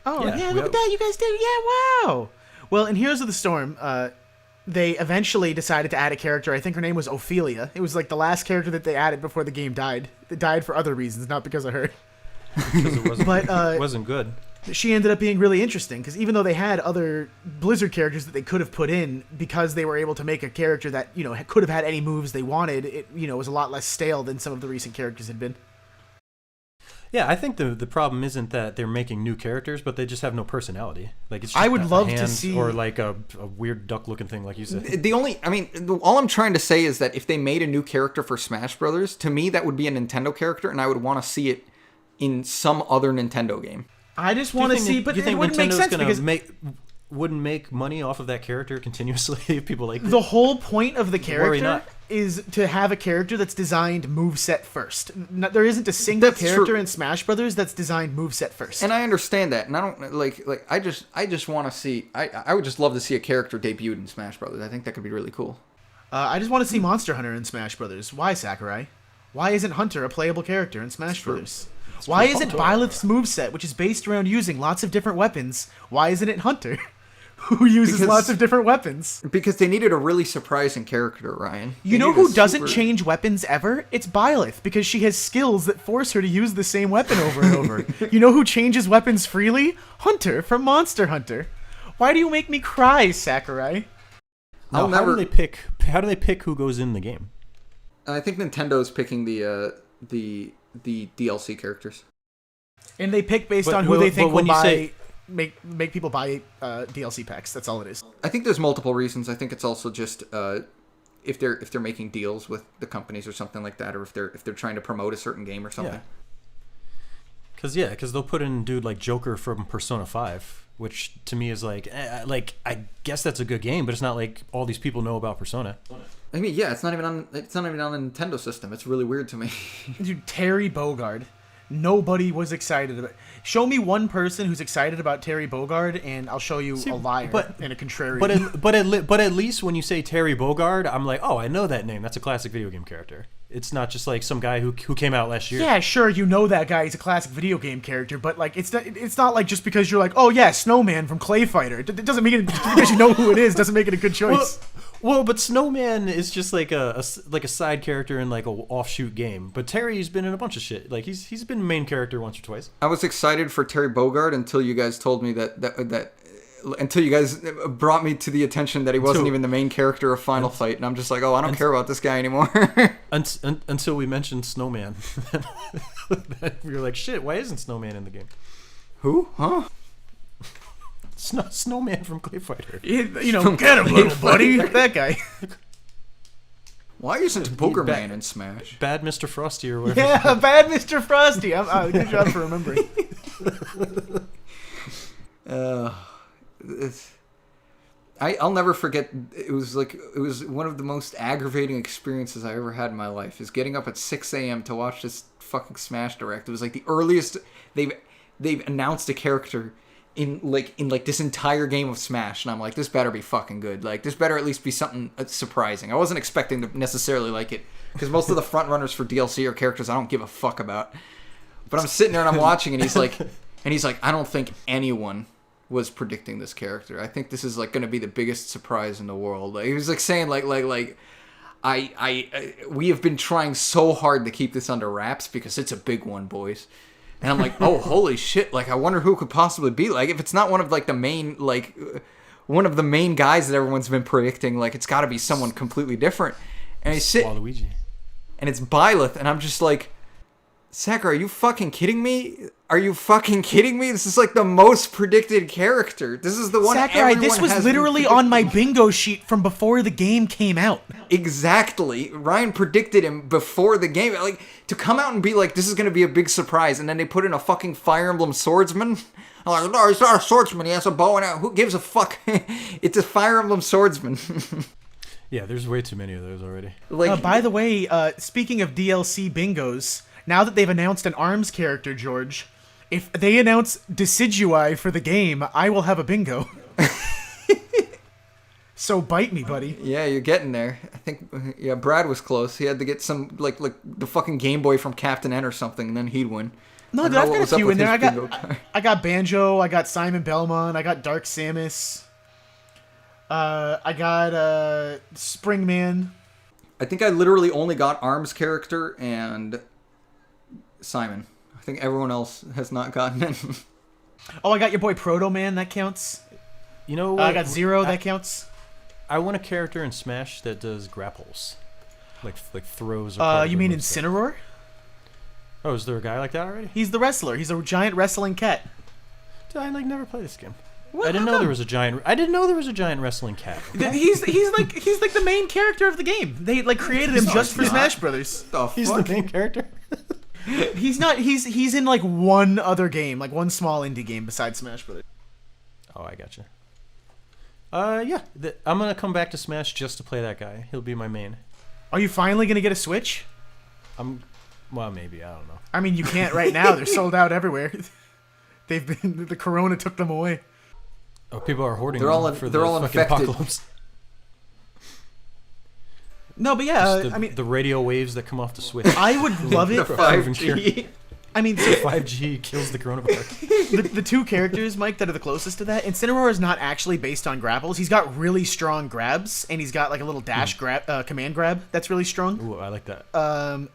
Oh, yeah, look at that. You guys did. Yeah, wow. Well, in Heroes of the Storm, they eventually decided to add a character. I think her name was Ophelia. It was like the last character that they added before the game died. It died for other reasons, not because of her. Because it wasn't good. She ended up being really interesting, because even though they had other Blizzard characters that they could have put in, because they were able to make a character that, could have had any moves they wanted, it, was a lot less stale than some of the recent characters had been. Yeah, I think the problem isn't that they're making new characters, but they just have no personality. Like it's just I would love to hand see, or like a weird duck-looking thing, like you said. All I'm trying to say is that if they made a new character for Smash Brothers, to me that would be a Nintendo character, and I would want to see it in some other Nintendo game. I just want to see, but it wouldn't make sense because wouldn't make money off of that character continuously if people like the whole point of the character is to have a character that's designed moveset first. There isn't a single character in Smash Brothers that's designed moveset first. And I understand that, and I don't I just want to see. I would just love to see a character debuted in Smash Brothers. I think that could be really cool. I just want to see Monster Hunter in Smash Brothers. Why, Sakurai? Why isn't Hunter a playable character in Smash Brothers? Why isn't Byleth's moveset, which is based around using lots of different weapons, why isn't it Hunter? Who uses lots of different weapons? Because they needed a really surprising character, Ryan. You know who doesn't change weapons ever? It's Byleth, because she has skills that force her to use the same weapon over and over. You know who changes weapons freely? Hunter from Monster Hunter. Why do you make me cry, Sakurai? How do they pick who goes in the game? I think Nintendo's picking the DLC characters. And they pick based on who they think will make people buy DLC packs. That's all it is. I think there's multiple reasons. I think it's also just if they're making deals with the companies or something like that, or if they're trying to promote a certain game or something. Because they'll put in dude like Joker from Persona 5, which to me is like I guess that's a good game, but it's not like all these people know about Persona. I mean, yeah, it's not even on a Nintendo system. It's really weird to me. Dude, Terry Bogard. Nobody was excited about. Show me one person who's excited about Terry Bogard, and I'll show you a liar and a contrarian. But at least when you say Terry Bogard, I'm like, oh, I know that name. That's a classic video game character. It's not just like some guy who came out last year. Yeah, sure, you know that guy. He's a classic video game character, but like it's not like just because you're like, oh yeah, Snowman from Clay Fighter. It doesn't make it just because you know who it is doesn't make it a good choice. Well, but Snowman is just like a side character in like a offshoot game. But Terry's been in a bunch of shit. Like he's been main character once or twice. I was excited for Terry Bogard until you guys told me that until you guys brought me to the attention that he wasn't even the main character of Final Fight, and I'm just like, oh, I don't care about this guy anymore. Until we mentioned Snowman, we were like, shit, why isn't Snowman in the game? Who? Huh? Snowman from Clay Fighter. Get him, little buddy. That guy. Why isn't Boogerman in Smash? Bad Mr. Frosty or whatever. Yeah, Bad Mr. Frosty. Good job for remembering. I'll never forget. It was one of the most aggravating experiences I ever had in my life. Is getting up at 6 a.m. to watch this fucking Smash Direct. It was like the earliest they've announced a character in this entire game of Smash, and I'm like, this better be fucking good. Like, this better at least be something surprising. I wasn't expecting to necessarily like it, because most of the front runners for DLC are characters I don't give a fuck about. But I'm sitting there and I'm watching, and he's like, I don't think anyone was predicting this character. I think this is like going to be the biggest surprise in the world. Like, he was like saying we have been trying so hard to keep this under wraps because it's a big one, boys. And I'm like, oh, holy shit! Like, I wonder who it could possibly be. Like, if it's not one of like the main one of the main guys that everyone's been predicting, like, it's got to be someone completely different. And he's sitting, Waluigi. and it's Byleth, and I'm just like, Sakura, are you fucking kidding me? Are you fucking kidding me? This is like the most predicted character. This is the one. Sakurai, this was literally on my bingo sheet from before the game came out. Exactly. Ryan predicted him before the game. Like, to come out and be like, this is going to be a big surprise, and then they put in a fucking Fire Emblem swordsman. I'm like, no, he's not a swordsman. He has a bow and arrow. Who gives a fuck? It's a Fire Emblem swordsman. Yeah, there's way too many of those already. Like, by the way, speaking of DLC bingos, now that they've announced an ARMS character, George, if they announce Decidui for the game, I will have a bingo. So bite me, buddy. yeah, you're getting there. I think, yeah, Brad was close. He had to get some, like the fucking Game Boy from Captain N or something, and then he'd win. No, dude, I've got a few in there. I got Banjo, I got Simon Belmont, I got Dark Samus, I got Springman. I think I literally only got ARMS character and Simon. I think everyone else has not gotten it. Oh, I got your boy Proto Man, that counts. You know what? I got Zero, that counts. I want a character in Smash that does grapples, like throws. Or You mean Incineroar? Oh, is there a guy like that already? He's the wrestler. He's a giant wrestling cat. Did I never play this game? What? I didn't know there was a giant. I didn't know there was a giant wrestling cat. He's like the main character of the game. They like created him just for Smash Brothers. He's the main character. He's not. He's in like one other game, like one small indie game besides Smash Brothers. Oh, I gotcha. Yeah, I'm gonna come back to Smash just to play that guy. He'll be my main. Are you finally gonna get a Switch? Well, maybe, I don't know. I mean, you can't right now. They're sold out everywhere. The Corona took them away. Oh, people are hoarding They're them all for they're the all fucking infected. apocalypse. No, but yeah, I mean, the radio waves that come off the Switch. I would love it. The 5G. I mean, so 5G kills the coronavirus. the two characters, Mike, that are the closest to that, Incineroar is not actually based on grapples. He's got really strong grabs, and he's got like a little dash command grab that's really strong. Ooh, I like that.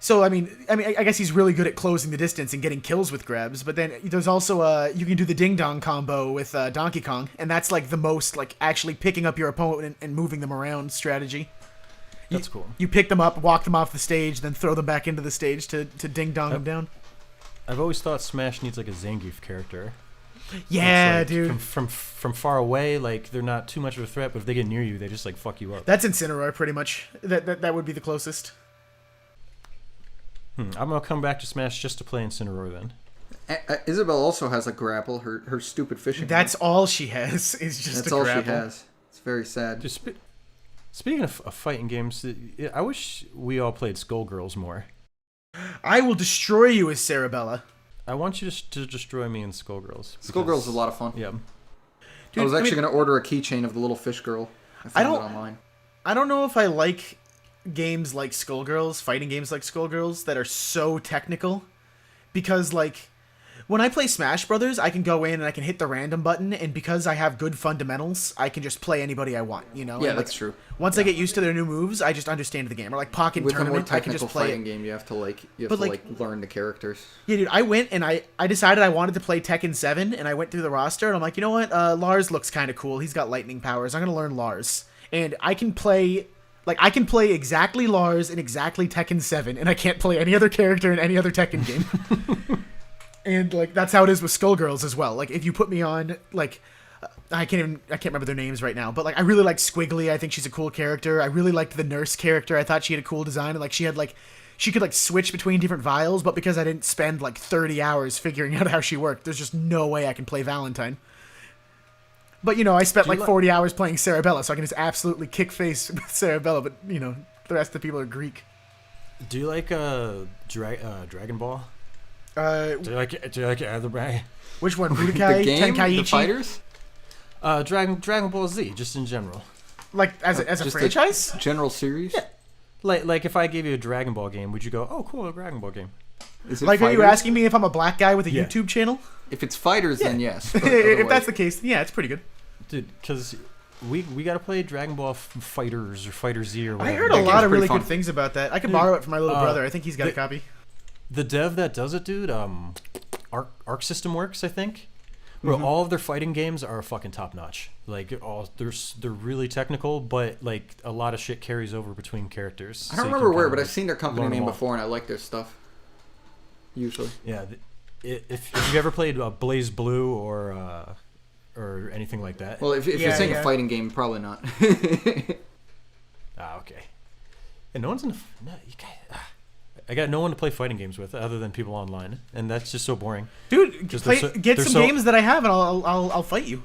So I mean, I guess he's really good at closing the distance and getting kills with grabs. But then there's also you can do the ding dong combo with Donkey Kong, and that's like the most like actually picking up your opponent and moving them around strategy. That's cool. You pick them up, walk them off the stage, then throw them back into the stage to ding dong them down. I've always thought Smash needs like a Zangief character. Yeah, like, dude. From far away, like they're not too much of a threat, but if they get near you, they just like fuck you up. That's Incineroar, pretty much. That would be the closest. I'm gonna come back to Smash just to play Incineroar then. Isabel also has a grapple. Her stupid fishing. That's all she has. Is just That's a all grapple. she has. It's very sad. Just speaking of fighting games, I wish we all played Skullgirls more. I will destroy you as Sarabella. I want you to destroy me in Skullgirls. Skullgirls is a lot of fun. Yeah. I was actually going to order a keychain of the little fish girl. I found it online. I don't know if I like games like Skullgirls, fighting games like Skullgirls that are so technical, because like when I play Smash Brothers, I can go in and I can hit the random button, and because I have good fundamentals, I can just play anybody I want, you know? Yeah, and, that's true. Once I get used to their new moves, I just understand the game. Or like Pocket With a more Tournament, I can technical just play fighting it. game, you have to learn the characters. Yeah, dude, I went and I decided I wanted to play Tekken 7, and I went through the roster, and I'm like, you know what? Lars looks kind of cool. He's got lightning powers. I'm going to learn Lars. And I can play exactly Lars in exactly Tekken 7, and I can't play any other character in any other Tekken game. And like that's how it is with Skullgirls as well. Like if you put me on like I can't remember their names right now, but like I really liked Squiggly. I think she's a cool character. I really liked the nurse character. I thought she had a cool design, and like she could like switch between different vials, but because I didn't spend like 30 hours figuring out how she worked, there's just no way I can play Valentine. But you know, I spent like 40 hours playing Sarabella, so I can just absolutely kick face with Sarabella, but you know, the rest of the people are Greek. Do you like Dragon Ball? Do you like either? Which one? The Budokai game, Tenkaichi? the fighters, Dragon Ball Z, just in general. Like as a Just franchise? general series. Yeah. Like if I gave you a Dragon Ball game, would you go, "Oh, cool, a Dragon Ball game"? Is it Like, are you fighters? asking me if I'm a black guy with a Yeah. YouTube channel? If it's fighters, then yes. But If otherwise- that's the case, yeah, it's pretty good. Dude, because we got to play Dragon Ball Fighters or Fighter Z or I whatever. heard That a game's lot of pretty really fun. good things about that. I could borrow it from my little brother. I think he's got a the- copy. The dev that does it, dude, Arc System Works, I think. Bro, all of their fighting games are fucking top notch. Like, they're really technical, but like a lot of shit carries over between characters. I so don't you remember can where, kinda, but I've like, seen their company learn them name all. before, and I like their stuff. Usually. Yeah, if you've ever played Blaze Blue or anything like that. Well, if you're Yeah, saying yeah. a fighting game, probably not. Okay. And no one's in the. No, you guys. I got no one to play fighting games with other than people online, and that's just so boring. Dude, Just play, they're so- get they're some so- games that I have, and I'll fight you.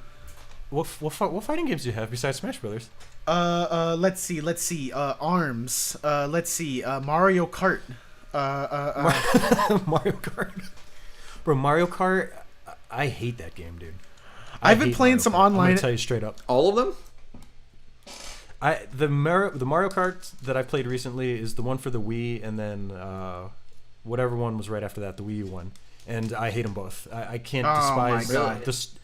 What fighting games do you have besides Smash Brothers? Let's see. Arms. Let's see. Mario Kart. Mario Kart. Bro, Mario Kart. I hate that game, dude. I've been hate playing Mario some Kart. I'm online- gonna tell you straight up. All of them? The Mario Kart that I played recently is the one for the Wii, and then whatever one was right after that, the Wii U one. And I hate them both. I can't Oh my despise God.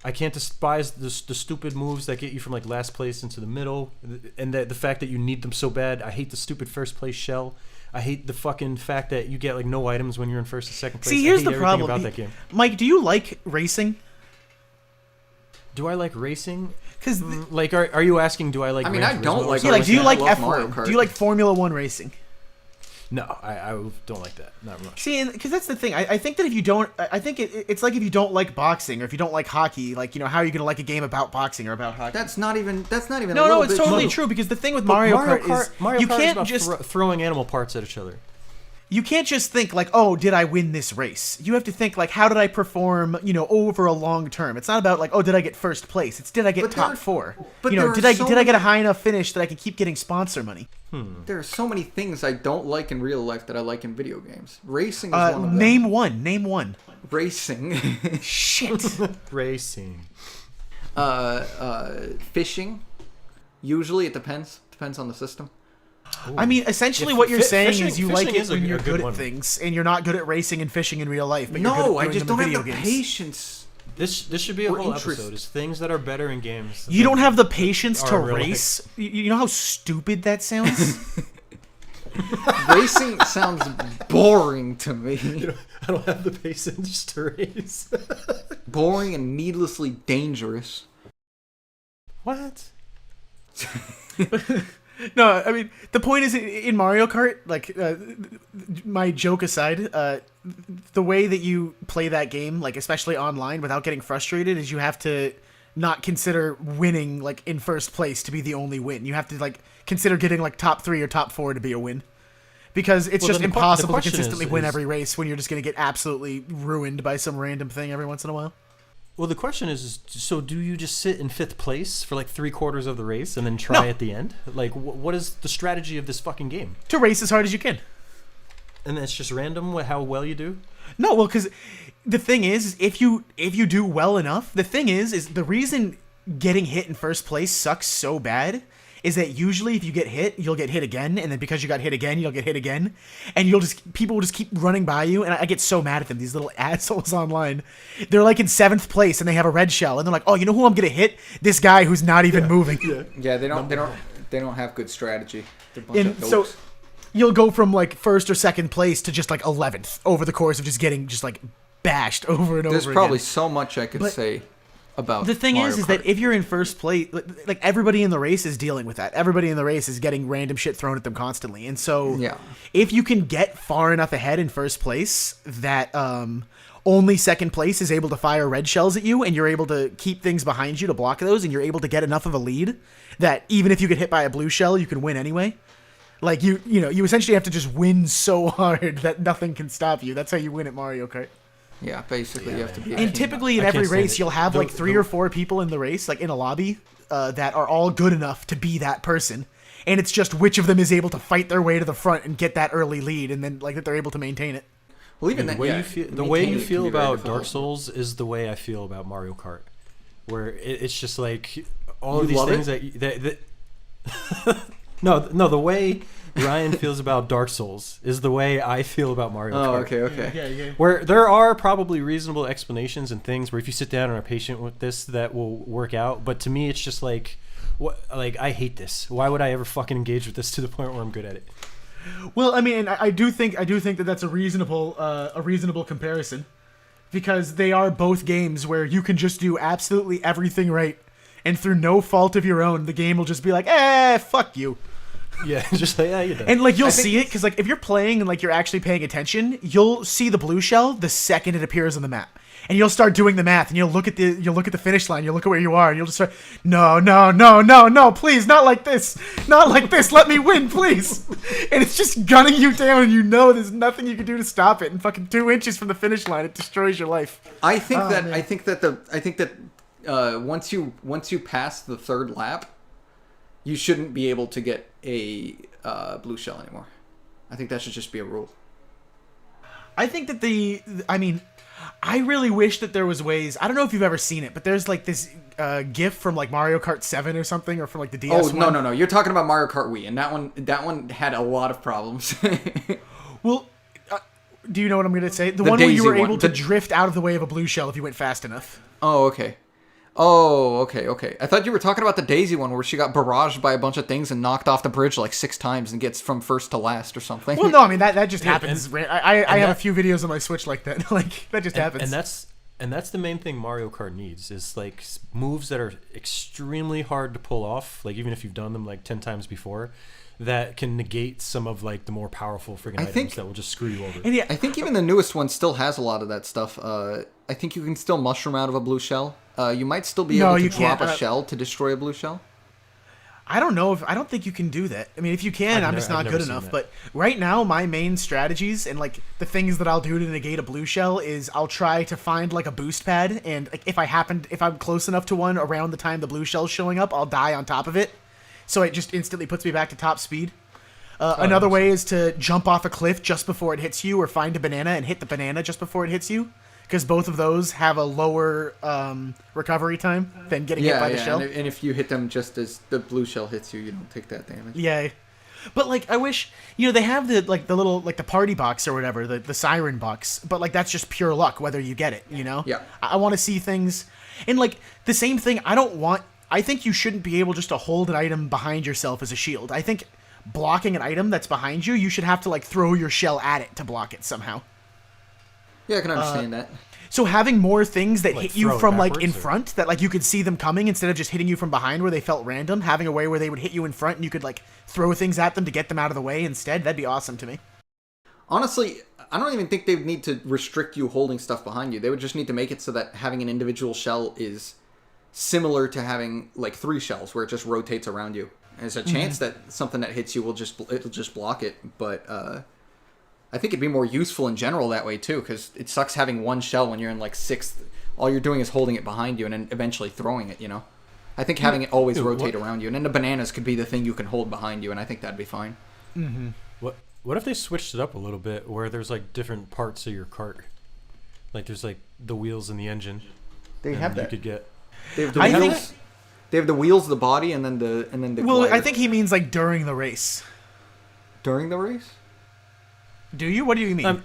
I can't despise the stupid moves that get you from like last place into the middle, and the fact that you need them so bad. I hate the stupid first place shell. I hate the fucking fact that you get like no items when you're in first and second place. See, here's I hate the everything problem. about that game. Mike, do you like racing? Do I like racing? Because Like, are you asking? Do I like? I mean, Gran I don't Turismo or like something like, do you I like love Mario F1? Kart. Do you like Formula One racing? No, I don't like that. Not much. See, because that's the thing. I think that if you don't, I think it's like if you don't like boxing or if you don't like hockey, like, you know, how are you going to like a game about boxing or about hockey? That's not even. A No, little it's bit totally true. true, because the thing with But Mario Kart is Mario you Kart is can't about just throwing animal parts at each other. you can't just think like, oh, did I win this race? You have to think like, how did I perform, you know, over a long term? It's not about like, oh, did I get first place? It's did I get But top there- four? but You know, there are did I so did I get a many- high enough finish that I could keep getting sponsor money? There are so many things I don't like in real life that I like in video games. Racing is one of them. Name one. Racing. Shit. Racing. Fishing. Usually it depends. Depends on the system. I mean, essentially, Yeah, what you're saying fishing- is you like fishing it is a when you're good good at one. things, and you're not good at racing and fishing in real life. But you're good No, at I doing just them don't in have video the games. patience. This should be a Or whole interest. episode. Is things that are better in games. You don't have the patience to Or real life. race. You know how stupid that sounds. Racing sounds boring to me. I don't have the patience to race. Boring and needlessly dangerous. What? No, I mean the point is in Mario Kart. Like, my joke aside, the way that you play that game, like especially online, without getting frustrated, is you have to not consider winning like in first place to be the only win. You have to like consider getting like top 3 or top 4 to be a win, because it's Well, just then the impossible to question consistently is- win every race when you're just going to get absolutely ruined by some random thing every once in a while. Well, the question is, so do you just sit in 5th place for like 3/4 of the race and then try No. at the end? Like, what is the strategy of this fucking game? To race as hard as you can. And it's just random how well you do? No, well, because the thing is, if you do well enough, the thing is the reason getting hit in first place sucks so bad is that usually if you get hit, you'll get hit again, and then because you got hit again, you'll get hit again, and people will just keep running by you, and I get so mad at them, these little assholes online. They're like in 7th place, and they have a red shell, and they're like, oh, you know who I'm gonna hit? This guy who's not even moving. Yeah, they don't have good strategy. They're a bunch And of so dopes. you'll go from like 1st or 2nd place to just like 11th over the course of just getting just like bashed over and There's over probably again. so much I could But say about The thing Mario is that Kart. if you're in first place, like everybody in the race is dealing with that. Everybody in the race is getting random shit thrown at them constantly, and so Yeah. if you can get far enough ahead in first place that only 2nd place is able to fire red shells at you, and you're able to keep things behind you to block those, and you're able to get enough of a lead that even if you get hit by a blue shell, you can win anyway. Like you essentially have to just win so hard that nothing can stop you. That's how you win at Mario Kart. Yeah, basically you have to be. a And king. typically in I every can't stand race, it. you'll have The- like 3 or 4 people in the race, like in a lobby, that are all good enough to be that person. And it's just which of them is able to fight their way to the front and get that early lead, and then like that they're able to maintain it. Well, even the that, way yeah, you feel, the maintaining way it you can feel be very about difficult. Dark Souls is the way I feel about Mario Kart, where it's just like all You of these love things it? that no, the way Ryan feels about Dark Souls is the way I feel about Mario Oh, Kart. okay. Yeah. Where there are probably reasonable explanations and things where if you sit down and are patient with this, that will work out. But to me, it's just like, what? Like I hate this. Why would I ever fucking engage with this to the point where I'm good at it? Well, I mean, I do think that that's a reasonable comparison, because they are both games where you can just do absolutely everything right, and through no fault of your own, the game will just be like, fuck you. Yeah, just like you're done. And like you'll see it because like if you're playing and like you're actually paying attention, you'll see the blue shell the second it appears on the map, and you'll start doing the math, and you'll look at the finish line, you'll look at where you are, and you'll just start, no, please, not like this, let me win, please. And it's just gunning you down, and you know there's nothing you can do to stop it, and fucking 2 inches from the finish line, it destroys your life. I think that once you pass the third lap, you shouldn't be able to get a blue shell anymore. I think that should just be a rule. I think that I really wish that there was ways. I don't know if you've ever seen it, but there's like this GIF from like Mario Kart 7 or something, or from like the DS. Oh no! You're talking about Mario Kart Wii, and that one had a lot of problems. Well, do you know what I'm going to say? The The one where you Daisy were able one. to drift out of the way of a blue shell if you went fast enough. Oh, okay. I thought you were talking about the Daisy one where she got barraged by a bunch of things and knocked off the bridge like 6 times and gets from first to last or something. Well, no, I mean that just happens. and I have a that- few videos on my Switch like that. Like that just happens. And that's the main thing Mario Kart needs is like moves that are extremely hard to pull off. Like even if you've done them like 10 times before, that can negate some of like the more powerful friggin' items that will just screw you over. And yeah, I think even the newest one still has a lot of that stuff. I think you can still mushroom out of a blue shell. You might still be able to drop a shell to destroy a blue shell. I don't think you can do that. I mean, if you can, I'm just not good enough. That. But right now, my main strategies and like the things that I'll do to negate a blue shell is I'll try to find like a boost pad, and like if I'm close enough to one around the time the blue shell's showing up, I'll die on top of it, so it just instantly puts me back to top speed. Another way is to jump off a cliff just before it hits you, or find a banana and hit the banana just before it hits you, because both of those have a lower recovery time than getting hit by the shell. And if you hit them just as the blue shell hits you, you don't take that damage. Yeah, but like I wish they have the little the party box or whatever, the siren box, but like that's just pure luck whether you get it. Yeah. I want to see things, and like the same thing. I think you shouldn't be able just to hold an item behind yourself as a shield. I think blocking an item that's behind you, you should have to like throw your shell at it to block it somehow. Yeah, I can understand that. So having more things that hit you throw it from like backwards, in or- front, that like you could see them coming instead of just hitting you from behind where they felt random, having a way where they would hit you in front and you could like throw things at them to get them out of the way instead, that'd be awesome to me. Honestly, I don't even think they would need to restrict you holding stuff behind you. They would just need to make it so that having an individual shell is similar to having like 3 shells where it just rotates around you. There's a chance that something that hits you it'll just block it, but I think it'd be more useful in general that way too, because it sucks having one shell when you're in like 6th. All you're doing is holding it behind you and then eventually throwing it, I think having it always rotate around you, and then the bananas could be the thing you can hold behind you, and I think that'd be fine. What if they switched it up a little bit where there's like different parts of your cart? Like there's like the wheels and the engine. They have that. You could get. They have the I wheels. think- They have the wheels, the body, and then the Well, glider. I think he means like during the race. During the race. Do you? What do you mean?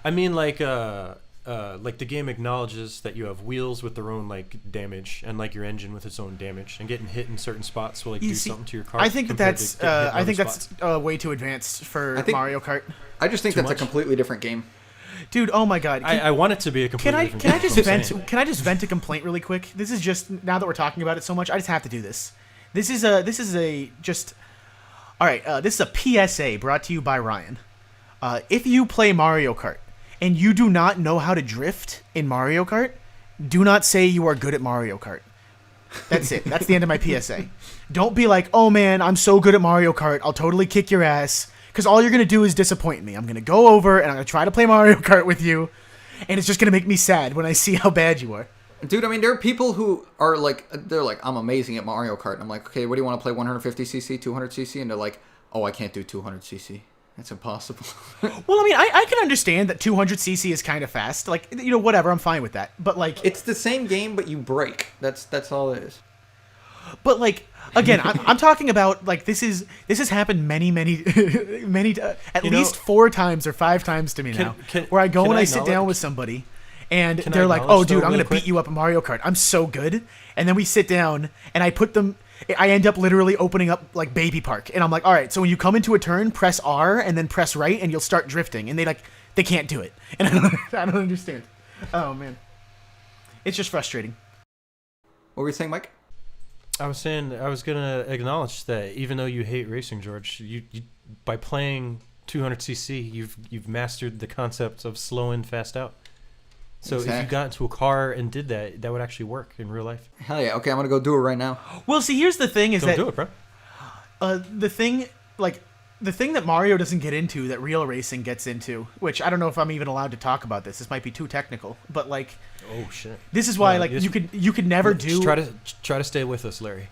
I mean like the game acknowledges that you have wheels with their own like damage and like your engine with its own damage, and getting hit in certain spots will like do something to your car. I think that's way too advanced for I think- Mario Kart. I just think Too that's much? a completely different game. Dude, oh my god. I want it to be a completely different game. Can I just vent a complaint really quick? This is just, now that we're talking about it so much, I just have to do this. This is a PSA brought to you by Ryan. If you play Mario Kart and you do not know how to drift in Mario Kart, do not say you are good at Mario Kart. That's it. That's the end of my PSA. Don't be like, oh man, I'm so good at Mario Kart, I'll totally kick your ass. Because all you're going to do is disappoint me. I'm going to go over and I'm going to try to play Mario Kart with you, and it's just going to make me sad when I see how bad you are. Dude, I mean, there are people who are like, I'm amazing at Mario Kart. And I'm like, okay, what do you want to play, 150cc, 200cc? And they're like, oh, I can't do 200cc. That's impossible. Well, I mean, I can understand that 200cc is kind of fast. Like, whatever, I'm fine with that. But, like... It's the same game, but you break. That's all it is. But, like, again, I'm talking about, like, this has happened many, at least 4 times or 5 times to me now, where I go and I sit down with somebody, and they're like, oh, dude, I'm going to beat you up in Mario Kart. I'm so good. And then we sit down, and I end up literally opening up, like, Baby Park. And I'm like, all right, so when you come into a turn, press R and then press right, and you'll start drifting. And they can't do it. And I don't understand. Oh, man. It's just frustrating. What were you saying, Mike? I was saying I was gonna acknowledge that even though you hate racing, George, you by playing 200cc, you've mastered the concept of slow in, fast out. So if you got into a car and did that, that would actually work in real life. Hell yeah! Okay, I'm gonna go do it right now. Well, see, here's the thing: is Don't do it, bro. The thing that Mario doesn't get into, that real racing gets into, which I don't know if I'm even allowed to talk about this. This might be too technical, but like, oh shit, this is why you could never do. Try to stay with us, Larry.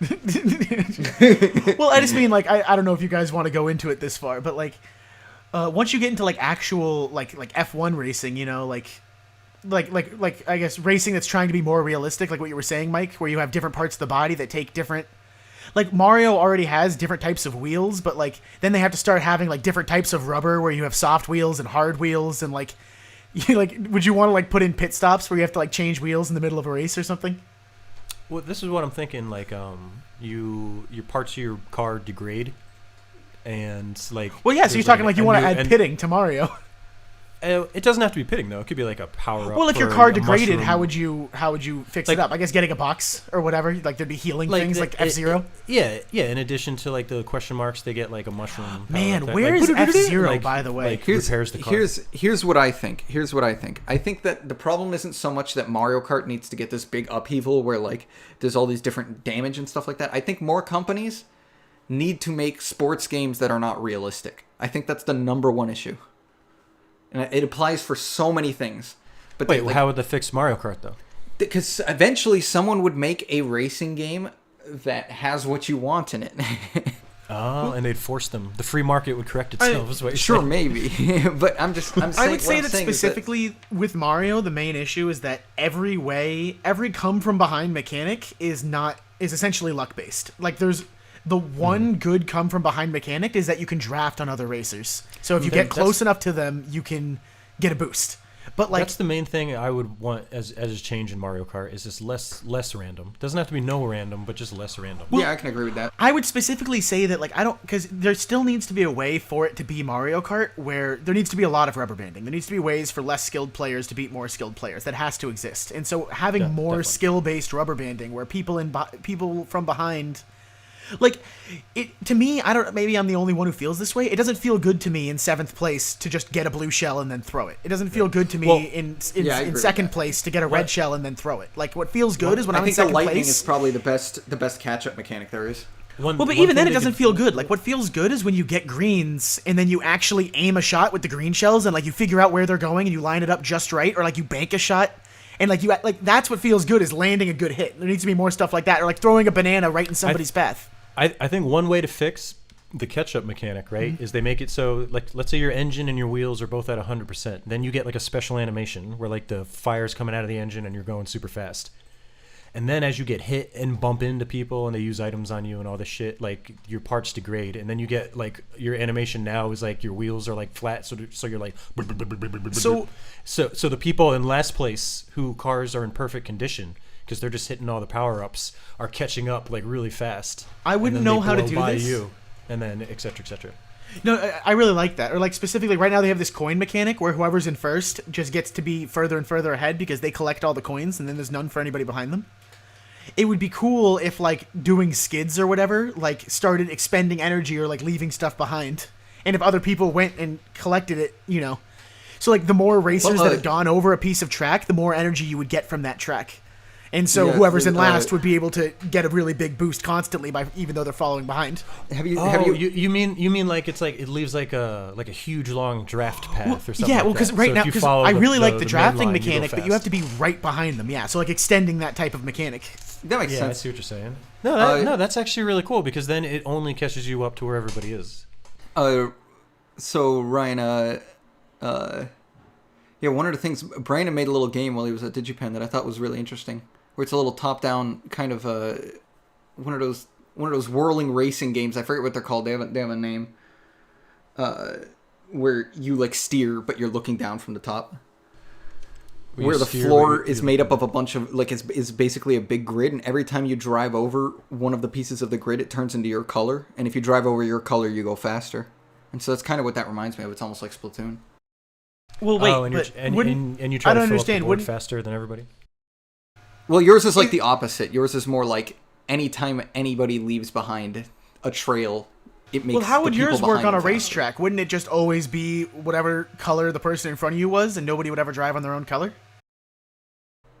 Well, I just mean like I don't know if you guys want to go into it this far, but like, once you get into like actual like F1 racing, like I guess racing that's trying to be more realistic, like what you were saying, Mike, where you have different parts of the body that take different. Like Mario already has different types of wheels, but like then they have to start having like different types of rubber where you have soft wheels and hard wheels, and like would you want to like put in pit stops where you have to like change wheels in the middle of a race or something? Well, this is what I'm thinking. Like, your parts of your car degrade, and like. Well, yeah. So you're talking like you want to add pitting to Mario. It doesn't have to be pitting though. It could be like a power up. Well, if your car degraded, how would you fix it up? I guess getting a box or whatever. Like there'd be healing things like F-Zero. Yeah. In addition to like the question marks, they get like a mushroom. Man, where is F-Zero, by the way? Repairs the car. Here's what I think. I think that the problem isn't so much that Mario Kart needs to get this big upheaval where like there's all these different damage and stuff like that. I think more companies need to make sports games that are not realistic. I think that's the number one issue. And it applies for so many things. But wait, how would they fix Mario Kart though? Because eventually someone would make a racing game that has what you want in it. And they'd force them. The free market would correct itself. Sure, maybe. But I'm saying. I would say that specifically with Mario, the main issue is that every come from behind mechanic is essentially luck based. Like there's. The one good come from behind mechanic is that you can draft on other racers. So if you get close enough to them, you can get a boost. But like that's the main thing I would want as a change in Mario Kart is just less random. Doesn't have to be no random, but just less random. Well, yeah, I can agree with that. I would specifically say that like because there still needs to be a way for it to be Mario Kart where there needs to be a lot of rubber banding. There needs to be ways for less skilled players to beat more skilled players. That has to exist. And so having more skill-based rubber banding where people from behind. Like, to me, I don't. Maybe I'm the only one who feels this way. It doesn't feel good to me in 7th place to just get a blue shell and then throw it. It doesn't feel good to me in 2nd place to get a red shell and then throw it. Like, what feels good is when I'm in 2nd place. I think the lightning is probably the best catch-up mechanic there is. But even then, it doesn't feel good. Like, what feels good is when you get greens and then you actually aim a shot with the green shells and like you figure out where they're going and you line it up just right, or like you bank a shot. And like that's what feels good is landing a good hit. There needs to be more stuff like that, or like throwing a banana right in somebody's path. I think one way to fix the catch-up mechanic, right, is they make it so, like, let's say your engine and your wheels are both at 100%. Then you get, like, a special animation where, like, the fire's coming out of the engine and you're going super fast. And then as you get hit and bump into people and they use items on you and all this shit, like, your parts degrade. And then you get, like, your animation now is, like, your wheels are, like, flat, so you're, like... So the people in last place who cars are in perfect condition... because they're just hitting all the power-ups, are catching up like really fast. I wouldn't know how to do this. You, and then et cetera, et cetera. No, I really like that. Or like specifically right now they have this coin mechanic where whoever's in first just gets to be further and further ahead because they collect all the coins and then there's none for anybody behind them. It would be cool if like doing skids or whatever like started expending energy or like leaving stuff behind. And if other people went and collected it, So like the more racers that had gone over a piece of track, the more energy you would get from that track. And so whoever's in last would be able to get a really big boost constantly even though they're following behind. You mean like it's like it leaves like a huge long draft path or something? Yeah, well, because right now, because I really like the drafting line, mechanic, but you have to be right behind them. Yeah, so like extending that type of mechanic. That makes sense. I see what you're saying. No, that's actually really cool because then it only catches you up to where everybody is. So Ryan, yeah, one of the things Brandon made a little game while he was at DigiPen that I thought was really interesting, where it's a little top-down kind of one of those whirling racing games. I forget what they're called. They have a name. Where you like steer, but you're looking down from the top. Where the floor is made up of a bunch of like is basically a big grid, and every time you drive over one of the pieces of the grid, it turns into your color. And if you drive over your color, you go faster. And so that's kind of what that reminds me of. It's almost like Splatoon. Well, wait, and you try to fill up the board faster than everybody? Well, yours is like the opposite. Yours is more like anytime anybody leaves behind a trail, it makes. Well, how would the people yours work on a faster. racetrack? Wouldn't it just always be whatever color the person in front of you was, and nobody would ever drive on their own color?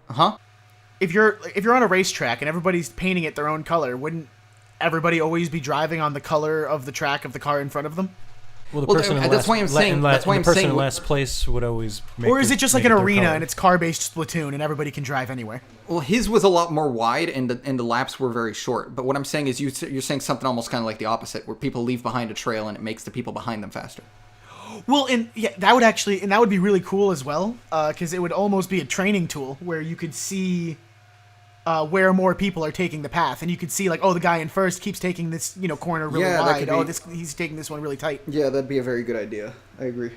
Huh? If you're on a racetrack and everybody's painting it their own color, wouldn't everybody always be driving on the color of the track of the car in front of them? Well, the person that's why I'm saying. That's why I'm saying. In last place would always. Or is it just like an arena and it's car-based Splatoon and everybody can drive anywhere? Well, his was a lot more wide and the laps were very short. But what I'm saying is you're saying something almost kind of like the opposite, where people leave behind a trail and it makes the people behind them faster. Well, and yeah, that would be really cool as well, because it would almost be a training tool where you could see where more people are taking the path, and you could see like, oh, the guy in first keeps taking this corner really wide. Oh, he's taking this one really tight. Yeah, that'd be a very good idea. I agree.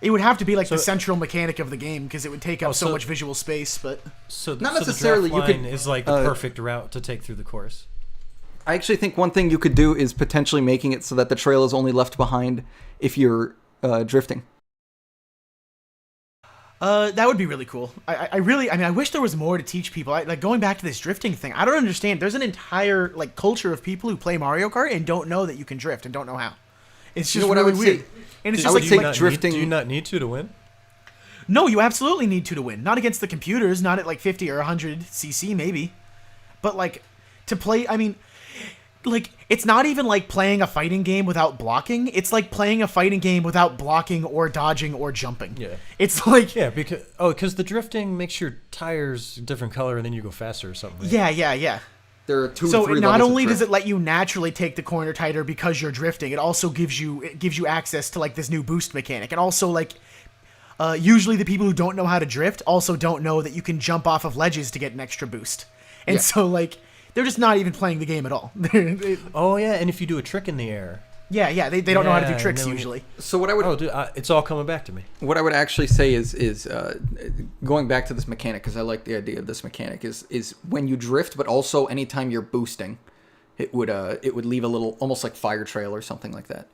It would have to be like the central mechanic of the game because it would take up so much visual space. But not necessarily. The draft line is like the perfect route to take through the course. I actually think one thing you could do is potentially making it so that the trail is only left behind if you're drifting. That would be really cool. I wish there was more to teach people. Like going back to this drifting thing, I don't understand. There's an entire like culture of people who play Mario Kart and don't know that you can drift and don't know how. It's just really weird. And it's just like drifting. Do you not need to win? No, you absolutely need to win. Not against the computers. Not at like 50 or 100 cc maybe, but like to play. I mean, like it's not even like playing a fighting game without blocking. It's like playing a fighting game without blocking or dodging or jumping. Yeah. It's like because the drifting makes your tires a different color and then you go faster or something. Right? Yeah. There are two. So three not levels only of does drift. it let you naturally take the corner tighter because you're drifting, it also gives you access to like this new boost mechanic, and also like usually the people who don't know how to drift also don't know that you can jump off of ledges to get an extra boost, and so like they're just not even playing the game at all. Oh yeah, and if you do a trick in the air. Yeah, they don't know how to do tricks usually. So what I would it's all coming back to me. What I would actually say is going back to this mechanic, because I like the idea of this mechanic, is when you drift, but also anytime you're boosting, it would leave a little almost like fire trail or something like that.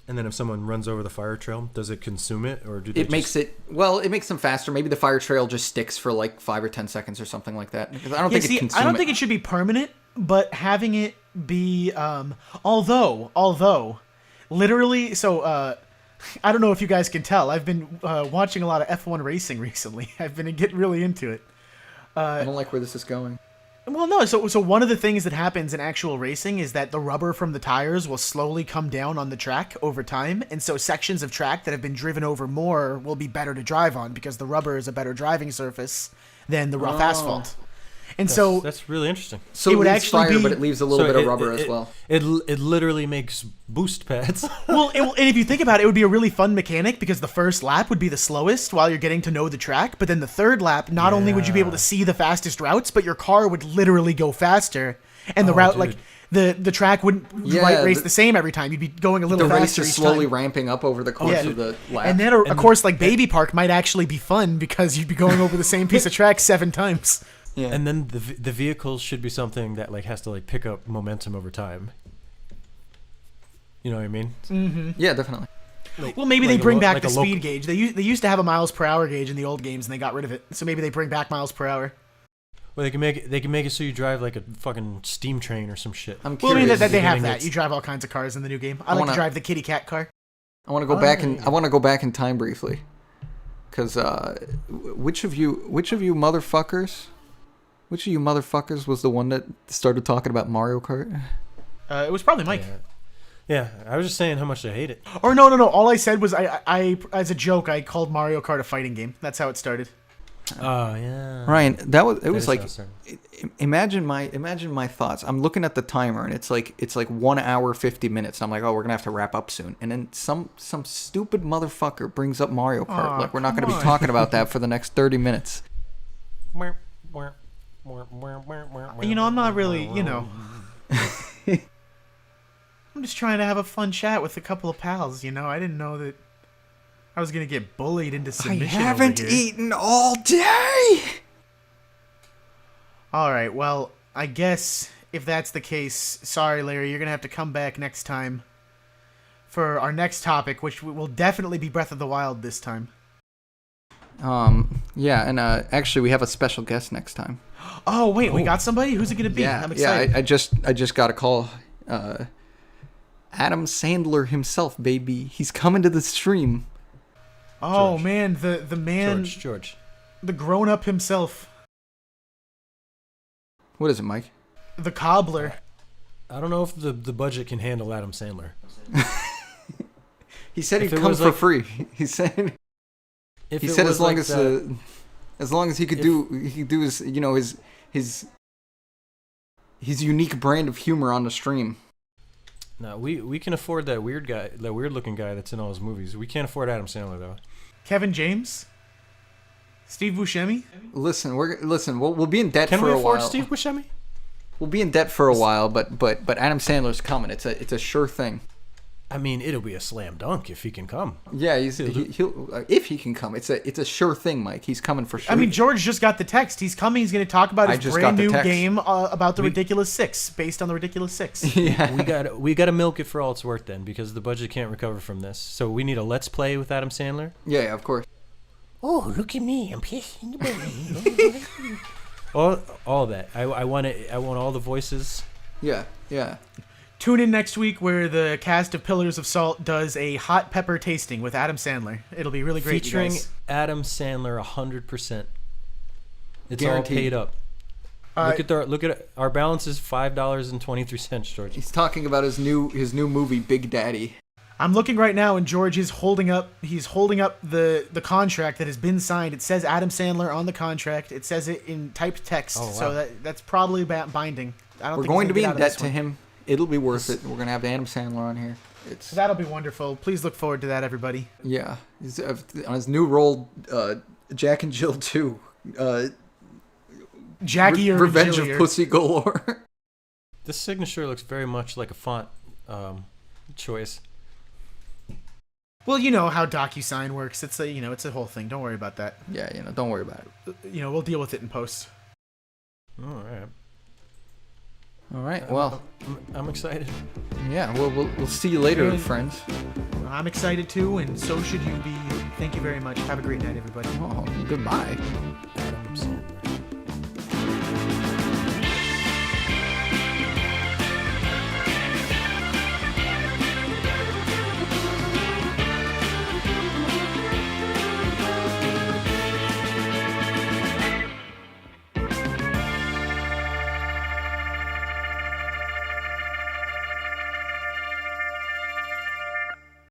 And then if someone runs over the fire trail, does it consume it, or do they? It makes them faster. Maybe the fire trail just sticks for like 5 or 10 seconds or something like that. Because I don't think it consumes. I don't think it should be permanent, but having it be although literally, so I don't know if you guys can tell, I've been watching a lot of F1 racing recently. I've been getting really into it. I don't like where this is going. Well, no. So one of the things that happens in actual racing is that the rubber from the tires will slowly come down on the track over time, and so sections of track that have been driven over more will be better to drive on because the rubber is a better driving surface than the rough asphalt. And that's really interesting. So it would actually fire, but it leaves a little bit of rubber as well. It literally makes boost pads. And if you think about it, it would be a really fun mechanic because the first lap would be the slowest while you're getting to know the track, but then the third lap, not only would you be able to see the fastest routes, but your car would literally go faster, and the route, like the track wouldn't race the same every time. You'd be going a little faster. The race is slowly ramping up over the course of the lap. And then a course like Baby Park might actually be fun because you'd be going over the same piece of track 7 times. Yeah. And then the vehicles should be something that like has to like pick up momentum over time. You know what I mean? Mm-hmm. Yeah, definitely. Well, maybe they bring back the speed gauge. They used to have a miles per hour gauge in the old games, and they got rid of it. So maybe they bring back miles per hour. Well, they can make it so you drive like a fucking steam train or some shit. I'm curious. Well, I mean they have that. You drive all kinds of cars in the new game. I like to drive the kitty cat car. I want to go back and I want to go back in time briefly, because which of you motherfuckers? Which of you motherfuckers was the one that started talking about Mario Kart? It was probably Mike. Yeah, I was just saying how much I hate it. Or no. All I said was I as a joke, I called Mario Kart a fighting game. That's how it started. Oh yeah. Ryan, it was is like how it started. imagine my thoughts. I'm looking at the timer and it's like 1 hour 50 minutes. I'm like, oh, we're gonna have to wrap up soon. And then some stupid motherfucker brings up Mario Kart. Aw, Like we're not gonna come be on. talking about that for the next 30 minutes. You know, I'm not really, you know. I'm just trying to have a fun chat with a couple of pals, you know. I didn't know that I was gonna get bullied into I submission. haven't over here. eaten all day. All right, well, I guess if that's the case, sorry, Larry, you're gonna have to come back next time for our next topic, which will definitely be Breath of the Wild this time. Yeah, and actually we have a special guest next time. Oh wait, we got somebody. Who's it gonna be? I'm excited. I just got a call. Adam Sandler himself, baby. He's coming to the stream. Oh George. man, the man, George. the grown up himself, What is it, Mike? the cobbler. I don't know if the budget can handle Adam Sandler. He said If he'd it come was for like- free. He said If he it said was as long like as that- as long as he could do his his unique brand of humor on the stream. No, we can afford that weird guy, that weird looking guy that's in all his movies. We can't afford Adam Sandler though. Kevin James, Steve Buscemi. Listen, we'll be in debt Can for we a afford while. Steve Buscemi? We'll be in debt for a while, but Adam Sandler's coming. It's a sure thing. I mean, it'll be a slam dunk if he can come. Yeah, he'll if he can come. It's a sure thing, Mike. He's coming for sure. I mean, George just got the text. He's coming. He's going to talk about I his just brand got the new text. game about the Ridiculous Six, based on the Ridiculous Six. yeah. We got to milk it for all it's worth then, because the budget can't recover from this. So we need a Let's Play with Adam Sandler. Yeah, of course. Oh, look at me! I'm pissing the all that. I want all the voices. Yeah. Tune in next week where the cast of Pillars of Salt does a hot pepper tasting with Adam Sandler. It'll be really great, Featuring you guys. Adam Sandler 100%. It's Guaranteed. all paid up. Look at our balance is $5.23, George. He's talking about his new movie Big Daddy. I'm looking right now, and George is holding up the contract that has been signed. It says Adam Sandler on the contract. It says it in typed text, Oh, wow. so that's probably binding. I don't We're think going to he's be gonna in get out of debt this to one. him. It'll be worth it. We're gonna have Adam Sandler on here. So that'll be wonderful. Please look forward to that, everybody. Yeah. He's on his new role, Jack and Jill 2. Jackie or Revenge Jillier. of Pussy Galore. This signature looks very much like a font choice. Well, you know how DocuSign works. It's a whole thing. Don't worry about that. Yeah, don't worry about it. We'll deal with it in post. All right. All right. Well, I'm excited. yeah. We'll see you later, And- friends. I'm excited too, and so should you be. Thank you very much. Have a great night, everybody. Oh, goodbye. Adam